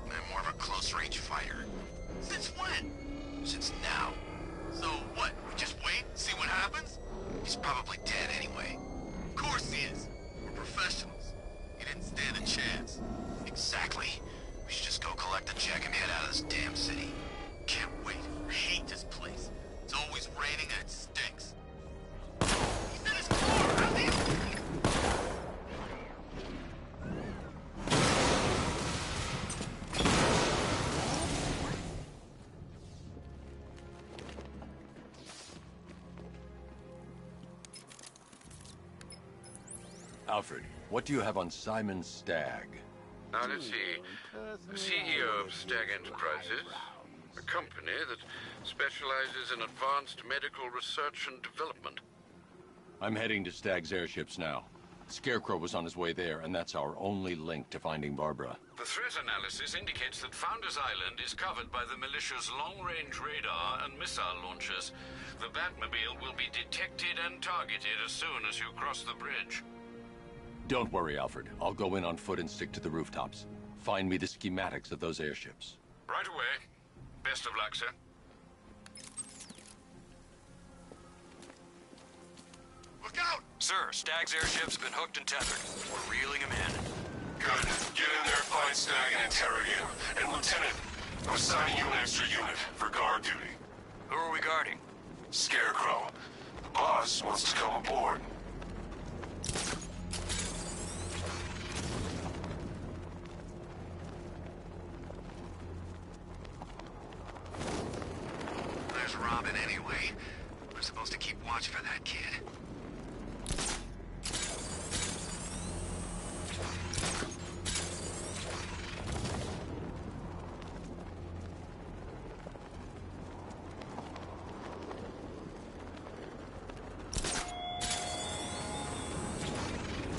I'm more of a close-range fighter. Since when? Since now. So what? We just wait? See what happens? He's probably dead anyway. Of course he is. We're professionals. He didn't stand a chance. Exactly. We should just go collect the check and head out of this damn city. Can't wait. I hate this place. It's always raining and it stinks. He's in his car! How's he? Alfred, what do you have on Simon Stagg? Now, let's see. The CEO of Stagg Enterprises, a company that specializes in advanced medical research and development. I'm heading to Stagg's airships now. Scarecrow was on his way there, and that's our only link to finding Barbara. The threat analysis indicates that Founders Island is covered by the militia's long-range radar and missile launchers. The Batmobile will be detected and targeted as soon as you cross the bridge. Don't worry, Alfred. I'll go in on foot and stick to the rooftops. Find me the schematics of those airships. Right away. Best of luck, sir. Look out! Sir, Stagg's airship's been hooked and tethered. We're reeling him in. Good. Get in there, find Stagg, and interrogate him. And Lieutenant, I'm assigning you an extra unit for guard duty. Who are we guarding? Scarecrow. The boss wants to come aboard. There's Robin anyway. We're supposed to keep watch for that kid.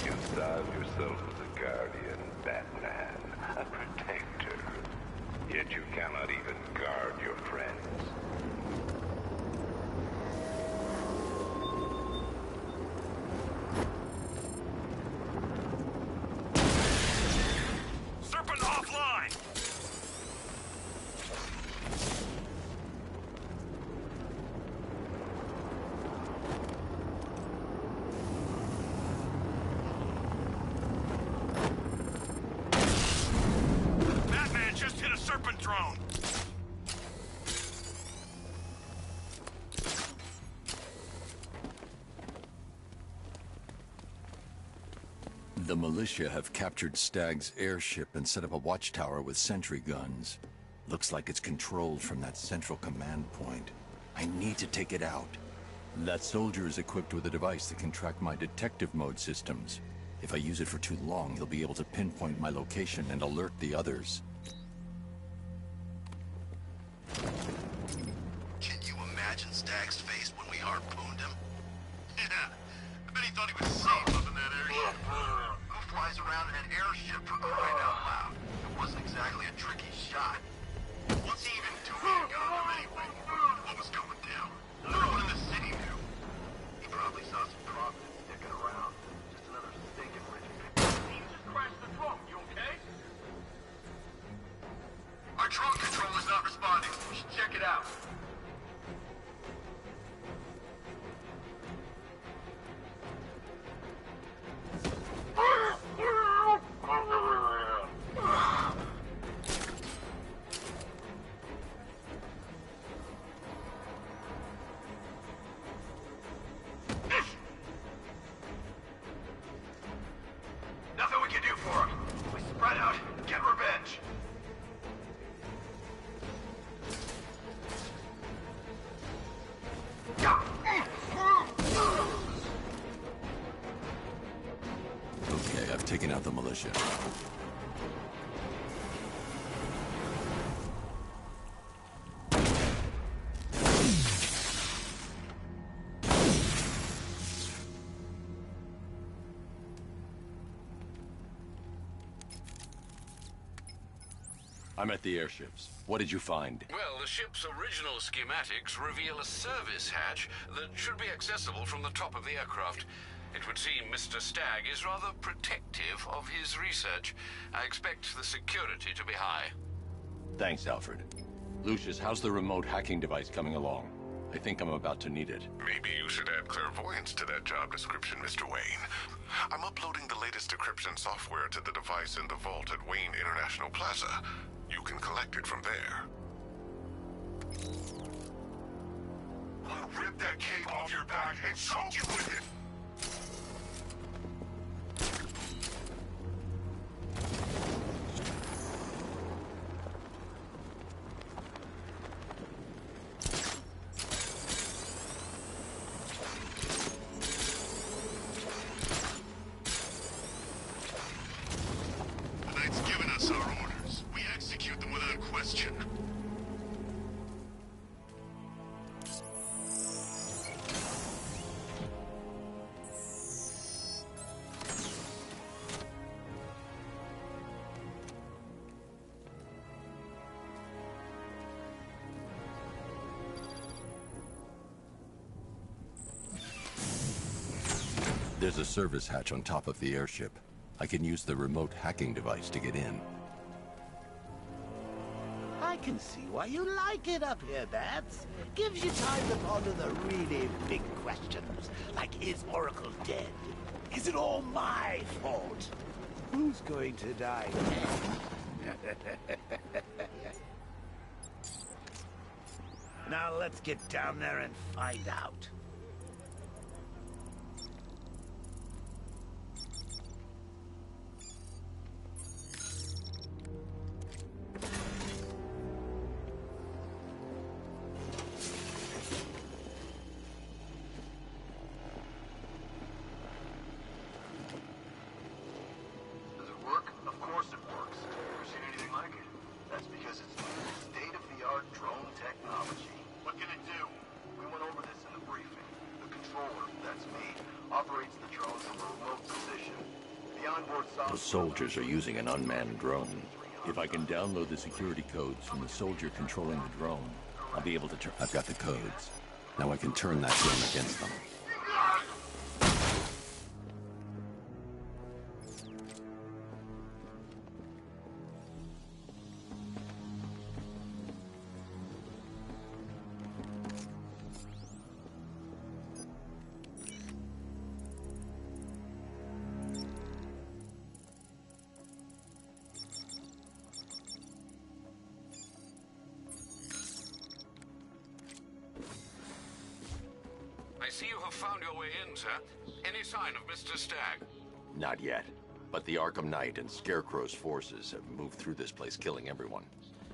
You style yourself as a guardian, Batman, a protector. Yet you cannot even guard your friends. weapon drone! The militia have captured Stagg's airship and set up a watchtower with sentry guns. Looks like it's controlled from that central command point. I need to take it out. That soldier is equipped with a device that can track my detective mode systems. If I use it for too long, he'll be able to pinpoint my location and alert the others. Can you imagine Stagg's face when we harpooned him? Yeah, I bet he thought he was safe up in that airship. Who flies around in an airship for crying out loud? It wasn't exactly a tricky shot. What's he even doing in Gotham anyway? What was going down? No one in the city knew. He probably saw some profit sticking around. Just another stinking rich pick. You just crashed the drone, you okay? Our drone controller's not responding. We should check it out. Nothing we can do for him. We spread out and get revenge. Okay, I've taken out the militia. I'm at the airships. What did you find? Well, the ship's original schematics reveal a service hatch that should be accessible from the top of the aircraft. It would seem Mr. Stagg is rather protective of his research. I expect the security to be high. Thanks, Alfred. Lucius, how's the remote hacking device coming along? I think I'm about to need it. Maybe you should add clairvoyance to that job description, Mr. Wayne. I'm uploading the latest decryption software to the device in the vault at Wayne International Plaza. You can collect it from there. I'll rip that cape off your back and choke you with it! The Knight's given us our orders. We execute them without question. There's a service hatch on top of the airship. I can use the remote hacking device to get in. I can see why you like it up here, Bats. Gives you time to ponder the really big questions, like is Oracle dead? Is it all my fault? Who's going to die next? Now let's get down there and find out. Does it work? Of course it works. Never seen anything like it. That's because it's new state-of-the-art drone technology. What can it do? We went over this in the briefing. The controller, that's me, operates the drone from a remote position. The onboard software... The soldiers are using an unmanned drone. If I can download the security codes from the soldier controlling the drone, I'll be able to turn... I've got the codes. Now I can turn that drone against them. see you have found your way in, sir. Any sign of Mr. Stagg? Not yet. But the Arkham Knight and Scarecrow's forces have moved through this place, killing everyone.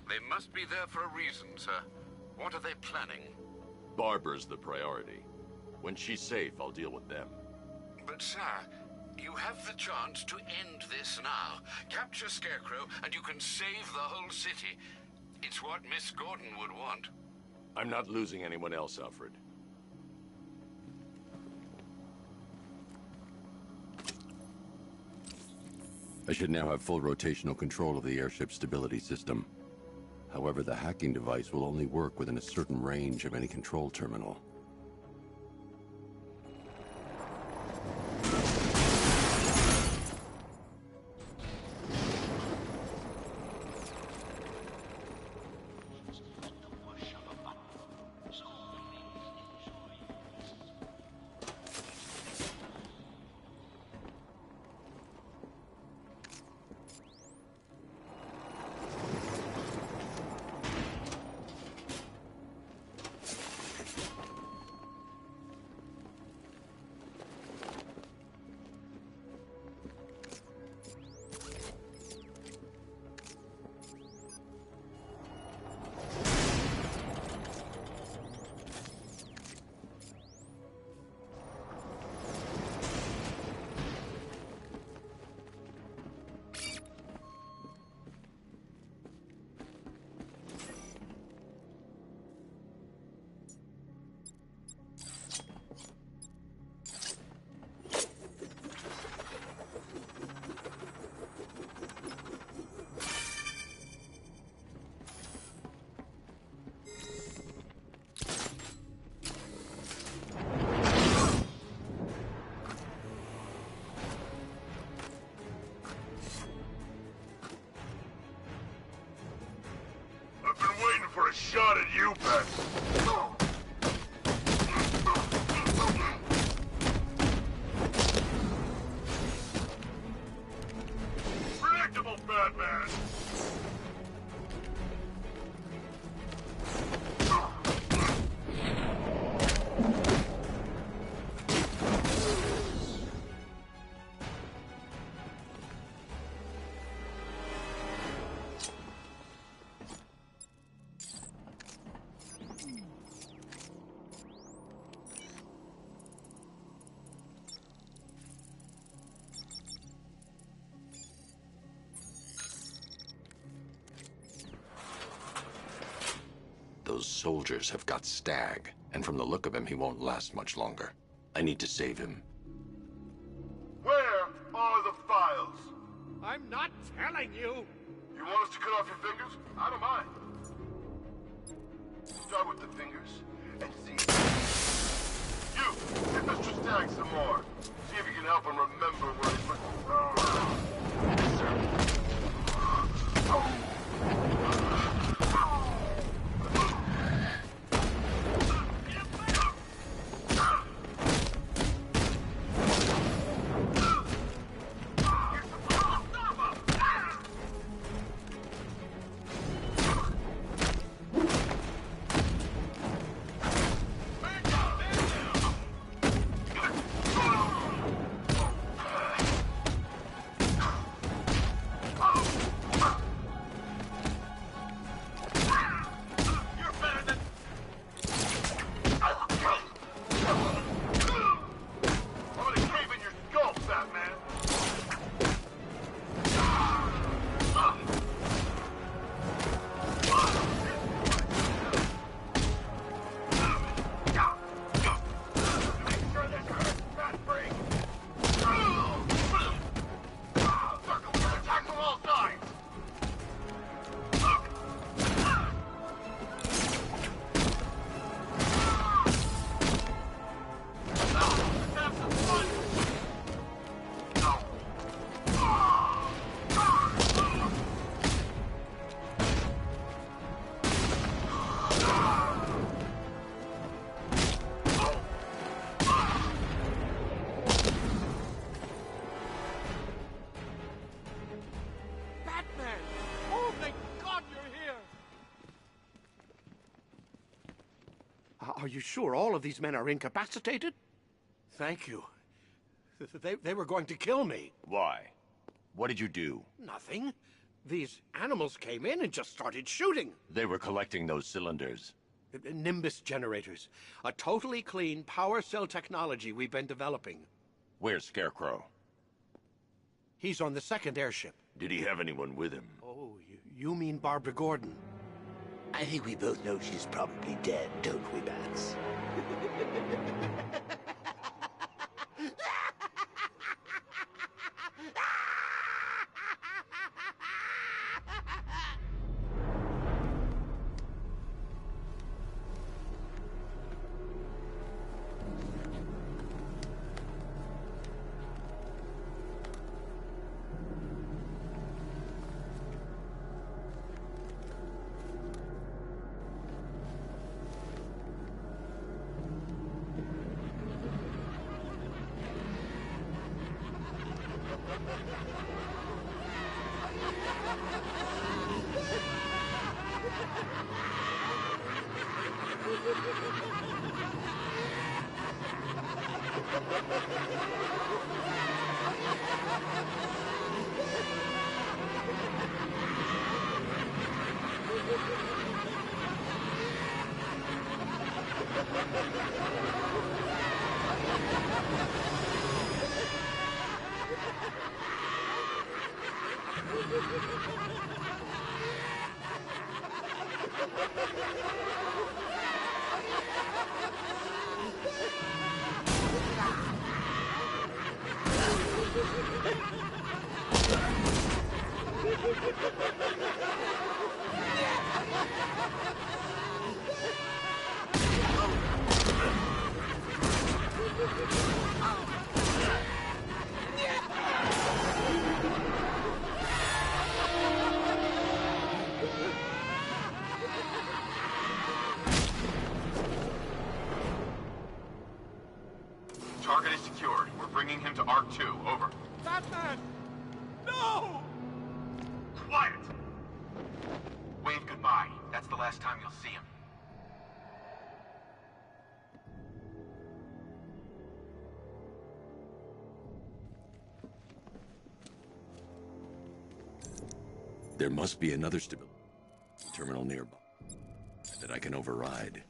They must be there for a reason, sir. What are they planning? Barbara's the priority. When she's safe, I'll deal with them. But, sir, you have the chance to end this now. Capture Scarecrow, and you can save the whole city. It's what Miss Gordon would want. I'm not losing anyone else, Alfred. I should now have full rotational control of the airship's stability system. However, the hacking device will only work within a certain range of any control terminal. For a shot at you, Pat. Predictable, Batman. Those soldiers have got Stagg, and from the look of him, he won't last much longer. I need to save him. Where are the files? I'm not telling you! You want us to cut off your fingers? I don't mind. Start with the fingers and see. You, give Mr. Stagg some more. See if you can help him remember where he's from. Yes, sir. Are you sure all of these men are incapacitated? Thank you. They were going to kill me. Why? What did you do? Nothing. These animals came in and just started shooting. They were collecting those cylinders. Nimbus generators. A totally clean power cell technology we've been developing. Where's Scarecrow? He's on the second airship. Did he have anyone with him? Oh, you mean Barbara Gordon? I think we both know she's probably dead, don't we, Bats? Target is secured. We're bringing him to Arc 2. Over. Batman! No! Quiet! Wave goodbye. That's the last time you'll see him. There must be another stability terminal nearby that I can override.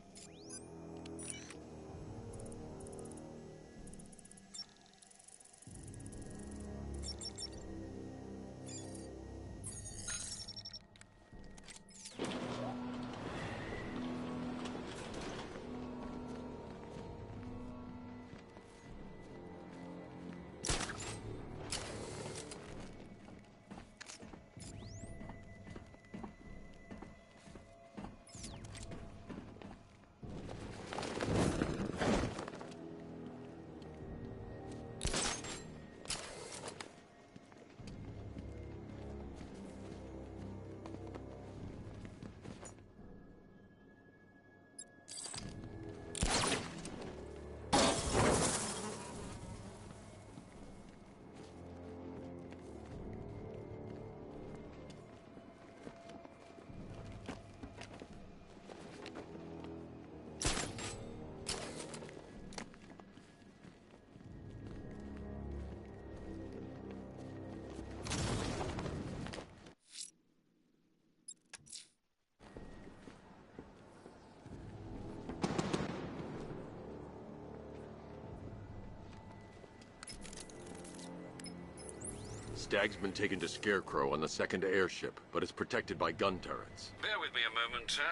Stag's been taken to Scarecrow on the second airship, but is protected by gun turrets. Bear with me a moment, sir.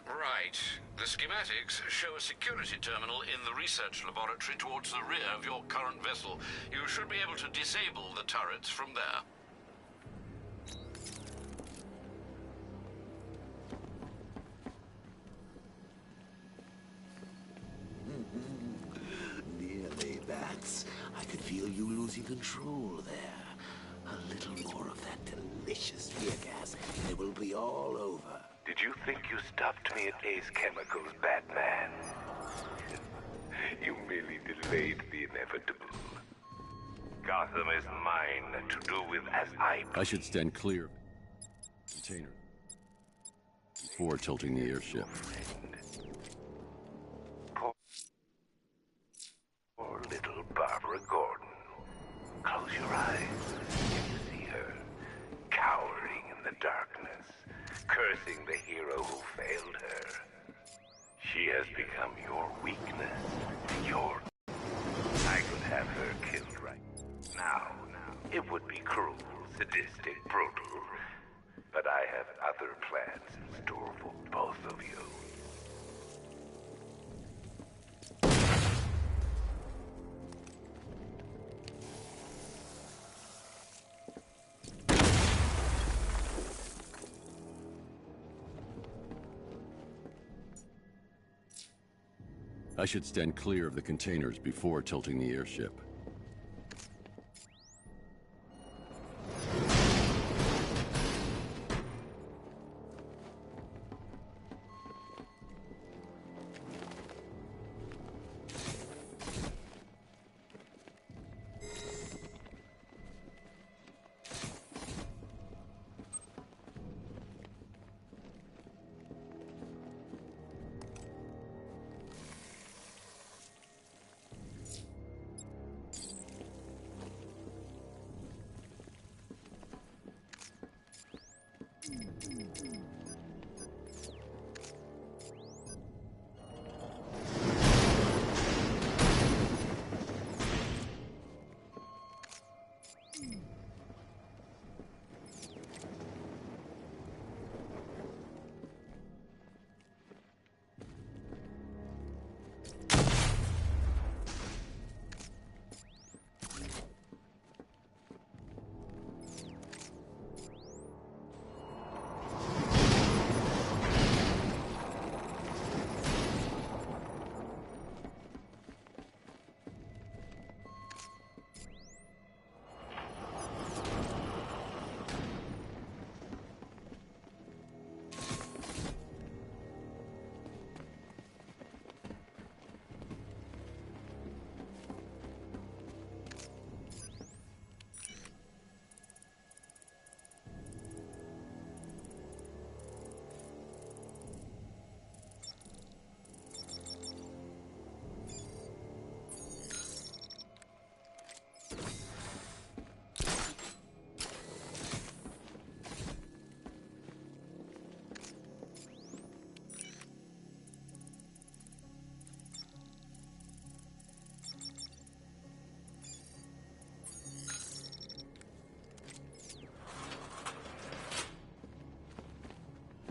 Right. The schematics show a security terminal in the research laboratory towards the rear of your current vessel. You should be able to disable the turrets from there. Nearly, Bats. I could feel you losing control there. A little more of that delicious fear gas, and it will be all over. Did you think you stopped me at Ace Chemicals, Batman? You merely delayed the inevitable. Gotham is mine to do with as I please. I should stand clear of the container before tilting the airship. protecting the hero who failed her. She has become your weakness. I could have her killed right now. It would be cruel, sadistic, brutal. But I have other plans in store for both of you. I should stand clear of the containers before tilting the airship.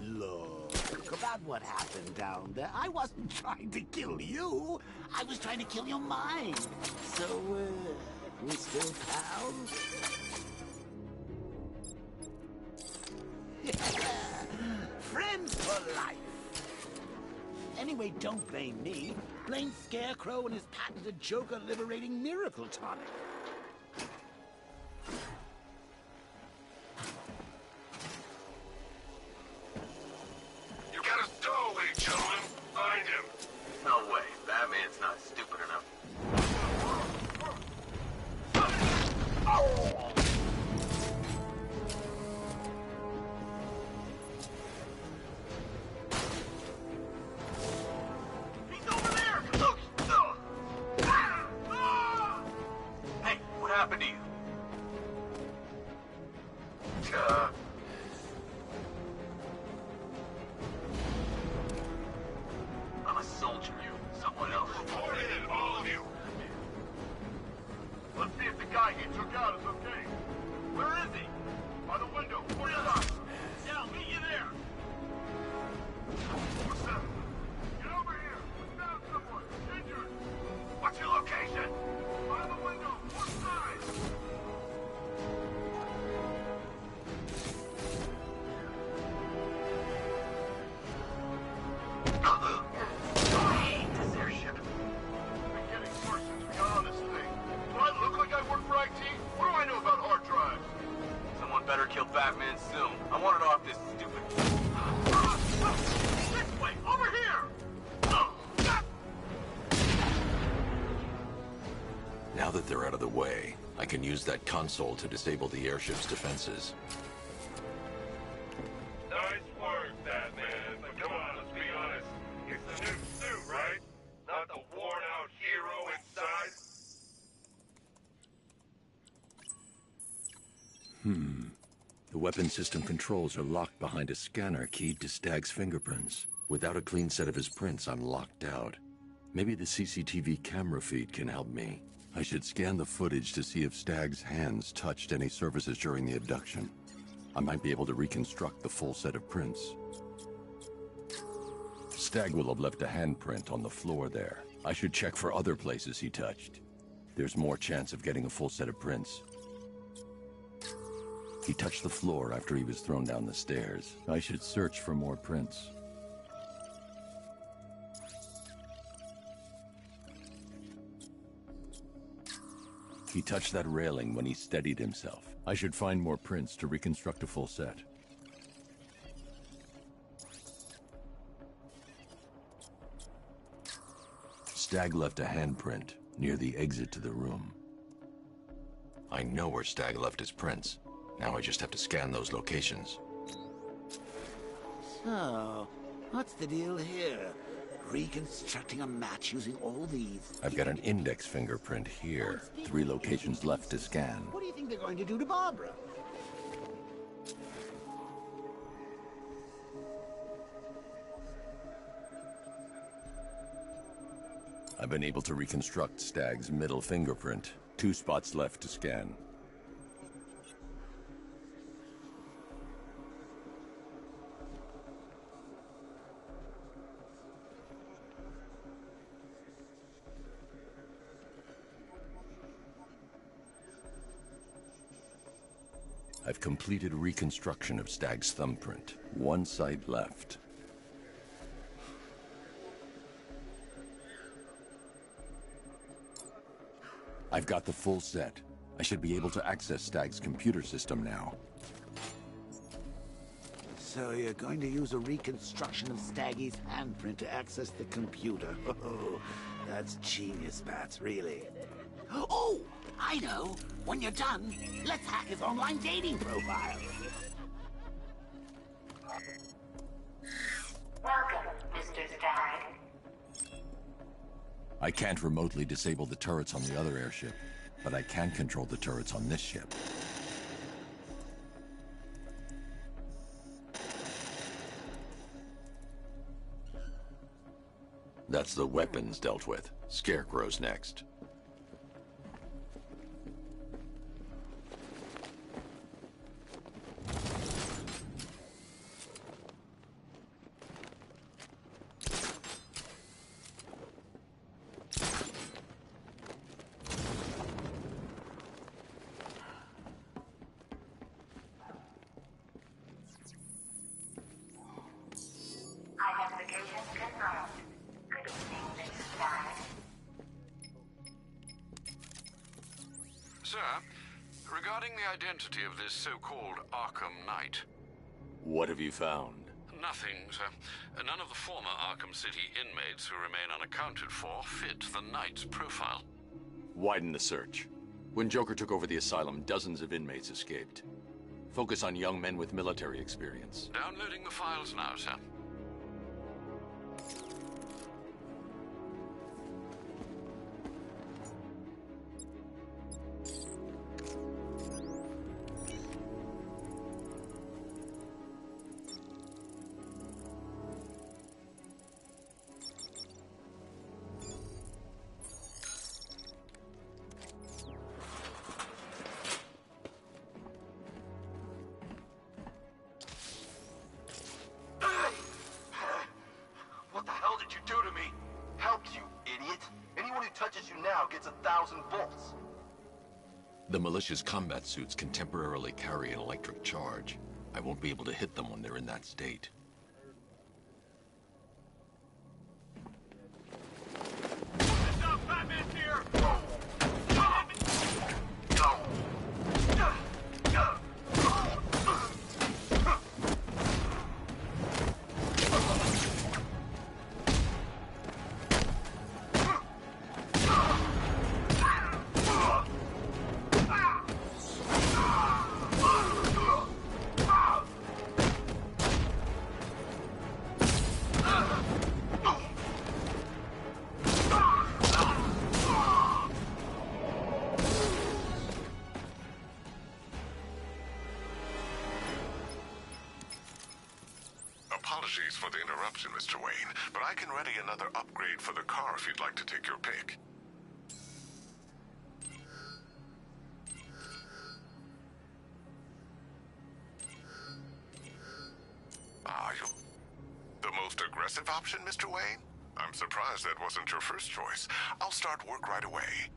Look, about what happened down there. I wasn't trying to kill you. I was trying to kill your mind. So, we still pals? Friends for life. Anyway, don't blame me. Blame Scarecrow and his patented Joker-liberating miracle tonic. Now that they're out of the way, I can use that console to disable the airship's defenses. Nice work, Batman. But come on, let's be honest. It's the new suit, right? Not the worn-out hero inside? The weapon system controls are locked behind a scanner keyed to Stag's fingerprints. Without a clean set of his prints, I'm locked out. Maybe the CCTV camera feed can help me. I should scan the footage to see if Stag's hands touched any surfaces during the abduction. I might be able to reconstruct the full set of prints. Stag will have left a handprint on the floor there. I should check for other places he touched. There's more chance of getting a full set of prints. He touched the floor after he was thrown down the stairs. I should search for more prints. He touched that railing when he steadied himself. I should find more prints to reconstruct a full set. Stag left a handprint near the exit to the room. I know where Stag left his prints. Now I just have to scan those locations. So, what's the deal here? Reconstructing a match using all these... I've got an index fingerprint here. 3 locations left to scan. What do you think they're going to do to Barbara? I've been able to reconstruct Stag's middle fingerprint. 2 spots left to scan. I've completed reconstruction of Stag's thumbprint. 1 site left. I've got the full set. I should be able to access Stag's computer system now. So you're going to use a reconstruction of Staggy's handprint to access the computer. Oh, that's genius, Bats, really. Oh, I know. When you're done, let's hack his online dating profile. Welcome, Mr. Stag. I can't remotely disable the turrets on the other airship, but I can control the turrets on this ship. That's the weapons dealt with. Scarecrow's next. Identification confirmed. Good evening, Mr. Stag. Sir, regarding the identity of this so-called Arkham Knight. What have you found? Nothing, sir. None of the former Arkham City inmates who remain unaccounted for fit the Knight's profile. Widen the search. When Joker took over the asylum, dozens of inmates escaped. Focus on young men with military experience. Downloading the files now, sir. What the hell did you do to me? Helped you, idiot. Anyone who touches you now gets 1,000 volts. The militia's combat suits can temporarily carry an electric charge. I won't be able to hit them when they're in that state. Stop, Batman's here! Apologies for the interruption, Mr. Wayne, but I can ready another upgrade for the car if you'd like to take your pick. The most aggressive option, Mr. Wayne? I'm surprised that wasn't your first choice. I'll start work right away.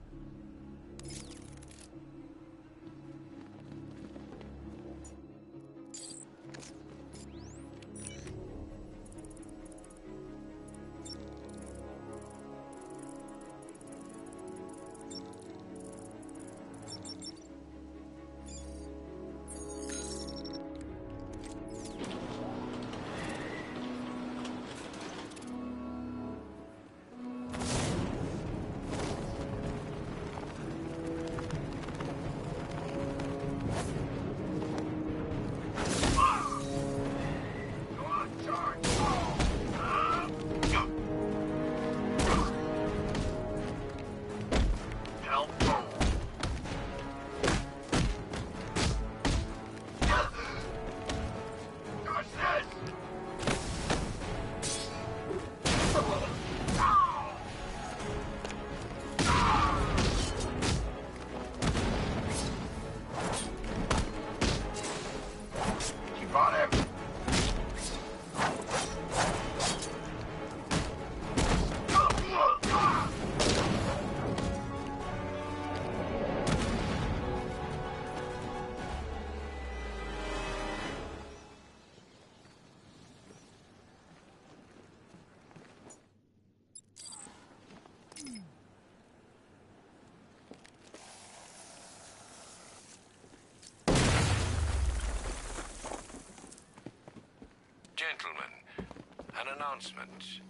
Gentlemen, an announcement.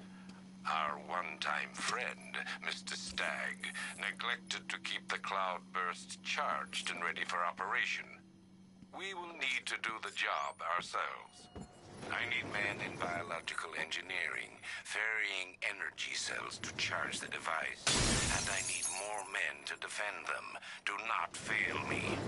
Our one-time friend, Mr. Stagg, neglected to keep the cloudburst charged and ready for operation. We will need to do the job ourselves. I need men in biological engineering, ferrying energy cells to charge the device. And I need more men to defend them. Do not fail me.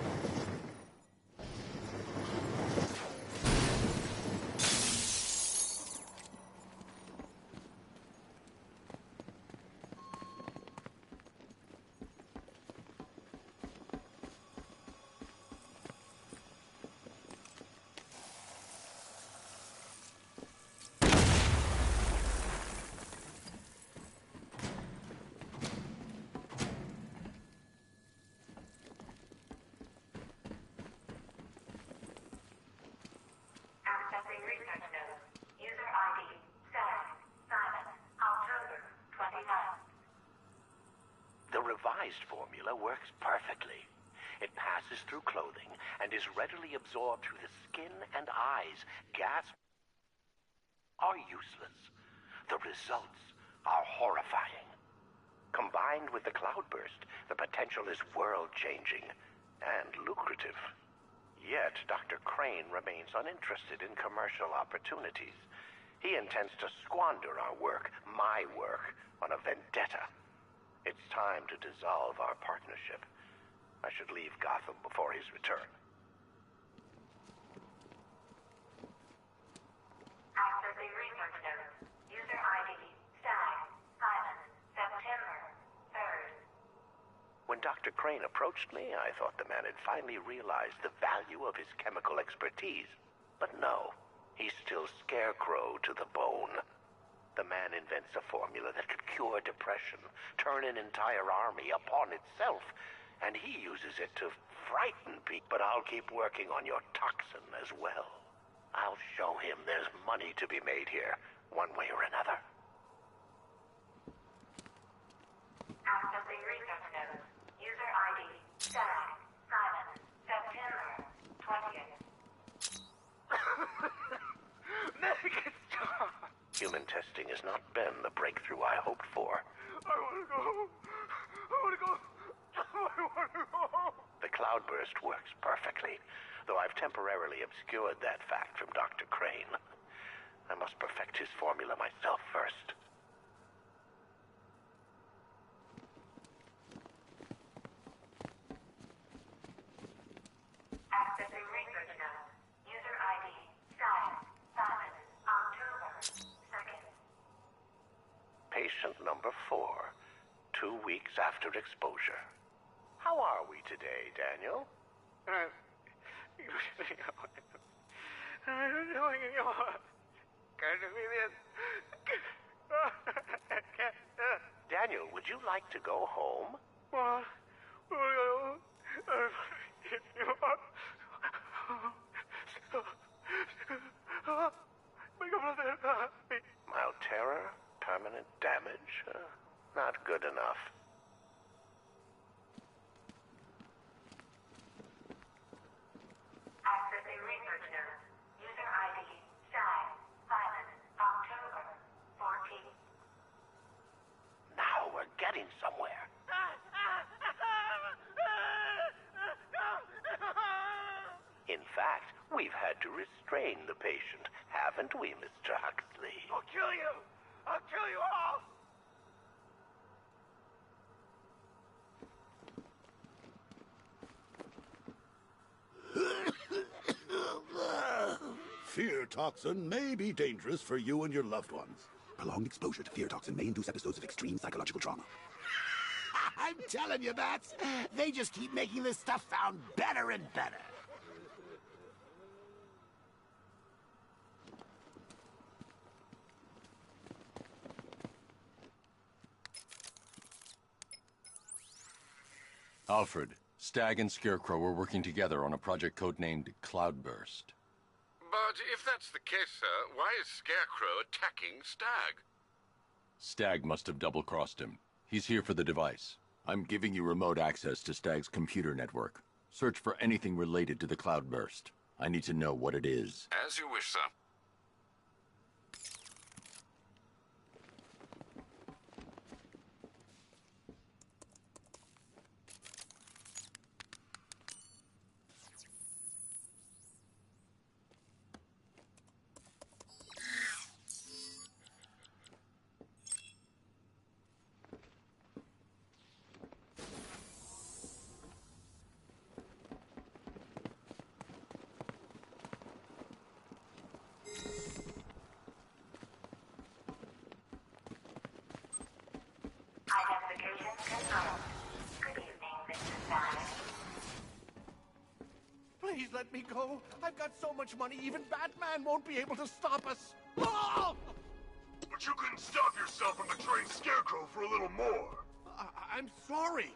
Accessing research node. User ID, Simon, October 29th. The revised formula works perfectly. It passes through clothing and is readily absorbed through the skin and eyes. Gas are useless. The results are horrifying. Combined with the cloudburst, the potential is world-changing and lucrative. Yet, Dr. Crane remains uninterested in commercial opportunities. He intends to squander our work, my work, on a vendetta. It's time to dissolve our partnership. I should leave Gotham before his return. Accessing research node. User ID, Simon, September 3rd. When Dr. Crane approached me, I thought the man had finally realized the value of his chemical expertise. But no, he's still scarecrow to the bone. The man invents a formula that could cure depression, turn an entire army upon itself, and he uses it to frighten people. But I'll keep working on your toxin as well. I'll show him there's money to be made here, one way or another. Accessing research node. User ID, Simon, September 20th. Make it stop! Human testing has not been the breakthrough I hoped for. I want to go home. I want to go. I want to go home. The cloudburst works perfectly, though I've temporarily obscured that fact from Dr. Crane. I must perfect his formula myself first. Accessing research node. User ID, Simon, October patient number 4, 2 weeks after exposure. How are we today, Daniel? Daniel, would you like to go home? Mild terror, permanent damage, not good enough. Accessing research node. User ID, Stag, Simon, October 14th. Now we're getting somewhere. In fact, we've had to restrain the patient, haven't we, Mr. Huxley? I'll kill you! I'll kill you all! Fear toxin may be dangerous for you and your loved ones. Prolonged exposure to fear toxin may induce episodes of extreme psychological trauma. I'm telling you, Bats, they just keep making this stuff sound better and better. Alfred, Stag and Scarecrow were working together on a project codenamed Cloudburst. But if that's the case, sir, why is Scarecrow attacking Stag? Stag must have double-crossed him. He's here for the device. I'm giving you remote access to Stag's computer network. Search for anything related to the Cloudburst. I need to know what it is. As you wish, sir. Identification confirmed. Good evening, Mr. Stag. Please let me go. I've got so much money, even Batman won't be able to stop us. Oh! But you couldn't stop yourself from betraying Scarecrow for a little more. I'm sorry.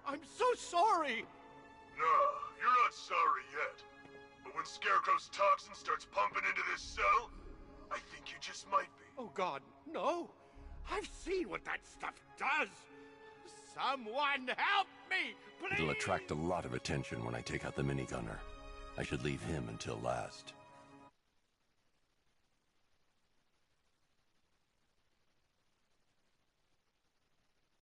I'm so sorry. No, you're not sorry yet. But when Scarecrow's toxin starts pumping into this cell, I think you just might be. Oh, God, no. I've seen what that stuff does. Someone help me, please! It'll attract a lot of attention when I take out the minigunner. I should leave him until last.